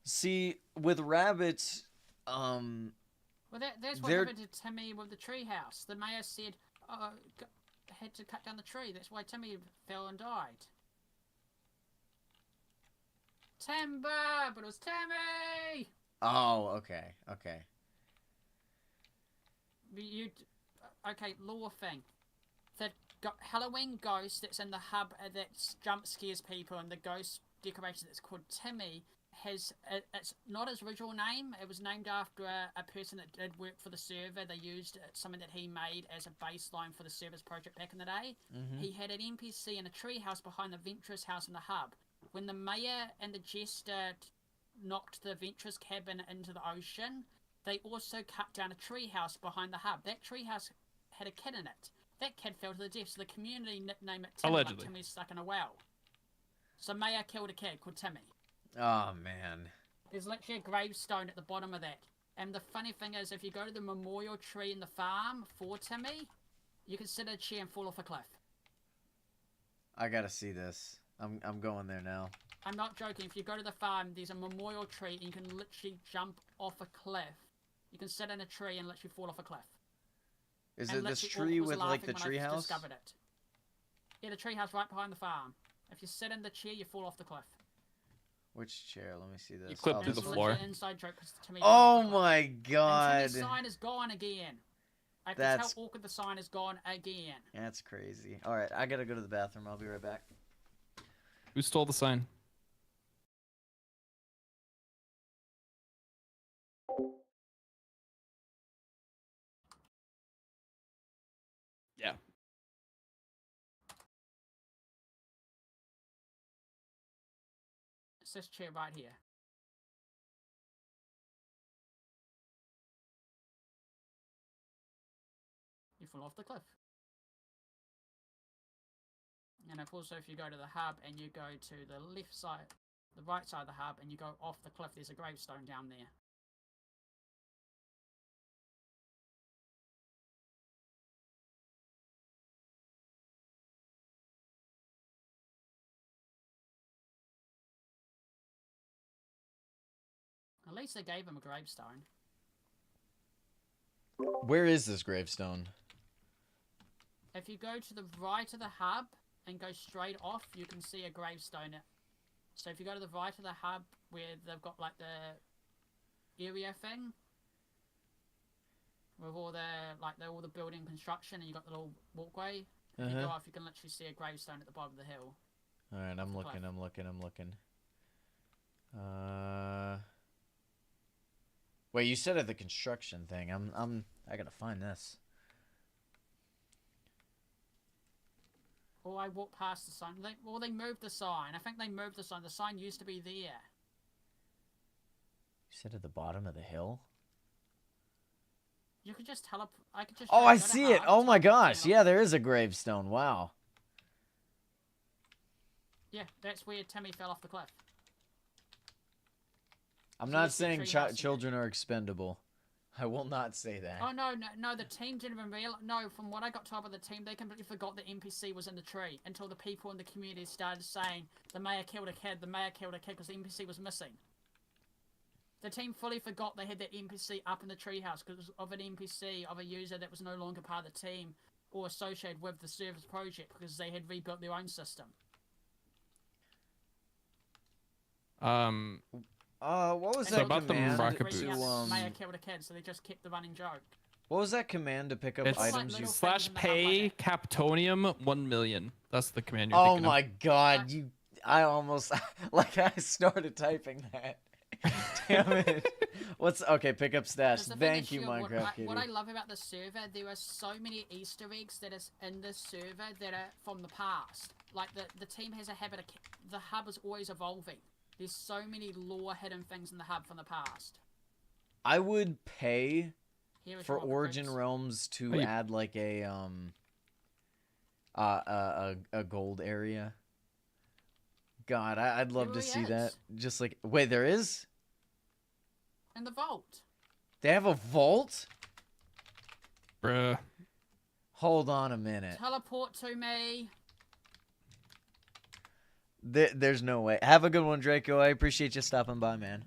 [SPEAKER 4] See, with rabbits,
[SPEAKER 3] Well, there's what
[SPEAKER 4] they're-
[SPEAKER 3] happened to Timmy with the treehouse. The mayor said, had to cut down the tree. That's why Timmy fell and died. Timber, but it was Timmy.
[SPEAKER 4] Oh, okay, okay.
[SPEAKER 3] Okay, lore thing. The Halloween ghost that's in the hub that jump scares people, and the ghost decoration that's called Timmy has it's not his original name. It was named after a person that did work for the server. They used something that he made as a baseline for the server's project back in the day.
[SPEAKER 4] Mm-hmm.
[SPEAKER 3] He had an NPC in a treehouse behind the Ventress house in the hub. When the mayor and the jester knocked the Ventress cabin into the ocean, they also cut down a treehouse behind the hub. That treehouse had a kid in it. That kid fell to the death, so the community nicknamed it Timmy,
[SPEAKER 2] Allegedly.
[SPEAKER 3] like Timmy's stuck in a well. So Mayor killed a kid called Timmy.
[SPEAKER 4] Oh man.
[SPEAKER 3] There's literally a gravestone at the bottom of that. And the funny thing is, if you go to the memorial tree in the farm for Timmy, you can sit in a chair and fall off a cliff.
[SPEAKER 4] I gotta see this. I'm going there now.
[SPEAKER 3] I'm not joking. If you go to the farm, there's a memorial tree, and you can literally jump off a cliff. You can sit in a tree and literally fall off a cliff.
[SPEAKER 4] Is
[SPEAKER 3] And
[SPEAKER 4] it this
[SPEAKER 3] literally
[SPEAKER 4] tree
[SPEAKER 3] was
[SPEAKER 4] with like the
[SPEAKER 3] laughing when I
[SPEAKER 4] treehouse?
[SPEAKER 3] discovered it. Yeah, the treehouse right behind the farm. If you sit in the chair, you fall off the cliff.
[SPEAKER 4] Which chair? Let me see this.
[SPEAKER 2] You clip
[SPEAKER 4] Oh,
[SPEAKER 2] through
[SPEAKER 4] this
[SPEAKER 2] the
[SPEAKER 3] It's
[SPEAKER 4] one.
[SPEAKER 2] floor.
[SPEAKER 3] literally an inside joke 'cause Timmy
[SPEAKER 4] Oh
[SPEAKER 3] fell off the cliff.
[SPEAKER 4] my
[SPEAKER 3] And
[SPEAKER 4] god.
[SPEAKER 3] Timmy's sign is gone again. I can
[SPEAKER 4] That's-
[SPEAKER 3] tell awkward the sign is gone again.
[SPEAKER 4] That's crazy. All right, I gotta go to the bathroom. I'll be right back.
[SPEAKER 2] Who stole the sign? Yeah.
[SPEAKER 3] It's this chair right here. You fall off the cliff. And of course, if you go to the hub and you go to the left side, the right side of the hub, and you go off the cliff, there's a gravestone down there. At least they gave him a gravestone.
[SPEAKER 4] Where is this gravestone?
[SPEAKER 3] If you go to the right of the hub and go straight off, you can see a gravestone. So if you go to the right of the hub where they've got like the area thing with all all the building construction, and you got the little walkway. If you go off, you can literally see a gravestone at the bottom of the hill.
[SPEAKER 4] All right, I'm
[SPEAKER 3] the
[SPEAKER 4] looking.
[SPEAKER 3] cliff.
[SPEAKER 4] I'm looking. I'm looking. Wait, you said at the construction thing. I gotta find this.
[SPEAKER 3] Or I walked past the sign. They moved the sign. I think they moved the sign. The sign used to be there.
[SPEAKER 4] You said at the bottom of the hill.
[SPEAKER 3] You could just teleport. I could just.
[SPEAKER 4] Oh, I
[SPEAKER 3] go to
[SPEAKER 4] see
[SPEAKER 3] hub,
[SPEAKER 4] it. Oh my
[SPEAKER 3] teleport
[SPEAKER 4] gosh.
[SPEAKER 3] to-
[SPEAKER 4] Yeah, there is a gravestone. Wow.
[SPEAKER 3] Yeah, that's where Timmy fell off the cliff.
[SPEAKER 4] I'm
[SPEAKER 3] So
[SPEAKER 4] not
[SPEAKER 3] you see
[SPEAKER 4] saying
[SPEAKER 3] treehouse in it.
[SPEAKER 4] children are expendable. I will not say that.
[SPEAKER 3] Oh no! The team didn't even realize. No, from what I got told by the team, they completely forgot the NPC was in the tree until the people in the community started saying the mayor killed a kid. The mayor killed a kid because the NPC was missing. The team fully forgot they had that NPC up in the treehouse because of an NPC of a user that was no longer part of the team or associated with the service project because they had rebuilt their own system.
[SPEAKER 4] What was
[SPEAKER 3] And
[SPEAKER 4] that
[SPEAKER 3] they
[SPEAKER 2] about the
[SPEAKER 4] command
[SPEAKER 2] rocket
[SPEAKER 3] reaching
[SPEAKER 2] boots.
[SPEAKER 3] out,
[SPEAKER 4] to
[SPEAKER 3] the mayor killed a kid, so they just kept the running joke.
[SPEAKER 4] What was that command to pick up
[SPEAKER 2] It's
[SPEAKER 4] items
[SPEAKER 3] like
[SPEAKER 4] you?
[SPEAKER 3] little-
[SPEAKER 2] slash pay Captonium 1 million. That's the command you're
[SPEAKER 4] Oh
[SPEAKER 2] thinking
[SPEAKER 4] my god, you! I almost like I started typing that. Damn it! What's okay? Pick up
[SPEAKER 3] Because
[SPEAKER 4] stats.
[SPEAKER 3] the thing
[SPEAKER 4] Thank
[SPEAKER 3] is,
[SPEAKER 4] you, Minecraft
[SPEAKER 3] what I
[SPEAKER 4] Kitty.
[SPEAKER 3] love about the server, there are so many Easter eggs that is in this server that are from the past. Like the team has a habit of the hub is always evolving. There's so many lore hidden things in the hub from the past.
[SPEAKER 4] I would pay
[SPEAKER 3] Here is
[SPEAKER 4] for
[SPEAKER 3] your rocket
[SPEAKER 4] Origin
[SPEAKER 3] boots.
[SPEAKER 4] Realms to
[SPEAKER 2] Oh, you-
[SPEAKER 4] add like a gold area. God, I'd love to
[SPEAKER 3] really
[SPEAKER 4] see
[SPEAKER 3] is.
[SPEAKER 4] that. Just like, wait, there is?
[SPEAKER 3] In the vault.
[SPEAKER 4] They have a vault?
[SPEAKER 2] Bruh.
[SPEAKER 4] Hold on a minute.
[SPEAKER 3] Teleport to me.
[SPEAKER 4] There's no way. Have a good one, Draco. I appreciate you stopping by, man.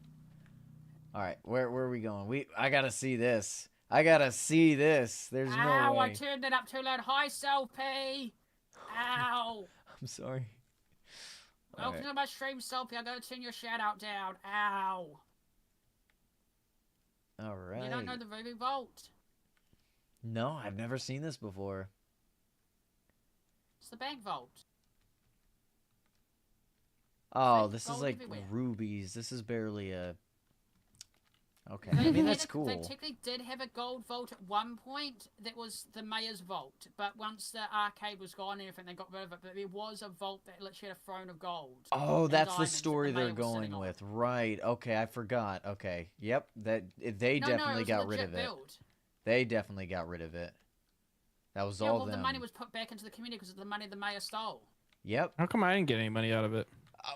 [SPEAKER 4] All right, where are we going? I gotta see this. I gotta see this. There's no
[SPEAKER 3] Ow, I
[SPEAKER 4] way.
[SPEAKER 3] turned it up too loud. Hi, Selfie. Ow.
[SPEAKER 4] I'm sorry. All
[SPEAKER 3] Welcome
[SPEAKER 4] right.
[SPEAKER 3] to my stream, Selfie. I'm going to turn your shout out down. Ow.
[SPEAKER 4] All right.
[SPEAKER 3] You don't know the Ruby Vault?
[SPEAKER 4] No, I've never seen this before.
[SPEAKER 3] It's the bank vault.
[SPEAKER 4] Oh,
[SPEAKER 3] Fake
[SPEAKER 4] this is
[SPEAKER 3] gold
[SPEAKER 4] like
[SPEAKER 3] everywhere.
[SPEAKER 4] rubies. This is barely a... Okay,
[SPEAKER 3] They
[SPEAKER 4] I mean,
[SPEAKER 3] had
[SPEAKER 4] that's cool.
[SPEAKER 3] They technically did have a gold vault at one point that was the mayor's vault, but once the arcade was gone and everything, they got rid of it. But there was a vault that literally had a throne of gold.
[SPEAKER 4] Oh,
[SPEAKER 3] and
[SPEAKER 4] that's the
[SPEAKER 3] diamonds that
[SPEAKER 4] story
[SPEAKER 3] mayor
[SPEAKER 4] they're
[SPEAKER 3] was sitting
[SPEAKER 4] going
[SPEAKER 3] on.
[SPEAKER 4] with. Right. Okay, I forgot. Okay. Yep, they
[SPEAKER 3] No,
[SPEAKER 4] definitely
[SPEAKER 3] it was a
[SPEAKER 4] got rid
[SPEAKER 3] legit
[SPEAKER 4] of it.
[SPEAKER 3] build.
[SPEAKER 4] They definitely got rid of it. That was
[SPEAKER 3] Yeah,
[SPEAKER 4] all
[SPEAKER 3] well,
[SPEAKER 4] them.
[SPEAKER 3] the money was put back into the community because of the money the mayor stole.
[SPEAKER 4] Yep.
[SPEAKER 2] How come I didn't get any money out of it?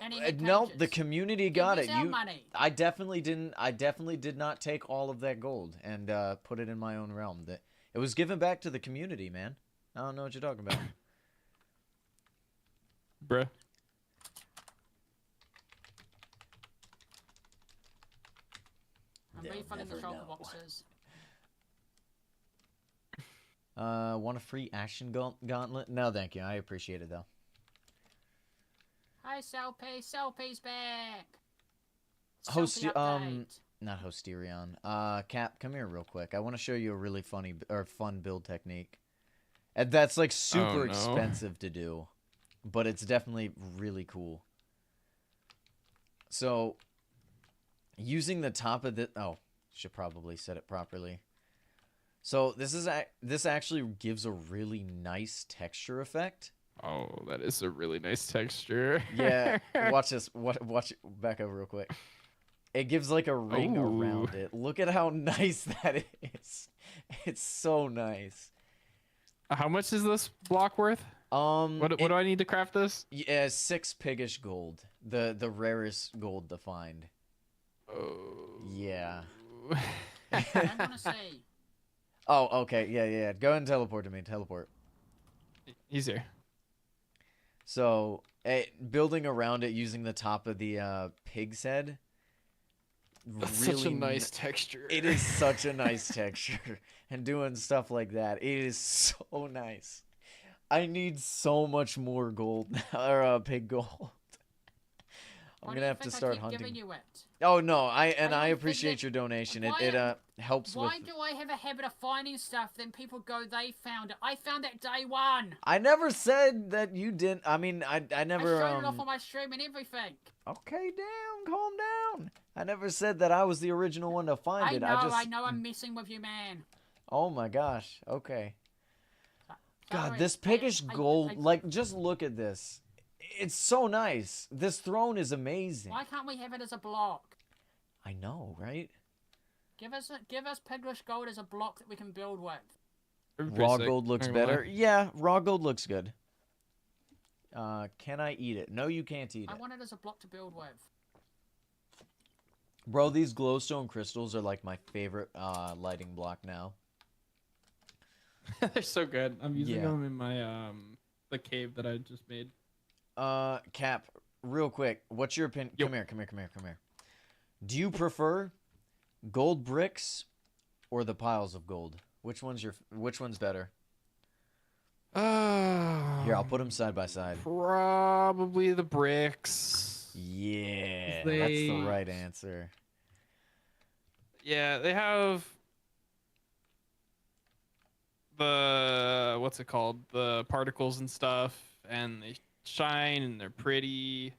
[SPEAKER 3] And he had
[SPEAKER 4] No,
[SPEAKER 3] pages.
[SPEAKER 4] the community got
[SPEAKER 3] It
[SPEAKER 4] it.
[SPEAKER 3] was our money.
[SPEAKER 4] I definitely didn't. I definitely did not take all of that gold and put it in my own realm. It was given back to the community, man. I don't know what you're talking about.
[SPEAKER 2] Bruh.
[SPEAKER 3] I'm
[SPEAKER 4] They'll
[SPEAKER 3] refunding the
[SPEAKER 4] never
[SPEAKER 3] shulker
[SPEAKER 4] know.
[SPEAKER 3] boxes.
[SPEAKER 4] Want a free action gauntlet? No, thank you. I appreciate it though.
[SPEAKER 3] Hi, Selfie. Selfie's back.
[SPEAKER 4] Host,
[SPEAKER 3] Selfie update.
[SPEAKER 4] not Hosterion. Cap, come here real quick. I want to show you a really fun build technique. And that's like super
[SPEAKER 2] no.
[SPEAKER 4] expensive to do, but it's definitely really cool. So, using the top of the should probably set it properly. So this actually gives a really nice texture effect.
[SPEAKER 2] Oh, that is a really nice texture.
[SPEAKER 4] Yeah, watch this. Watch it back over real quick. It gives like a ring
[SPEAKER 2] Ooh.
[SPEAKER 4] around it. Look at how nice that is. It's so nice.
[SPEAKER 2] How much is this block worth? What do I need to craft this?
[SPEAKER 4] Yeah, 6 piggish gold. The rarest gold to find.
[SPEAKER 2] Oh.
[SPEAKER 4] Yeah.
[SPEAKER 3] I want to see.
[SPEAKER 4] Oh, okay. Yeah. Go ahead and teleport to me. Teleport.
[SPEAKER 2] He's here.
[SPEAKER 4] So, building around it using the top of the pig's head.
[SPEAKER 2] That's
[SPEAKER 4] really
[SPEAKER 2] such a nice texture.
[SPEAKER 4] It is such a nice texture. And doing stuff like that, it is so nice. I need so much more gold or pig gold. I'm gonna have to start hunting.
[SPEAKER 3] Giving you it?
[SPEAKER 4] Oh no, I
[SPEAKER 3] don't
[SPEAKER 4] appreciate
[SPEAKER 3] think
[SPEAKER 4] your donation.
[SPEAKER 3] why-
[SPEAKER 4] It helps
[SPEAKER 3] Why
[SPEAKER 4] with.
[SPEAKER 3] do I have a habit of finding stuff, then people go, they found it? I found it day one.
[SPEAKER 4] I never said that you didn't. I mean, I never.
[SPEAKER 3] I showed it off on my stream and everything.
[SPEAKER 4] Okay, damn, calm down. I never said that I was the original one to find it.
[SPEAKER 3] I know, I'm messing with you, man.
[SPEAKER 4] Oh my gosh. Okay. God,
[SPEAKER 3] Sorry,
[SPEAKER 4] this piggish gold. Like, just look at this. It's so nice. This throne is amazing.
[SPEAKER 3] Why can't we have it as a block?
[SPEAKER 4] I know, right?
[SPEAKER 3] Give us piggish gold as a block that we can build with.
[SPEAKER 4] Raw gold looks better. Yeah, raw gold looks good. Can I eat it? No, you can't eat
[SPEAKER 3] I
[SPEAKER 4] it.
[SPEAKER 3] want it as a block to build with.
[SPEAKER 4] Bro, these glowstone crystals are like my favorite lighting block now.
[SPEAKER 2] They're so good. I'm using
[SPEAKER 4] Yeah.
[SPEAKER 2] them in my the cave that I just made.
[SPEAKER 4] Cap, real quick, what's your opinion?
[SPEAKER 2] Yo.
[SPEAKER 4] Come here. Do you prefer gold bricks or the piles of gold? Which one's better? Here, I'll put them side by side.
[SPEAKER 2] Probably the bricks.
[SPEAKER 4] Yeah, that's the right answer.
[SPEAKER 2] Yeah, they have the what's it called? The particles and stuff, and they shine and they're pretty.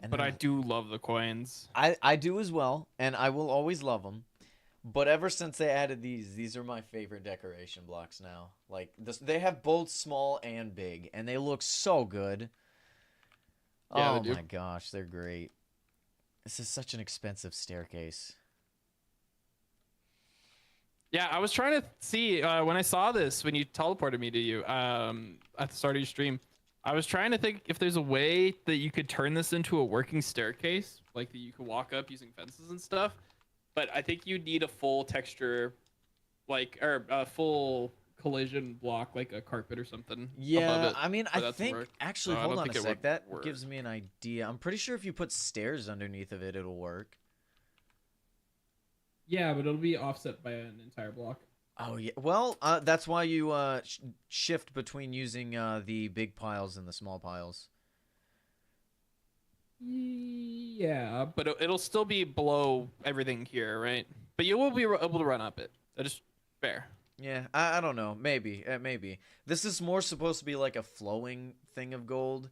[SPEAKER 4] And
[SPEAKER 2] But I
[SPEAKER 4] then-
[SPEAKER 2] do love the coins.
[SPEAKER 4] I do as well, and I will always love them. But ever since they added these are my favorite decoration blocks now. Like they have both small and big, and they look so good.
[SPEAKER 2] Yeah,
[SPEAKER 4] Oh
[SPEAKER 2] they do.
[SPEAKER 4] my gosh, they're great. This is such an expensive staircase.
[SPEAKER 2] Yeah, I was trying to see when I saw this when you teleported me to you at the start of your stream. I was trying to think if there's a way that you could turn this into a working staircase, like that you could walk up using fences and stuff. But I think you'd need a full texture, like, or a full collision block, like a carpet or something above
[SPEAKER 4] Yeah,
[SPEAKER 2] it.
[SPEAKER 4] I mean,
[SPEAKER 2] for
[SPEAKER 4] I
[SPEAKER 2] that to
[SPEAKER 4] think
[SPEAKER 2] work.
[SPEAKER 4] actually,
[SPEAKER 2] So I
[SPEAKER 4] hold
[SPEAKER 2] don't
[SPEAKER 4] on a
[SPEAKER 2] think it
[SPEAKER 4] sec.
[SPEAKER 2] would
[SPEAKER 4] That
[SPEAKER 2] work.
[SPEAKER 4] gives me an idea. I'm pretty sure if you put stairs underneath of it, it'll work.
[SPEAKER 5] Yeah, but it'll be offset by an entire block.
[SPEAKER 4] Oh yeah. Well, that's why you shift between using the big piles and the small piles.
[SPEAKER 5] Yeah,
[SPEAKER 2] But it'll still be below everything here, right? But you will be able to run up it. That is fair.
[SPEAKER 4] Yeah, I don't know. Maybe, maybe. This is more supposed to be like a flowing thing of gold.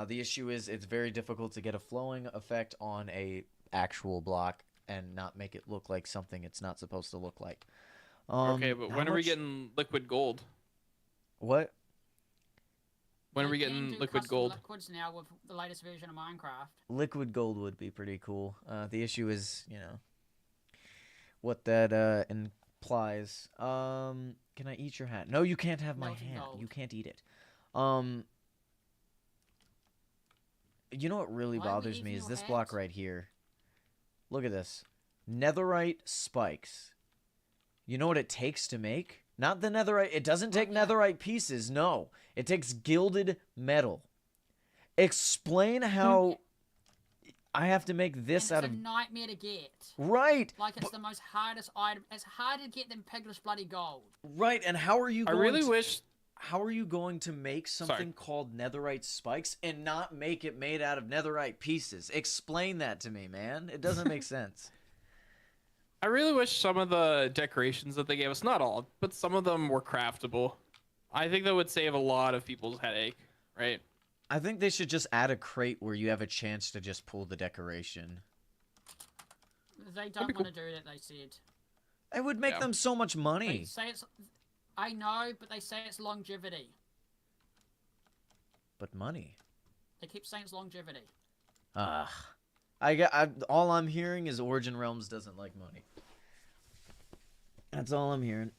[SPEAKER 4] The issue is it's very difficult to get a flowing effect on a actual block and not make it look like something it's not supposed to look like.
[SPEAKER 2] Okay, but
[SPEAKER 4] how
[SPEAKER 2] when are we
[SPEAKER 4] much-
[SPEAKER 2] getting liquid gold?
[SPEAKER 4] What?
[SPEAKER 2] When are we
[SPEAKER 3] They can
[SPEAKER 2] getting
[SPEAKER 3] do
[SPEAKER 2] liquid
[SPEAKER 3] custom
[SPEAKER 2] gold?
[SPEAKER 3] liquids now with the latest version of Minecraft.
[SPEAKER 4] Liquid gold would be pretty cool. The issue is, what that implies. Can I eat your hat? No, you can't have my
[SPEAKER 3] Melted
[SPEAKER 4] hat.
[SPEAKER 3] gold.
[SPEAKER 4] You can't eat it. You know what really
[SPEAKER 3] Why are we
[SPEAKER 4] bothers me
[SPEAKER 3] eating
[SPEAKER 4] is
[SPEAKER 3] your
[SPEAKER 4] this block
[SPEAKER 3] hat?
[SPEAKER 4] right here. Look at this. Netherite spikes. You know what it takes to make? Not the netherite. It doesn't take
[SPEAKER 3] yeah.
[SPEAKER 4] netherite pieces. No. It takes gilded metal. Explain how I have to make this
[SPEAKER 3] And
[SPEAKER 4] out
[SPEAKER 3] it's
[SPEAKER 4] of...
[SPEAKER 3] a nightmare to get.
[SPEAKER 4] Right.
[SPEAKER 3] Like it's the most hardest item. It's hard to get them pigless bloody gold.
[SPEAKER 4] Right. And how are you
[SPEAKER 2] I
[SPEAKER 4] going
[SPEAKER 2] really
[SPEAKER 4] to...
[SPEAKER 2] wish.
[SPEAKER 4] How are you going to make something called netherite spikes and not make it made out of netherite pieces? Explain that to me, man. It doesn't make sense.
[SPEAKER 2] I really wish some of the decorations that they gave us, not all, but some of them were craftable. I think that would save a lot of people's headache, right?
[SPEAKER 4] I think they should just add a crate where you have a chance to just pull the decoration.
[SPEAKER 3] They don't
[SPEAKER 2] be
[SPEAKER 3] want to do that. They said.
[SPEAKER 4] It would make
[SPEAKER 2] Yeah.
[SPEAKER 4] them so much
[SPEAKER 3] They
[SPEAKER 4] money.
[SPEAKER 3] say it's. I know, but they say it's longevity.
[SPEAKER 4] But money.
[SPEAKER 3] They keep saying it's longevity.
[SPEAKER 4] Ugh. All I'm hearing is Origin Realms doesn't like money. That's all I'm hearing.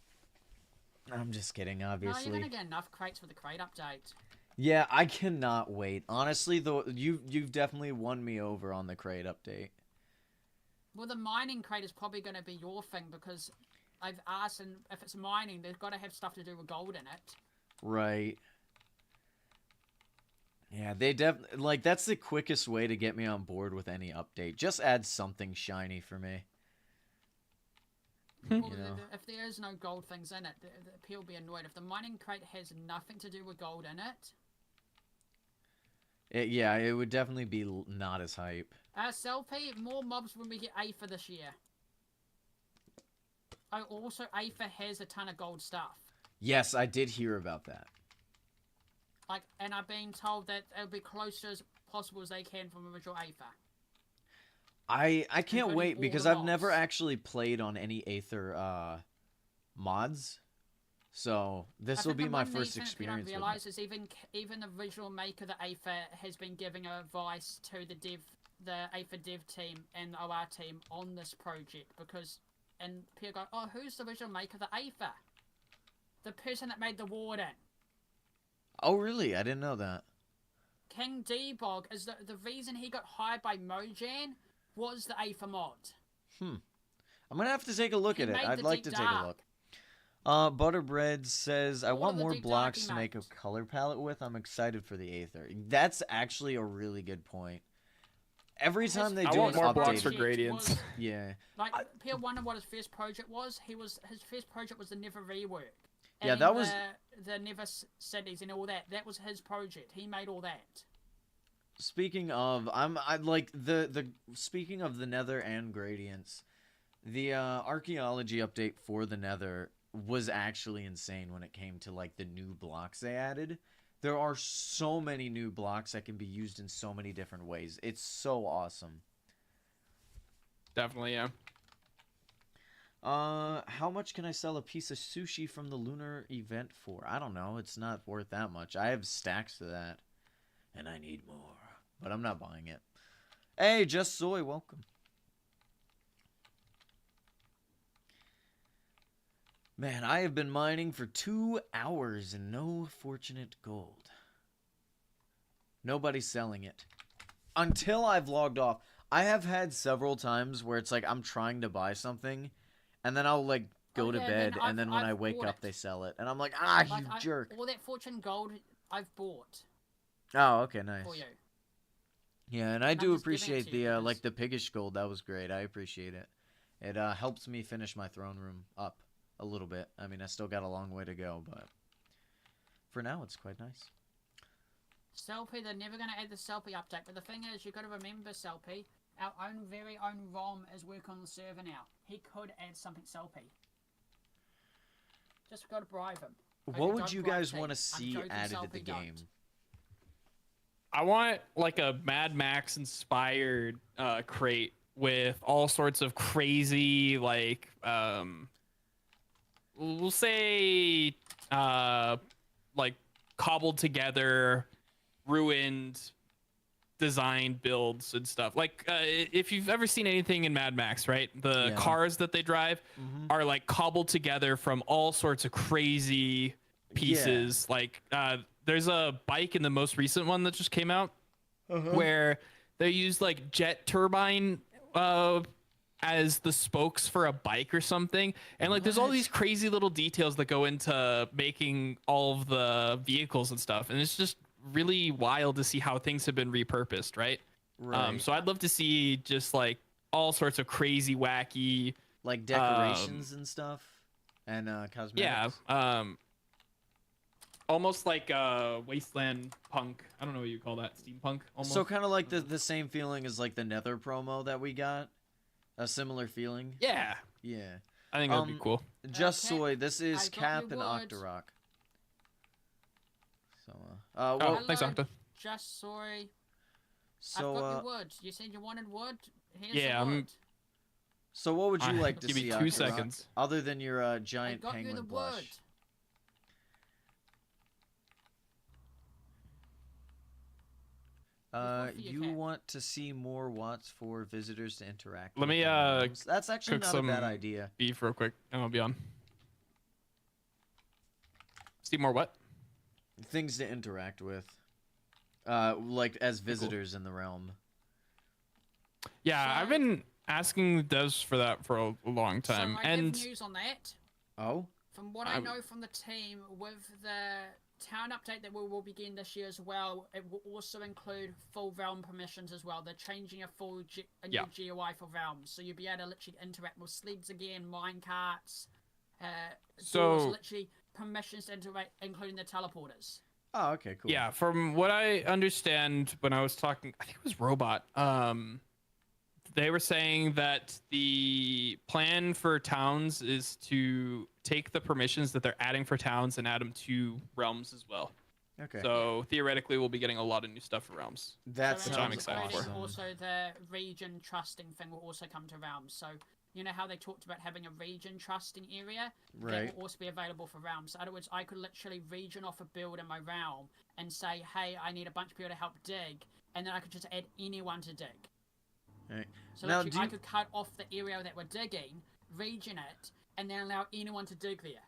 [SPEAKER 4] I'm just kidding,
[SPEAKER 3] No,
[SPEAKER 4] obviously.
[SPEAKER 3] you're gonna get enough crates for the crate update.
[SPEAKER 4] Yeah, I cannot wait. Honestly, though, you've definitely won me over on the crate update.
[SPEAKER 3] Well, the mining crate is probably going to be your thing because I've asked, and if it's mining, they've got to have stuff to do with gold in it.
[SPEAKER 4] Right. Yeah, they like that's the quickest way to get me on board with any update. Just add something shiny for me.
[SPEAKER 3] Well,
[SPEAKER 4] You know.
[SPEAKER 3] if there is no gold things in it, people will be annoyed. If the mining crate has nothing to do with gold in it,
[SPEAKER 4] Yeah, it would definitely be not as hype.
[SPEAKER 3] Selfie, more mobs when we get Aether this year. Oh, also, Aether has a ton of gold stuff.
[SPEAKER 4] Yes, I did hear about that.
[SPEAKER 3] Like, and I've been told that it'll be close as possible as they can from original Aether.
[SPEAKER 4] I can't
[SPEAKER 3] Including
[SPEAKER 4] wait
[SPEAKER 3] all
[SPEAKER 4] because
[SPEAKER 3] the
[SPEAKER 4] I've never
[SPEAKER 3] mobs.
[SPEAKER 4] actually played on any Aether mods. So this
[SPEAKER 3] I
[SPEAKER 4] will
[SPEAKER 3] think
[SPEAKER 4] be
[SPEAKER 3] the
[SPEAKER 4] my
[SPEAKER 3] one
[SPEAKER 4] first
[SPEAKER 3] neat thing that people
[SPEAKER 4] experience
[SPEAKER 3] don't
[SPEAKER 4] with
[SPEAKER 3] realize
[SPEAKER 4] it.
[SPEAKER 3] is even the visual maker, the Aether, has been giving advice to the Aether dev team and the OR team on this project because, and people go, oh, who's the visual maker of the Aether? The person that made the Warden.
[SPEAKER 4] Oh, really? I didn't know that.
[SPEAKER 3] King Debog is the reason he got hired by Mojang was the Aether mod.
[SPEAKER 4] I'm gonna have to take a look
[SPEAKER 3] He
[SPEAKER 4] at it.
[SPEAKER 3] made
[SPEAKER 4] I'd
[SPEAKER 3] the
[SPEAKER 4] like to
[SPEAKER 3] Deep
[SPEAKER 4] take a
[SPEAKER 3] Dark.
[SPEAKER 4] look. Butterbread says, I
[SPEAKER 3] All
[SPEAKER 4] want
[SPEAKER 3] of the
[SPEAKER 4] more
[SPEAKER 3] Deep
[SPEAKER 4] blocks
[SPEAKER 3] Dark
[SPEAKER 4] to make a
[SPEAKER 3] emotes.
[SPEAKER 4] color palette with. I'm excited for the Aether. That's actually a really good point. Every time they
[SPEAKER 2] I
[SPEAKER 4] do an
[SPEAKER 2] want more blocks for
[SPEAKER 4] update,
[SPEAKER 2] gradients.
[SPEAKER 3] Was,
[SPEAKER 4] yeah,
[SPEAKER 3] like, people wonder what his first project was. His first project was the Never rework.
[SPEAKER 4] Yeah,
[SPEAKER 3] And
[SPEAKER 4] that was-
[SPEAKER 3] the Never cities and all that. That was his project. He made all that.
[SPEAKER 4] speaking of, I like the speaking of the Nether and gradients, the archaeology update for the Nether was actually insane when it came to like the new blocks they added. There are so many new blocks that can be used in so many different ways. It's so awesome.
[SPEAKER 2] Definitely, yeah.
[SPEAKER 4] How much can I sell a piece of sushi from the lunar event for? I don't know. It's not worth that much. I have stacks of that, and I need more, but I'm not buying it. Hey, Just Soy, welcome. Man, I have been mining for 2 hours and no fortunate gold. Nobody's selling it. Until I've logged off. I have had several times where it's like I'm trying to buy something, and then I'll like go to bed, and then when I wake up, they sell it, and I'm like, you jerk.
[SPEAKER 3] All that fortune gold I've bought
[SPEAKER 4] Oh, okay, nice.
[SPEAKER 3] for you.
[SPEAKER 4] Yeah, and I
[SPEAKER 3] I'm
[SPEAKER 4] do
[SPEAKER 3] just giving it
[SPEAKER 4] appreciate
[SPEAKER 3] to you
[SPEAKER 4] the
[SPEAKER 3] because-
[SPEAKER 4] like the piggish gold. That was great. I appreciate it. It helps me finish my throne room up a little bit. I mean, I still got a long way to go, but for now, it's quite nice.
[SPEAKER 3] Selfie, they're never going to add the Selfie update, but the thing is, you've got to remember, Selfie, our own very own ROM is working on the server now. He could add something Selfie. Just got to bribe him.
[SPEAKER 4] What would you guys want to see added to the game?
[SPEAKER 2] I want like a Mad Max inspired crate with all sorts of crazy like we'll say like cobbled together ruined design builds and stuff. Like if you've ever seen anything in Mad Max, right? The cars that they drive are like cobbled together from all sorts of crazy pieces. Like there's a bike in the most recent one that just came out where they used like jet turbine as the spokes for a bike or something, and like there's all these crazy little details that go into making all of the vehicles and stuff, and it's just really wild to see how things have been repurposed, right? So I'd love to see just like all sorts of crazy wacky
[SPEAKER 4] like decorations and stuff and cosmetics.
[SPEAKER 2] Almost like wasteland punk. I don't know what you call that, steampunk almost.
[SPEAKER 4] So kind of like the same feeling as like the Nether promo that we got. A similar feeling.
[SPEAKER 2] Yeah.
[SPEAKER 4] Yeah.
[SPEAKER 2] I think that'd be cool.
[SPEAKER 4] Just Soy, this is Cap and Octorok. So
[SPEAKER 2] thanks, Octa.
[SPEAKER 3] Just Soy.
[SPEAKER 4] So
[SPEAKER 3] I've got your wood. You said you wanted wood. Here's
[SPEAKER 2] yeah,
[SPEAKER 3] the wood.
[SPEAKER 4] So what would you like to
[SPEAKER 2] give
[SPEAKER 4] see?
[SPEAKER 2] me 2 seconds.
[SPEAKER 4] Other than your giant
[SPEAKER 3] I got
[SPEAKER 4] penguin
[SPEAKER 3] you the
[SPEAKER 4] plush.
[SPEAKER 3] wood.
[SPEAKER 4] You want to see more watts for visitors to interact.
[SPEAKER 2] Let
[SPEAKER 4] with
[SPEAKER 2] me
[SPEAKER 4] that's actually
[SPEAKER 2] cook
[SPEAKER 4] not a bad
[SPEAKER 2] some
[SPEAKER 4] idea.
[SPEAKER 2] beef real quick, and I'll be on. See more what?
[SPEAKER 4] Things to interact with, like as visitors in the realm.
[SPEAKER 2] Yeah,
[SPEAKER 3] So-
[SPEAKER 2] I've been asking the devs for that for a long time,
[SPEAKER 3] So I
[SPEAKER 2] and
[SPEAKER 3] have news on that.
[SPEAKER 4] Oh.
[SPEAKER 3] From what I know from the team, with the town update that we will begin this year as well, it will also include full realm permissions as well. They're changing a new GUI for realms, so you'll be able to literally interact with sleds again, minecarts, doors, literally permissions to interact, including the teleporters.
[SPEAKER 4] Oh, okay, cool.
[SPEAKER 2] yeah, from what I understand when I was talking, I think it was Robot. They were saying that the plan for towns is to take the permissions that they're adding for towns and add them to realms as well.
[SPEAKER 4] Okay.
[SPEAKER 2] So theoretically, we'll be getting a lot of new stuff for realms.
[SPEAKER 4] That
[SPEAKER 3] So
[SPEAKER 2] Which I'm excited for.
[SPEAKER 3] Also, the region trusting thing will also come to realms. So you know how they talked about having a region trusting area?
[SPEAKER 4] Right.
[SPEAKER 3] That will also be available for realms. So in other words, I could literally region off a build in my realm and say, hey, I need a bunch of people to help dig, and then I could just add anyone to dig.
[SPEAKER 4] Right.
[SPEAKER 3] So
[SPEAKER 4] Now,
[SPEAKER 3] literally, I could cut off the area that we're digging, region it, and then allow anyone to dig there.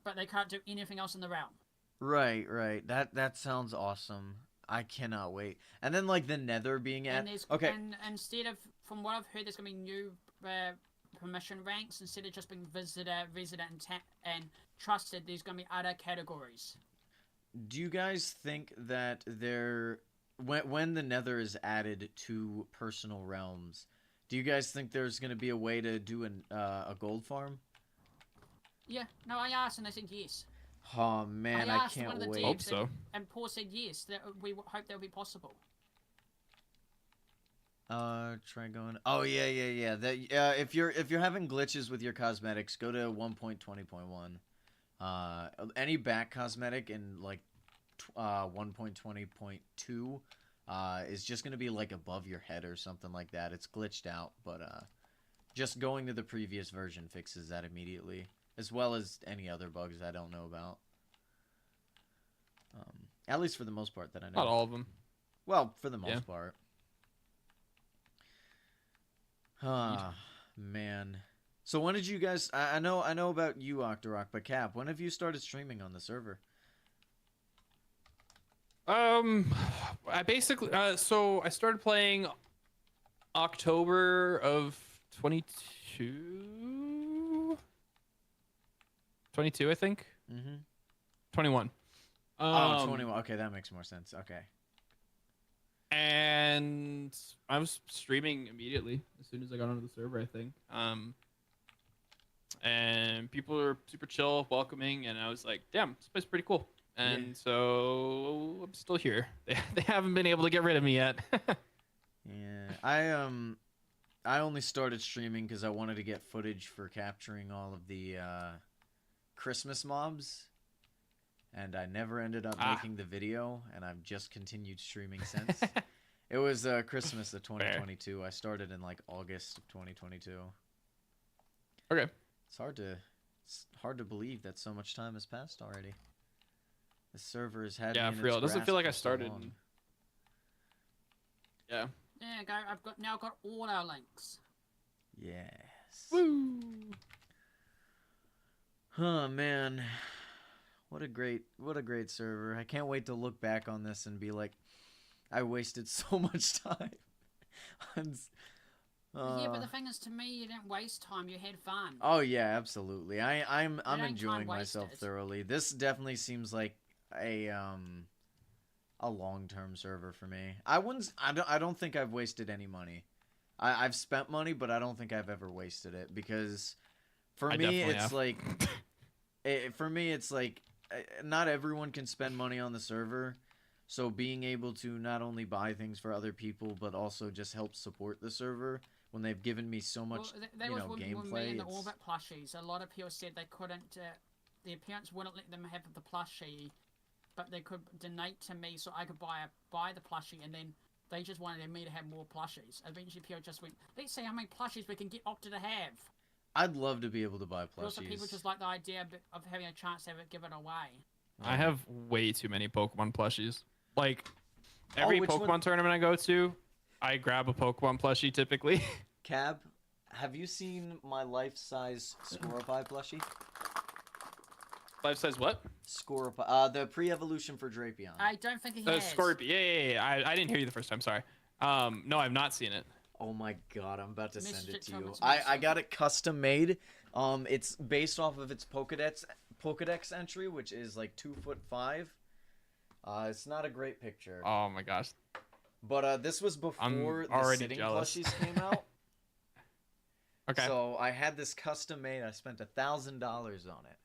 [SPEAKER 3] But they can't do anything else in the realm.
[SPEAKER 4] Right. That sounds awesome. I cannot wait. And then like the Nether being at. Okay.
[SPEAKER 3] And instead of, from what I've heard, there's gonna be new permission ranks instead of just being visitor, resident, and trusted. There's gonna be other categories.
[SPEAKER 4] Do you guys think that when the Nether is added to personal realms, do you guys think there's going to be a way to do a gold farm?
[SPEAKER 3] Yeah, no, I asked and they said yes.
[SPEAKER 4] Oh man, I
[SPEAKER 3] asked one of
[SPEAKER 4] can't
[SPEAKER 3] the
[SPEAKER 4] wait.
[SPEAKER 2] Hope
[SPEAKER 3] devs
[SPEAKER 2] so.
[SPEAKER 3] And Paul said yes. That we hope that will be possible.
[SPEAKER 4] Try going. Oh yeah. That if you're having glitches with your cosmetics, go to 1.20.1. Any back cosmetic in like 1.20.2 is just gonna be like above your head or something like that. It's glitched out, but just going to the previous version fixes that immediately, as well as any other bugs I don't know about. At least for the most part that I know.
[SPEAKER 2] Not all of them.
[SPEAKER 4] Well, for the most part. Ah, man. So when did you guys? I know about you, Octorok, but Cap, when have you started streaming on the server?
[SPEAKER 2] I basically so I started playing October of 22, 22, I think.
[SPEAKER 4] Mm-hmm.
[SPEAKER 2] 21.
[SPEAKER 4] Oh, 21. Okay, that makes more sense. Okay.
[SPEAKER 2] And I was streaming immediately as soon as I got onto the server, I think. And people were super chill, welcoming, and I was like, damn, this place is pretty cool. And so I'm still here. They haven't been able to get rid of me yet.
[SPEAKER 4] Yeah, I only started streaming because I wanted to get footage for capturing all of the Christmas mobs, and I never ended up making the video, and I've just continued streaming since. It was Christmas of 2022. I started in like August of 2022.
[SPEAKER 2] Okay.
[SPEAKER 4] It's hard to believe that so much time has passed already. The server has had
[SPEAKER 2] Yeah,
[SPEAKER 4] me in
[SPEAKER 2] for real. It
[SPEAKER 4] its
[SPEAKER 2] doesn't feel
[SPEAKER 4] grasp
[SPEAKER 2] like I
[SPEAKER 4] for so
[SPEAKER 2] started.
[SPEAKER 4] long.
[SPEAKER 2] Yeah.
[SPEAKER 3] There you go. I've now got all our links.
[SPEAKER 4] Yes.
[SPEAKER 2] Woo.
[SPEAKER 4] Oh man, what a great server. I can't wait to look back on this and be like, I wasted so much time.
[SPEAKER 3] Yeah, but the thing is, to me, you didn't waste time. You had fun.
[SPEAKER 4] Oh yeah, absolutely. I'm
[SPEAKER 3] ain't
[SPEAKER 4] enjoying
[SPEAKER 3] time
[SPEAKER 4] myself
[SPEAKER 3] wasted.
[SPEAKER 4] thoroughly. This definitely seems like a long-term server for me. I don't think I've wasted any money. I've spent money, but I don't think I've ever wasted it because for me it's like not everyone can spend money on the server. So being able to not only buy things for other people but also just help support the server when they've given me so much,
[SPEAKER 3] that was when
[SPEAKER 4] gameplay.
[SPEAKER 3] me and the Orbit plushies. A lot of people said they couldn't. The parents wouldn't let them have the plushie, but they could donate to me so I could buy the plushie, and then they just wanted me to have more plushies. Eventually, people just went, "Let's see how many plushies we can get Octa to have."
[SPEAKER 4] I'd love to be able to buy plushies.
[SPEAKER 3] Also, people just like the idea of having a chance to give it away.
[SPEAKER 2] I have way too many Pokemon plushies. Like every
[SPEAKER 4] which
[SPEAKER 2] Pokemon
[SPEAKER 4] one?
[SPEAKER 2] tournament I go to, I grab a Pokemon plushie typically.
[SPEAKER 4] Cab, have you seen my life-size Scorpie plushie?
[SPEAKER 2] Life size what?
[SPEAKER 4] Scorpie, the pre-evolution for Drapion.
[SPEAKER 3] I don't think he has.
[SPEAKER 2] Scorpion. Yeah. I didn't hear you the first time. Sorry. No, I've not seen it.
[SPEAKER 4] Oh my god, I'm about to send it to you.
[SPEAKER 3] Thomas
[SPEAKER 4] I got it custom made. It's based off of its Pokedex entry, which is like 2'5". It's not a great picture.
[SPEAKER 2] Oh my gosh.
[SPEAKER 4] But this was before the
[SPEAKER 2] already
[SPEAKER 4] sitting
[SPEAKER 2] jealous.
[SPEAKER 4] plushies came out.
[SPEAKER 2] Okay.
[SPEAKER 4] So I had this custom made. I spent $1,000 on it.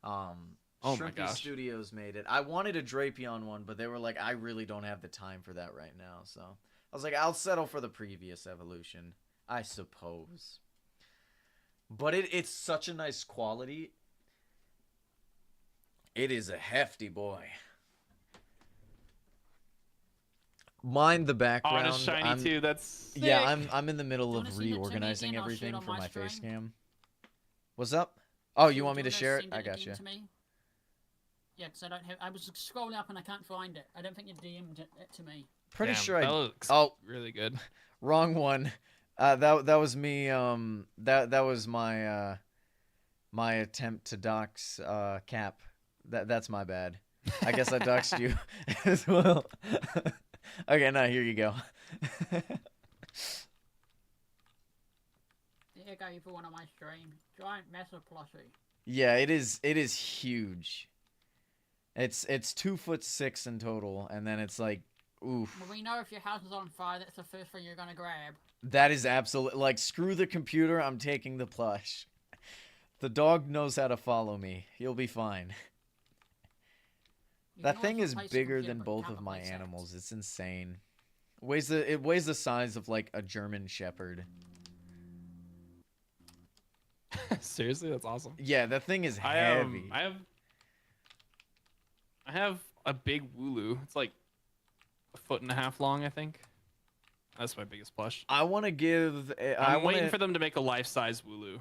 [SPEAKER 2] Oh my
[SPEAKER 4] Shrimpy
[SPEAKER 2] gosh.
[SPEAKER 4] Studios made it. I wanted a Drapion one, but they were like, I really don't have the time for that right now. So I was like, I'll settle for the previous evolution, I suppose. But it's such a nice quality. It is a hefty boy. Mind the background.
[SPEAKER 2] Oh, it's shiny too. That's sick.
[SPEAKER 4] Yeah, I'm in the middle
[SPEAKER 3] Do you
[SPEAKER 4] of
[SPEAKER 3] wanna send it to me
[SPEAKER 4] reorganizing
[SPEAKER 3] again? I'll share it
[SPEAKER 4] everything
[SPEAKER 3] on
[SPEAKER 4] for
[SPEAKER 3] my
[SPEAKER 4] my face
[SPEAKER 3] stream.
[SPEAKER 4] cam. What's up? Oh, you
[SPEAKER 3] Do
[SPEAKER 4] want me to
[SPEAKER 3] wanna
[SPEAKER 4] share it?
[SPEAKER 3] send
[SPEAKER 4] I
[SPEAKER 3] again
[SPEAKER 4] got you.
[SPEAKER 3] to me? Yeah, because I don't have. I was scrolling up and I can't find it. I don't think you DM'd it to me.
[SPEAKER 4] Pretty
[SPEAKER 2] Damn,
[SPEAKER 4] sure
[SPEAKER 2] that
[SPEAKER 4] I.
[SPEAKER 2] looks
[SPEAKER 4] Oh,
[SPEAKER 2] really good.
[SPEAKER 4] wrong one. That was me. That was my my attempt to dox Cap. That's my bad. I guess I doxed you as well. Okay, now here you go.
[SPEAKER 3] There you go, for one on my stream. Giant, massive plushie.
[SPEAKER 4] Yeah, it is huge. It's 2'6" in total, and then it's like, oof.
[SPEAKER 3] Well, we know if your house is on fire, that's the first thing you're gonna grab.
[SPEAKER 4] That is absolute. Like, screw the computer. I'm taking the plush. The dog knows how to follow me. He'll be fine.
[SPEAKER 3] You
[SPEAKER 4] That
[SPEAKER 3] can
[SPEAKER 4] thing
[SPEAKER 3] always
[SPEAKER 4] is
[SPEAKER 3] replace the
[SPEAKER 4] bigger
[SPEAKER 3] computer,
[SPEAKER 4] than
[SPEAKER 3] but you
[SPEAKER 4] both
[SPEAKER 3] can't
[SPEAKER 4] of my
[SPEAKER 3] replace it.
[SPEAKER 4] animals. It's insane. It weighs the size of like a German Shepherd.
[SPEAKER 2] Seriously, that's awesome.
[SPEAKER 4] Yeah, that thing is heavy.
[SPEAKER 2] I have a big Wooloo. It's like 1.5 feet long, I think. That's my biggest plush.
[SPEAKER 4] I want to give.
[SPEAKER 2] I'm waiting for them to make a life-size Wooloo.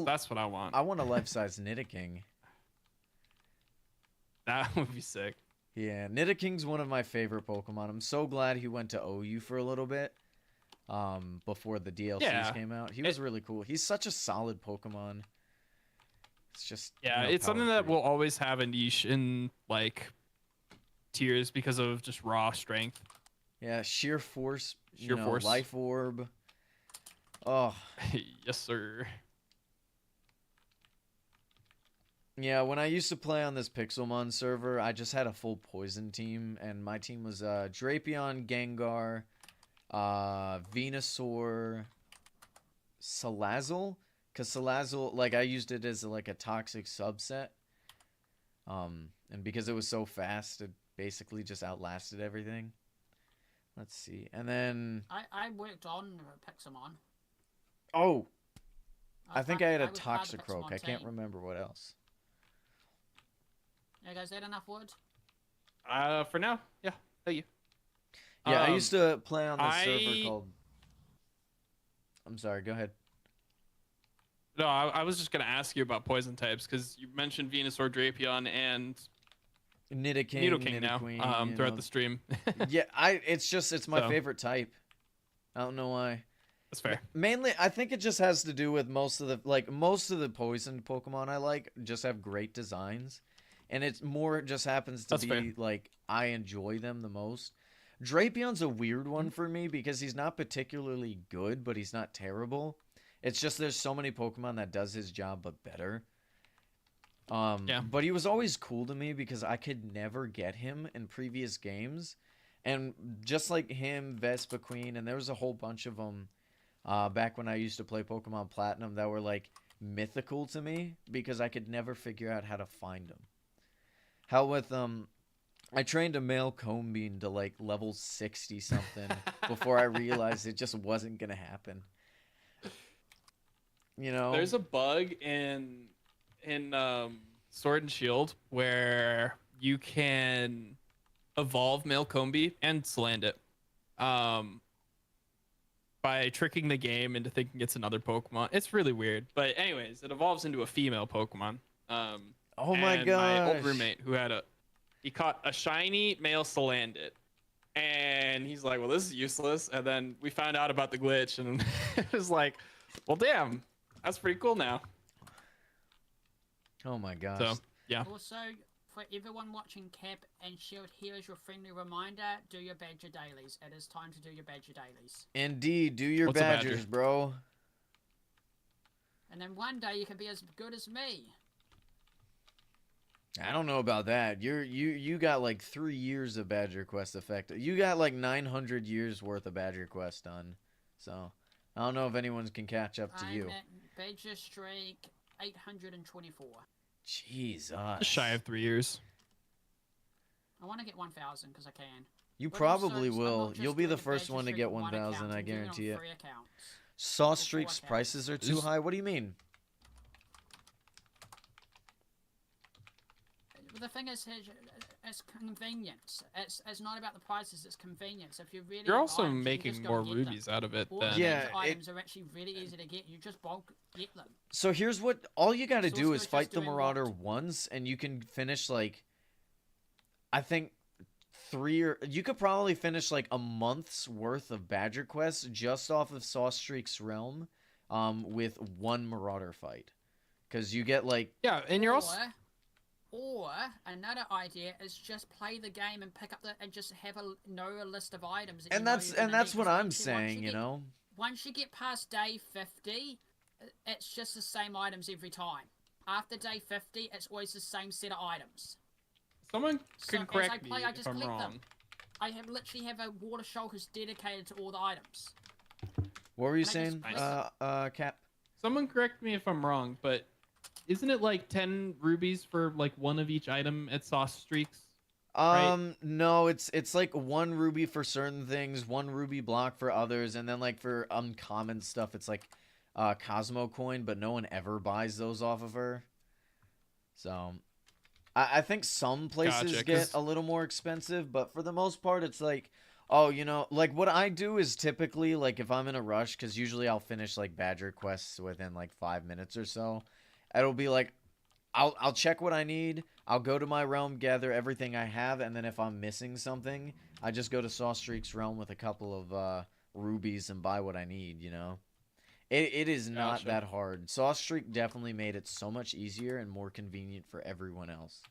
[SPEAKER 2] That's what I want.
[SPEAKER 4] I want a life-size Nidoking.
[SPEAKER 2] That would be sick.
[SPEAKER 4] Yeah, Nidoking's one of my favorite Pokemon. I'm so glad he went to OU for a little bit. Before the DLCs came out. He was really cool. He's such a solid Pokemon. It's just
[SPEAKER 2] Yeah, it's something that will always have a niche in like tiers because of just raw strength.
[SPEAKER 4] Yeah, sheer force,
[SPEAKER 2] Sheer force.
[SPEAKER 4] life orb. Oh,
[SPEAKER 2] Yes, sir.
[SPEAKER 4] yeah, when I used to play on this Pixelmon server, I just had a full poison team, and my team was Drapion, Gengar, Venusaur, Salazzle, because Salazzle, like, I used it as like a toxic subset, and because it was so fast, it basically just outlasted everything. Let's see, and then
[SPEAKER 3] I worked on Pixelmon.
[SPEAKER 4] oh, I think I had a
[SPEAKER 3] was part of the
[SPEAKER 4] Toxicroak.
[SPEAKER 3] Pixelmon
[SPEAKER 4] I can't
[SPEAKER 3] team.
[SPEAKER 4] remember what else.
[SPEAKER 3] Yeah, guys, is that enough wood?
[SPEAKER 2] For now, yeah. Thank you.
[SPEAKER 4] Yeah, I used to play on this server
[SPEAKER 2] I-
[SPEAKER 4] called. I'm sorry. Go ahead.
[SPEAKER 2] No, I was just gonna ask you about poison types because you mentioned Venusaur, Drapion, and
[SPEAKER 4] Nidoking,
[SPEAKER 2] Nidoking now.
[SPEAKER 4] Nidoqueen,
[SPEAKER 2] Throughout the stream.
[SPEAKER 4] Yeah, it's my
[SPEAKER 2] So.
[SPEAKER 4] favorite type. I don't know why.
[SPEAKER 2] That's fair.
[SPEAKER 4] Mainly, I think it just has to do with most of the poisoned Pokemon I like just have great designs, and it's more just happens to
[SPEAKER 2] That's
[SPEAKER 4] be
[SPEAKER 2] fair.
[SPEAKER 4] like I enjoy them the most. Drapion's a weird one for me because he's not particularly good, but he's not terrible. It's just there's so many Pokemon that does his job but better.
[SPEAKER 2] Yeah.
[SPEAKER 4] But he was always cool to me because I could never get him in previous games, and just like him, Vespiquen, and there was a whole bunch of them. Back when I used to play Pokemon Platinum that were like mythical to me because I could never figure out how to find them. How with I trained a male Combine to like level 60 something before I realized it just wasn't gonna happen. You know?
[SPEAKER 2] There's a bug in Sword and Shield where you can evolve male Combee and Slandit. By tricking the game into thinking it's another Pokemon. It's really weird. But anyways, it evolves into a female Pokemon.
[SPEAKER 4] Oh my
[SPEAKER 2] and
[SPEAKER 4] gosh.
[SPEAKER 2] My old roommate who he caught a shiny male Salandit. And he's like, well, this is useless. And then we found out about the glitch and it was like, well, damn, that's pretty cool now.
[SPEAKER 4] Oh my gosh.
[SPEAKER 2] So, yeah.
[SPEAKER 3] Also, for everyone watching Cap and Shield, here is your friendly reminder: do your Badger dailies. It is time to do your Badger dailies.
[SPEAKER 4] Indeed, do your
[SPEAKER 2] What's a badger?
[SPEAKER 4] badgers, bro.
[SPEAKER 3] And then one day you can be as good as me.
[SPEAKER 4] I don't know about that. You got like 3 years of Badger Quest effective. You got like 900 years worth of Badger Quest done. So, I don't know if anyone can catch up to you.
[SPEAKER 3] I'm at Badger streak 824.
[SPEAKER 4] Jesus.
[SPEAKER 2] Just shy of 3 years.
[SPEAKER 3] I want to get 1,000 because I can.
[SPEAKER 4] You
[SPEAKER 3] But
[SPEAKER 4] probably
[SPEAKER 3] also, I'm
[SPEAKER 4] will.
[SPEAKER 3] not just
[SPEAKER 4] You'll be
[SPEAKER 3] doing
[SPEAKER 4] the
[SPEAKER 3] a
[SPEAKER 4] first
[SPEAKER 3] Badger
[SPEAKER 4] one to
[SPEAKER 3] streak
[SPEAKER 4] get
[SPEAKER 3] on one
[SPEAKER 4] 1,000,
[SPEAKER 3] account,
[SPEAKER 4] I
[SPEAKER 3] I'm doing it on
[SPEAKER 4] guarantee it.
[SPEAKER 3] 3 accounts.
[SPEAKER 4] Sauce
[SPEAKER 3] Or
[SPEAKER 4] Streak's
[SPEAKER 3] 4
[SPEAKER 4] prices are too
[SPEAKER 2] Just-
[SPEAKER 4] high? What do you mean?
[SPEAKER 3] The thing is, it's convenience. It's not about the prices. It's convenience. If you really
[SPEAKER 2] You're
[SPEAKER 3] want
[SPEAKER 2] also
[SPEAKER 3] items, you can
[SPEAKER 2] making
[SPEAKER 3] just go
[SPEAKER 2] more
[SPEAKER 3] and get them.
[SPEAKER 2] rubies out of it
[SPEAKER 3] All
[SPEAKER 2] than
[SPEAKER 3] of
[SPEAKER 4] Yeah,
[SPEAKER 3] these
[SPEAKER 4] it-
[SPEAKER 3] items are actually really easy to get. You just bulk get them.
[SPEAKER 4] So here's what all you got to
[SPEAKER 3] So
[SPEAKER 4] do
[SPEAKER 3] it's
[SPEAKER 4] is
[SPEAKER 3] not
[SPEAKER 4] fight
[SPEAKER 3] just
[SPEAKER 4] the
[SPEAKER 3] doing
[SPEAKER 4] Marauder
[SPEAKER 3] what?
[SPEAKER 4] once, and you can finish like, I think, you could probably finish like a month's worth of Badger quests just off of Sauce Streak's realm, with one Marauder fight, because you get like
[SPEAKER 2] Yeah, and you're also
[SPEAKER 3] Or another idea is just play the game and pick up and just have know a list of items. That you
[SPEAKER 4] and
[SPEAKER 3] know
[SPEAKER 4] that's
[SPEAKER 3] you're gonna
[SPEAKER 4] and that's
[SPEAKER 3] need,
[SPEAKER 4] what
[SPEAKER 3] 'cause
[SPEAKER 4] I'm
[SPEAKER 3] once
[SPEAKER 4] saying, you
[SPEAKER 3] get-
[SPEAKER 4] know.
[SPEAKER 3] Once you get past day 50, it's just the same items every time. After day 50, it's always the same set of items.
[SPEAKER 2] someone
[SPEAKER 3] So
[SPEAKER 2] can
[SPEAKER 3] as
[SPEAKER 2] correct
[SPEAKER 3] I play,
[SPEAKER 2] me
[SPEAKER 3] I
[SPEAKER 2] if
[SPEAKER 3] just
[SPEAKER 2] I'm
[SPEAKER 3] collect
[SPEAKER 2] wrong.
[SPEAKER 3] them. I literally have a water shulkers dedicated to all the items.
[SPEAKER 4] What were you
[SPEAKER 3] And I just
[SPEAKER 4] saying, Cap?
[SPEAKER 2] Someone correct me if I'm wrong, but isn't it like 10 rubies for like one of each item at Sauce Streaks? Right.
[SPEAKER 4] No, it's like one ruby for certain things, one ruby block for others, and then like for uncommon stuff, it's like Cosmo coin, but no one ever buys those off of her. So, I think some places
[SPEAKER 2] Gotcha,
[SPEAKER 4] get
[SPEAKER 2] 'cause-
[SPEAKER 4] a little more expensive, but for the most part, it's like, oh, like what I do is typically like if I'm in a rush, because usually I'll finish like Badger quests within like 5 minutes or so. It'll be like, I'll check what I need. I'll go to my realm, gather everything I have, and then if I'm missing something, I just go to Sauce Streak's realm with a couple of rubies and buy what I need. It is not
[SPEAKER 2] Gotcha.
[SPEAKER 4] that hard. Sauce Streak definitely made it so much easier and more convenient for everyone else.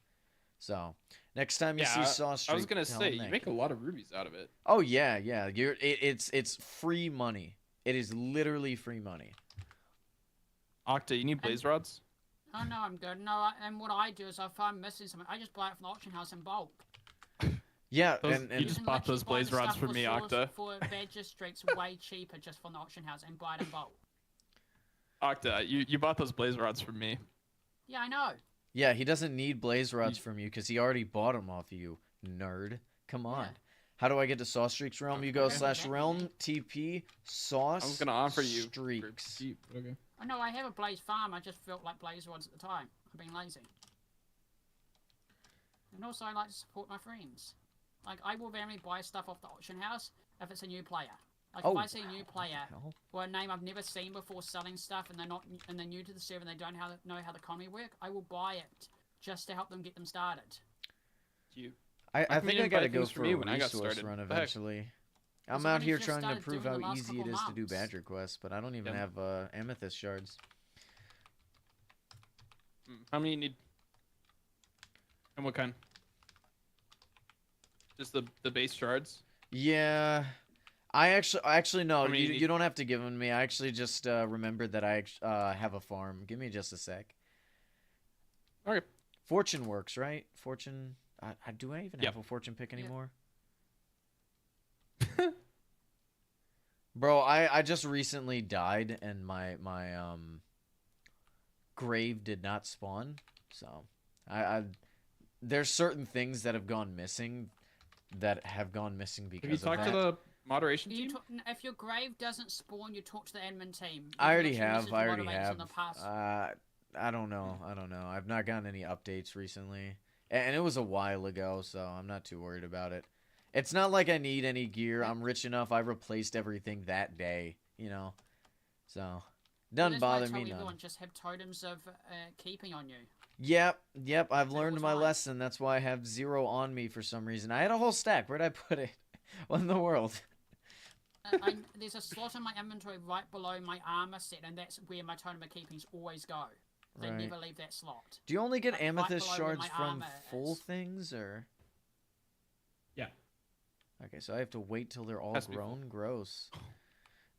[SPEAKER 4] So Next time you see Saw Streak,
[SPEAKER 2] I was gonna
[SPEAKER 4] tell
[SPEAKER 2] say
[SPEAKER 4] him
[SPEAKER 2] you
[SPEAKER 4] thank
[SPEAKER 2] make a
[SPEAKER 4] you.
[SPEAKER 2] lot of rubies out of it.
[SPEAKER 4] Oh yeah, yeah. It's free money. It is literally free money.
[SPEAKER 2] Octa, you need blaze rods?
[SPEAKER 3] Oh no, I'm good. And what I do is if I'm missing something, I just buy it from the auction house in bulk.
[SPEAKER 4] Yeah,
[SPEAKER 2] Those-
[SPEAKER 4] and
[SPEAKER 2] you just
[SPEAKER 3] can
[SPEAKER 2] bought
[SPEAKER 3] literally
[SPEAKER 2] those
[SPEAKER 3] buy
[SPEAKER 2] blaze
[SPEAKER 3] the
[SPEAKER 2] rods
[SPEAKER 3] stuff
[SPEAKER 2] for me, Octa.
[SPEAKER 3] For Badger Streaks way cheaper just from the auction house and buy it in bulk.
[SPEAKER 2] Octa, you bought those blaze rods for me.
[SPEAKER 3] Yeah, I know.
[SPEAKER 4] yeah, he doesn't need blaze rods from you because he already bought them off of you, nerd. Come on.
[SPEAKER 3] Yeah.
[SPEAKER 4] How do I get to Saw Streaks realm? You go
[SPEAKER 2] Okay.
[SPEAKER 4] /realm TP sauce.
[SPEAKER 2] I was gonna offer you for
[SPEAKER 4] streaks.
[SPEAKER 2] cheap.
[SPEAKER 5] Okay.
[SPEAKER 3] I know I have a blaze farm. I just felt like blaze rods at the time. I've been lazy. And also, I like to support my friends. Like, I will randomly buy stuff off the auction house if it's a new player. Like, if I see a new player
[SPEAKER 4] hell?
[SPEAKER 3] or a name I've never seen before selling stuff and they're new to the server and they don't know how the economy work, I will buy it just to help them get them started.
[SPEAKER 2] You.
[SPEAKER 4] I think
[SPEAKER 2] community
[SPEAKER 4] I gotta
[SPEAKER 2] invited
[SPEAKER 4] go
[SPEAKER 2] things for
[SPEAKER 4] for
[SPEAKER 2] me
[SPEAKER 4] a
[SPEAKER 2] when I got
[SPEAKER 4] resource
[SPEAKER 2] started.
[SPEAKER 4] run
[SPEAKER 2] What the heck?
[SPEAKER 4] eventually.
[SPEAKER 3] Because
[SPEAKER 4] I'm
[SPEAKER 3] I've
[SPEAKER 4] out
[SPEAKER 3] only
[SPEAKER 4] here
[SPEAKER 3] just
[SPEAKER 4] trying to
[SPEAKER 3] started
[SPEAKER 4] prove
[SPEAKER 3] doing the
[SPEAKER 4] how
[SPEAKER 3] last
[SPEAKER 4] easy it
[SPEAKER 3] couple
[SPEAKER 4] is to do
[SPEAKER 3] months.
[SPEAKER 4] badger quests, but I don't even
[SPEAKER 2] Yeah.
[SPEAKER 4] have amethyst shards.
[SPEAKER 2] How many you need? And what kind? Just the base shards?
[SPEAKER 4] Yeah, I actually no.
[SPEAKER 2] How many
[SPEAKER 4] You,
[SPEAKER 2] you need?
[SPEAKER 4] you don't have to give them to me. I actually just remembered that I have a farm. Give me just a sec.
[SPEAKER 2] Okay.
[SPEAKER 4] Fortune works, right? Fortune. Do I even
[SPEAKER 2] Yep.
[SPEAKER 4] have a fortune pick
[SPEAKER 3] Yeah.
[SPEAKER 4] anymore? Bro, I just recently died and my grave did not spawn. So I there's certain things that have gone missing because
[SPEAKER 2] Have you
[SPEAKER 4] of
[SPEAKER 2] talked
[SPEAKER 4] that.
[SPEAKER 2] to the moderation
[SPEAKER 3] You
[SPEAKER 2] team?
[SPEAKER 3] if your grave doesn't spawn, you talk to the admin team. You
[SPEAKER 4] I already
[SPEAKER 3] literally
[SPEAKER 4] have.
[SPEAKER 3] message the
[SPEAKER 4] I already
[SPEAKER 3] moderators in
[SPEAKER 4] have.
[SPEAKER 3] the past.
[SPEAKER 4] I don't know. I don't know. I've not gotten any updates recently, and it was a while ago, so I'm not too worried about it. It's not like I need any gear. I'm rich enough. I replaced everything that day, you know. So doesn't
[SPEAKER 3] That's why I
[SPEAKER 4] bother
[SPEAKER 3] tell
[SPEAKER 4] me
[SPEAKER 3] everyone,
[SPEAKER 4] none.
[SPEAKER 3] just have totems of keeping on you.
[SPEAKER 4] Yep. I've
[SPEAKER 3] That
[SPEAKER 4] learned
[SPEAKER 3] was
[SPEAKER 4] my
[SPEAKER 3] mine.
[SPEAKER 4] lesson. That's why I have 0 on me for some reason. I had a whole stack. Where'd I put it? What in the world?
[SPEAKER 3] There's a slot in my inventory right below my armor set, and that's where my totem of keepings always go. They
[SPEAKER 4] Right.
[SPEAKER 3] never leave that slot.
[SPEAKER 4] Do you only get
[SPEAKER 3] Like, right
[SPEAKER 4] amethyst
[SPEAKER 3] below where
[SPEAKER 4] shards
[SPEAKER 3] my
[SPEAKER 4] from
[SPEAKER 3] armor
[SPEAKER 4] full
[SPEAKER 3] is.
[SPEAKER 4] things, or?
[SPEAKER 5] Yeah.
[SPEAKER 4] Okay, so I have to wait till they're all
[SPEAKER 2] Has to be full.
[SPEAKER 4] grown. Gross.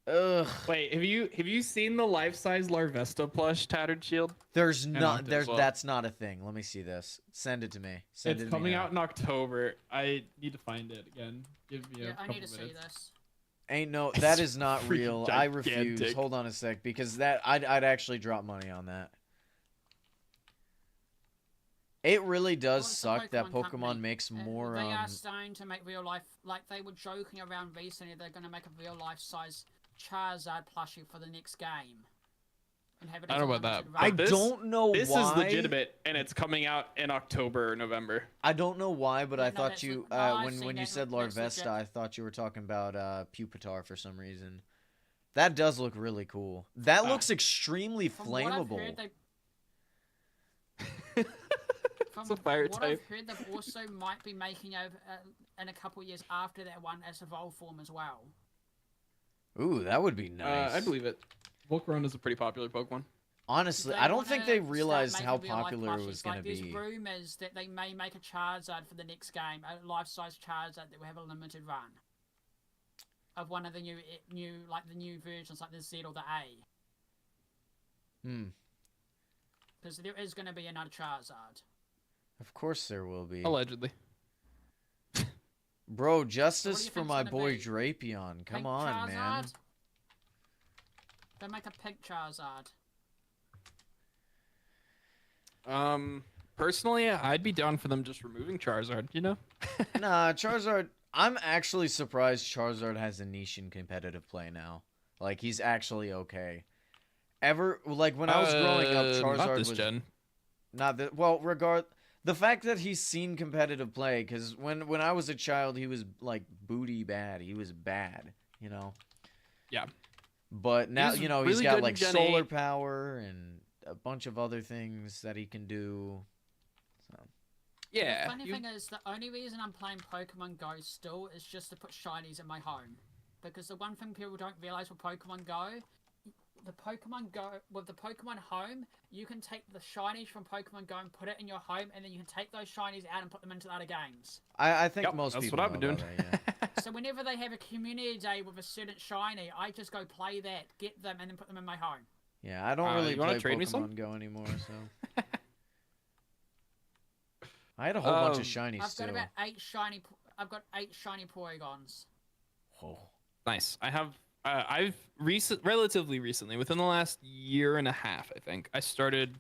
[SPEAKER 4] Ugh.
[SPEAKER 2] Wait, have you seen the life-size Larvesta plush Tattered Shield?
[SPEAKER 4] There's
[SPEAKER 2] And
[SPEAKER 4] not.
[SPEAKER 2] Octa as
[SPEAKER 4] There's
[SPEAKER 2] well.
[SPEAKER 4] that's not a thing. Let me see this. Send it to me. Send it
[SPEAKER 5] It's
[SPEAKER 4] to me
[SPEAKER 5] coming
[SPEAKER 4] now.
[SPEAKER 5] out in October. I need to find it again. Give me a
[SPEAKER 3] Yeah, I
[SPEAKER 5] couple
[SPEAKER 3] need to see
[SPEAKER 5] minutes.
[SPEAKER 3] this.
[SPEAKER 4] Ain't no.
[SPEAKER 2] It's
[SPEAKER 4] That is not
[SPEAKER 2] freaking
[SPEAKER 4] real. I refuse.
[SPEAKER 2] gigantic.
[SPEAKER 4] Hold on a sec, because that I'd actually drop money on that. It really does
[SPEAKER 3] Well, it's a
[SPEAKER 4] suck that
[SPEAKER 3] Pokemon
[SPEAKER 4] Pokemon
[SPEAKER 3] company.
[SPEAKER 4] makes more.
[SPEAKER 3] They are starting to make real life. Like they were joking around recently, they're going to make a real life size Charizard plushie for the next game. And have it
[SPEAKER 2] I
[SPEAKER 3] as
[SPEAKER 2] don't
[SPEAKER 3] a
[SPEAKER 2] know about that,
[SPEAKER 3] limited
[SPEAKER 2] but
[SPEAKER 4] I
[SPEAKER 3] run.
[SPEAKER 2] this-
[SPEAKER 4] don't know
[SPEAKER 2] This
[SPEAKER 4] why.
[SPEAKER 2] is legitimate, and it's coming out in October or November.
[SPEAKER 4] I don't know why, but
[SPEAKER 3] Yeah,
[SPEAKER 4] I
[SPEAKER 3] no,
[SPEAKER 4] thought
[SPEAKER 3] that's
[SPEAKER 4] you
[SPEAKER 3] no, I've
[SPEAKER 4] when
[SPEAKER 3] seen
[SPEAKER 4] you
[SPEAKER 3] that,
[SPEAKER 4] said
[SPEAKER 3] that's
[SPEAKER 4] Larvesta,
[SPEAKER 3] legit.
[SPEAKER 4] I thought you were talking about Pupitar for some reason. That does look really cool. That
[SPEAKER 2] Ah.
[SPEAKER 4] looks extremely
[SPEAKER 3] From what I've
[SPEAKER 4] flammable.
[SPEAKER 3] heard,
[SPEAKER 2] It's a fire
[SPEAKER 3] what
[SPEAKER 2] type.
[SPEAKER 3] I've heard, they also might be making in a couple years after that one as evolve form as well.
[SPEAKER 4] Ooh, that would be nice.
[SPEAKER 2] I believe it. Volcarona is a pretty popular Pokemon.
[SPEAKER 4] Honestly,
[SPEAKER 3] They
[SPEAKER 4] I don't
[SPEAKER 3] wanna
[SPEAKER 4] think they
[SPEAKER 3] start
[SPEAKER 4] realized
[SPEAKER 3] making
[SPEAKER 4] how
[SPEAKER 3] real-life
[SPEAKER 4] popular it
[SPEAKER 3] plushies.
[SPEAKER 4] was going
[SPEAKER 3] Like,
[SPEAKER 4] to
[SPEAKER 3] there's
[SPEAKER 4] be.
[SPEAKER 3] rumors that they may make a Charizard for the next game, a life-size Charizard that will have a limited run of one of the new the new versions, like the Z or the A.
[SPEAKER 4] Hmm.
[SPEAKER 3] Because there is going to be another Charizard.
[SPEAKER 4] Of course there will be.
[SPEAKER 2] Allegedly.
[SPEAKER 4] Bro, justice
[SPEAKER 3] you
[SPEAKER 4] for
[SPEAKER 3] think's
[SPEAKER 4] my
[SPEAKER 3] gonna
[SPEAKER 4] boy
[SPEAKER 3] be?
[SPEAKER 4] Drapion. Come
[SPEAKER 3] Pink
[SPEAKER 4] on, man.
[SPEAKER 3] Charizard? They make a pink Charizard.
[SPEAKER 2] Personally, I'd be down for them just removing Charizard, you know?
[SPEAKER 4] Nah, Charizard. I'm actually surprised Charizard has a niche in competitive play now. Like, he's actually okay. Like, when I was growing up, Charizard
[SPEAKER 2] not this
[SPEAKER 4] was
[SPEAKER 2] gen.
[SPEAKER 4] not that. Well, the fact that he's seen competitive play, because when I was a child, he was like booty bad. He was bad, you know.
[SPEAKER 2] Yeah.
[SPEAKER 4] But now,
[SPEAKER 2] was
[SPEAKER 4] you know,
[SPEAKER 2] really
[SPEAKER 4] he's got
[SPEAKER 2] good in
[SPEAKER 4] like
[SPEAKER 2] Gen
[SPEAKER 4] solar
[SPEAKER 2] 8.
[SPEAKER 4] power and a bunch of other things that he can do. So.
[SPEAKER 2] Yeah.
[SPEAKER 3] The funny thing is, the only reason I'm playing Pokemon Go still is just to put shinies in my home. Because the one thing people don't realize with Pokemon Go, the Pokemon Go with the Pokemon Home, you can take the shinies from Pokemon Go and put it in your home, and then you can take those shinies out and put them into other games.
[SPEAKER 4] I think
[SPEAKER 2] Yep,
[SPEAKER 4] most
[SPEAKER 2] that's
[SPEAKER 4] people
[SPEAKER 2] what I've
[SPEAKER 4] know
[SPEAKER 2] been doing.
[SPEAKER 4] about that, yeah.
[SPEAKER 3] So whenever they have a community day with a certain shiny, I just go play that, get them, and then put them in my home.
[SPEAKER 4] Yeah, I don't really
[SPEAKER 2] you wanna
[SPEAKER 4] play
[SPEAKER 2] trade me some?
[SPEAKER 4] Pokemon Go anymore, so. I had a whole bunch of shinies
[SPEAKER 3] I've got
[SPEAKER 4] too.
[SPEAKER 3] about 8 shiny. I've got 8 shiny Porygons.
[SPEAKER 4] Oh.
[SPEAKER 2] Nice. I've relatively recently, within the last year and a half, I think, I started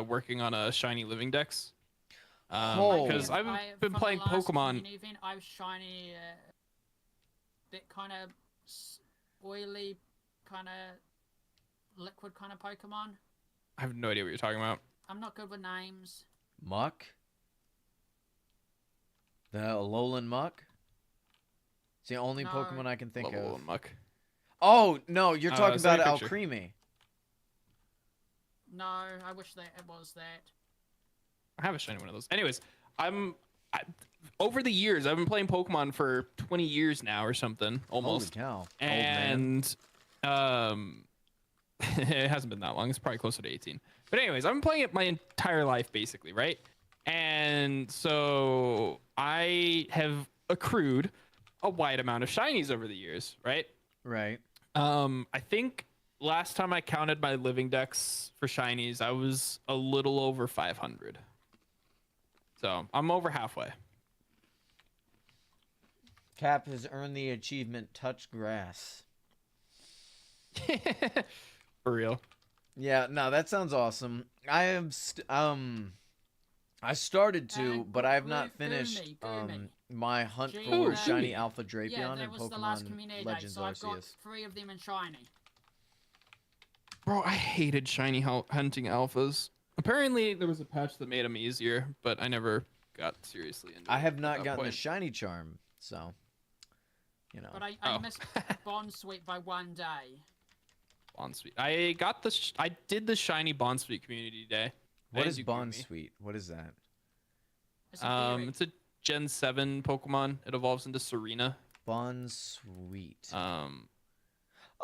[SPEAKER 2] working on a shiny living dex.
[SPEAKER 4] Oh.
[SPEAKER 2] Because I've been
[SPEAKER 3] from
[SPEAKER 2] playing
[SPEAKER 3] the last
[SPEAKER 2] Pokemon.
[SPEAKER 3] community event, I was shiny. That kind of oily, kind of liquid kind of Pokemon.
[SPEAKER 2] I have no idea what you're talking about.
[SPEAKER 3] I'm not good with names.
[SPEAKER 4] Muck? The Alolan Muck? It's the only
[SPEAKER 3] No.
[SPEAKER 4] Pokemon I can think
[SPEAKER 2] Level
[SPEAKER 4] of.
[SPEAKER 2] Muck.
[SPEAKER 4] Oh, no, you're talking
[SPEAKER 2] send
[SPEAKER 4] about
[SPEAKER 2] me a picture.
[SPEAKER 4] Alcremie.
[SPEAKER 3] No, I wish that it was that.
[SPEAKER 2] I have a shiny one of those. Anyways, over the years, I've been playing Pokemon for 20 years now or something, almost.
[SPEAKER 4] Holy cow. Old man.
[SPEAKER 2] And it hasn't been that long. It's probably closer to 18. But anyways, I've been playing it my entire life, basically, right? And so I have accrued a wide amount of shinies over the years, right?
[SPEAKER 4] Right.
[SPEAKER 2] I think last time I counted my living dex for shinies, I was a little over 500. So I'm over halfway.
[SPEAKER 4] Cap has earned the achievement Touch Grass.
[SPEAKER 2] For real.
[SPEAKER 4] Yeah, no, that sounds awesome. I am I started to, but I have not finished
[SPEAKER 3] Goomy.
[SPEAKER 4] my hunt
[SPEAKER 3] Gee,
[SPEAKER 4] for
[SPEAKER 3] that-
[SPEAKER 4] shiny Alpha Drapion
[SPEAKER 3] Yeah, that
[SPEAKER 4] and
[SPEAKER 3] was the last
[SPEAKER 4] Pokemon
[SPEAKER 3] community day,
[SPEAKER 4] Legends
[SPEAKER 3] so I've got
[SPEAKER 4] Arceus.
[SPEAKER 3] 3 of them in shiny.
[SPEAKER 2] Bro, I hated shiny hunting alphas. Apparently, there was a patch that made them easier, but I never got seriously into it.
[SPEAKER 4] I have
[SPEAKER 2] at
[SPEAKER 4] not
[SPEAKER 2] that
[SPEAKER 4] gotten the
[SPEAKER 2] point.
[SPEAKER 4] shiny charm, so you know.
[SPEAKER 3] But I
[SPEAKER 2] Oh.
[SPEAKER 3] missed Bond Sweet by 1 day.
[SPEAKER 2] Bonsweet. I got I did the shiny Bonsweet community day.
[SPEAKER 4] What
[SPEAKER 2] As
[SPEAKER 4] is
[SPEAKER 2] you grew me.
[SPEAKER 4] Bonsweet? What is that?
[SPEAKER 3] It's a berry.
[SPEAKER 2] It's a Gen 7 Pokemon. It evolves into Serena.
[SPEAKER 4] Bonsweet.
[SPEAKER 2] Um,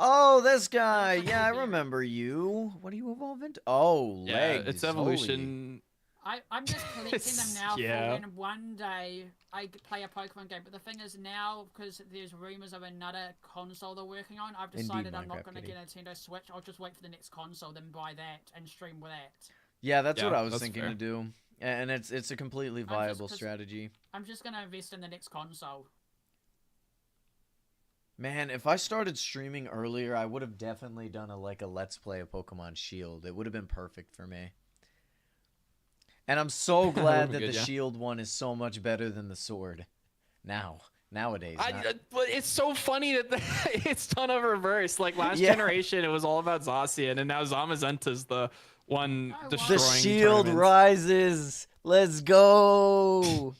[SPEAKER 4] Oh, this guy.
[SPEAKER 3] Looks like
[SPEAKER 4] Yeah, I
[SPEAKER 3] a berry.
[SPEAKER 4] remember you. What do you evolve into? Oh,
[SPEAKER 2] yeah,
[SPEAKER 4] legs.
[SPEAKER 2] its
[SPEAKER 4] Holy.
[SPEAKER 2] evolution.
[SPEAKER 3] I'm just collecting them now
[SPEAKER 2] Yeah.
[SPEAKER 3] for when one day I play a Pokemon game. But the thing is now, because there's rumors of another console they're working on, I've
[SPEAKER 4] Indeed,
[SPEAKER 3] decided I'm not
[SPEAKER 4] Minecraft
[SPEAKER 3] going to
[SPEAKER 4] Kitty.
[SPEAKER 3] get a Nintendo Switch. I'll just wait for the next console, then buy that and stream with that.
[SPEAKER 4] Yeah, that's what
[SPEAKER 2] Yeah,
[SPEAKER 4] I was
[SPEAKER 2] that's
[SPEAKER 4] thinking
[SPEAKER 2] fair.
[SPEAKER 4] to do. And it's a completely
[SPEAKER 3] just
[SPEAKER 4] viable
[SPEAKER 3] 'cause-
[SPEAKER 4] strategy.
[SPEAKER 3] I'm just going to invest in the next console.
[SPEAKER 4] Man, if I started streaming earlier, I would have definitely done a Let's Play of Pokemon Shield. It would have been perfect for me. And I'm so glad that
[SPEAKER 2] good,
[SPEAKER 4] the
[SPEAKER 2] yeah.
[SPEAKER 4] Shield one is so much better than the Sword. Nowadays.
[SPEAKER 2] But it's so funny that it's done a reverse. Like last
[SPEAKER 4] Yeah.
[SPEAKER 2] generation, it was all about Zacian, and now Zamazenta's the one
[SPEAKER 3] Oh, wow.
[SPEAKER 2] destroying
[SPEAKER 4] The Shield
[SPEAKER 2] tournaments.
[SPEAKER 4] rises. Let's go.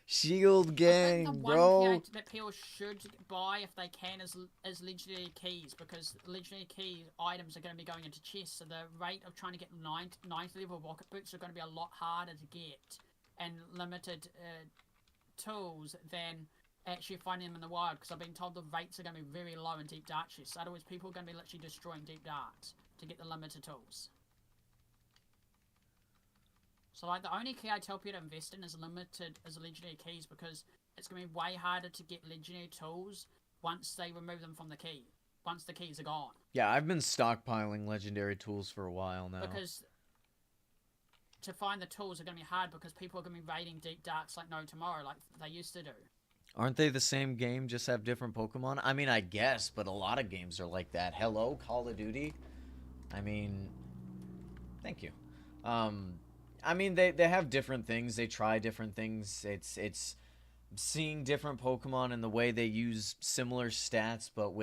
[SPEAKER 4] Shield
[SPEAKER 3] I
[SPEAKER 4] gang,
[SPEAKER 3] think the one
[SPEAKER 4] bro.
[SPEAKER 3] key that people should buy if they can is legendary keys, because legendary key items are going to be going into chests, so the rate of trying to get 90 level rocket boots are going to be a lot harder to get, and limited tools than actually finding them in the wild, because I've been told the rates are going to be very low in deep dark chests. Otherwise, people are going to be literally destroying deep darks to get the limited tools. So like the only key I tell people to invest in is legendary keys, because it's going to be way harder to get legendary tools once they remove them from the key. Once the keys are gone.
[SPEAKER 4] Yeah, I've been stockpiling legendary tools for a while now.
[SPEAKER 3] Because to find the tools are going to be hard, because people are going to be raiding deep darks like no tomorrow, like they used to do.
[SPEAKER 4] Aren't they the same game, just have different Pokemon? I mean, I guess, but a lot of games are like that. Hello, Call of Duty? I mean, thank you. I mean, they have different things. They try different things. It's seeing different Pokemon and the way they use similar stats, but with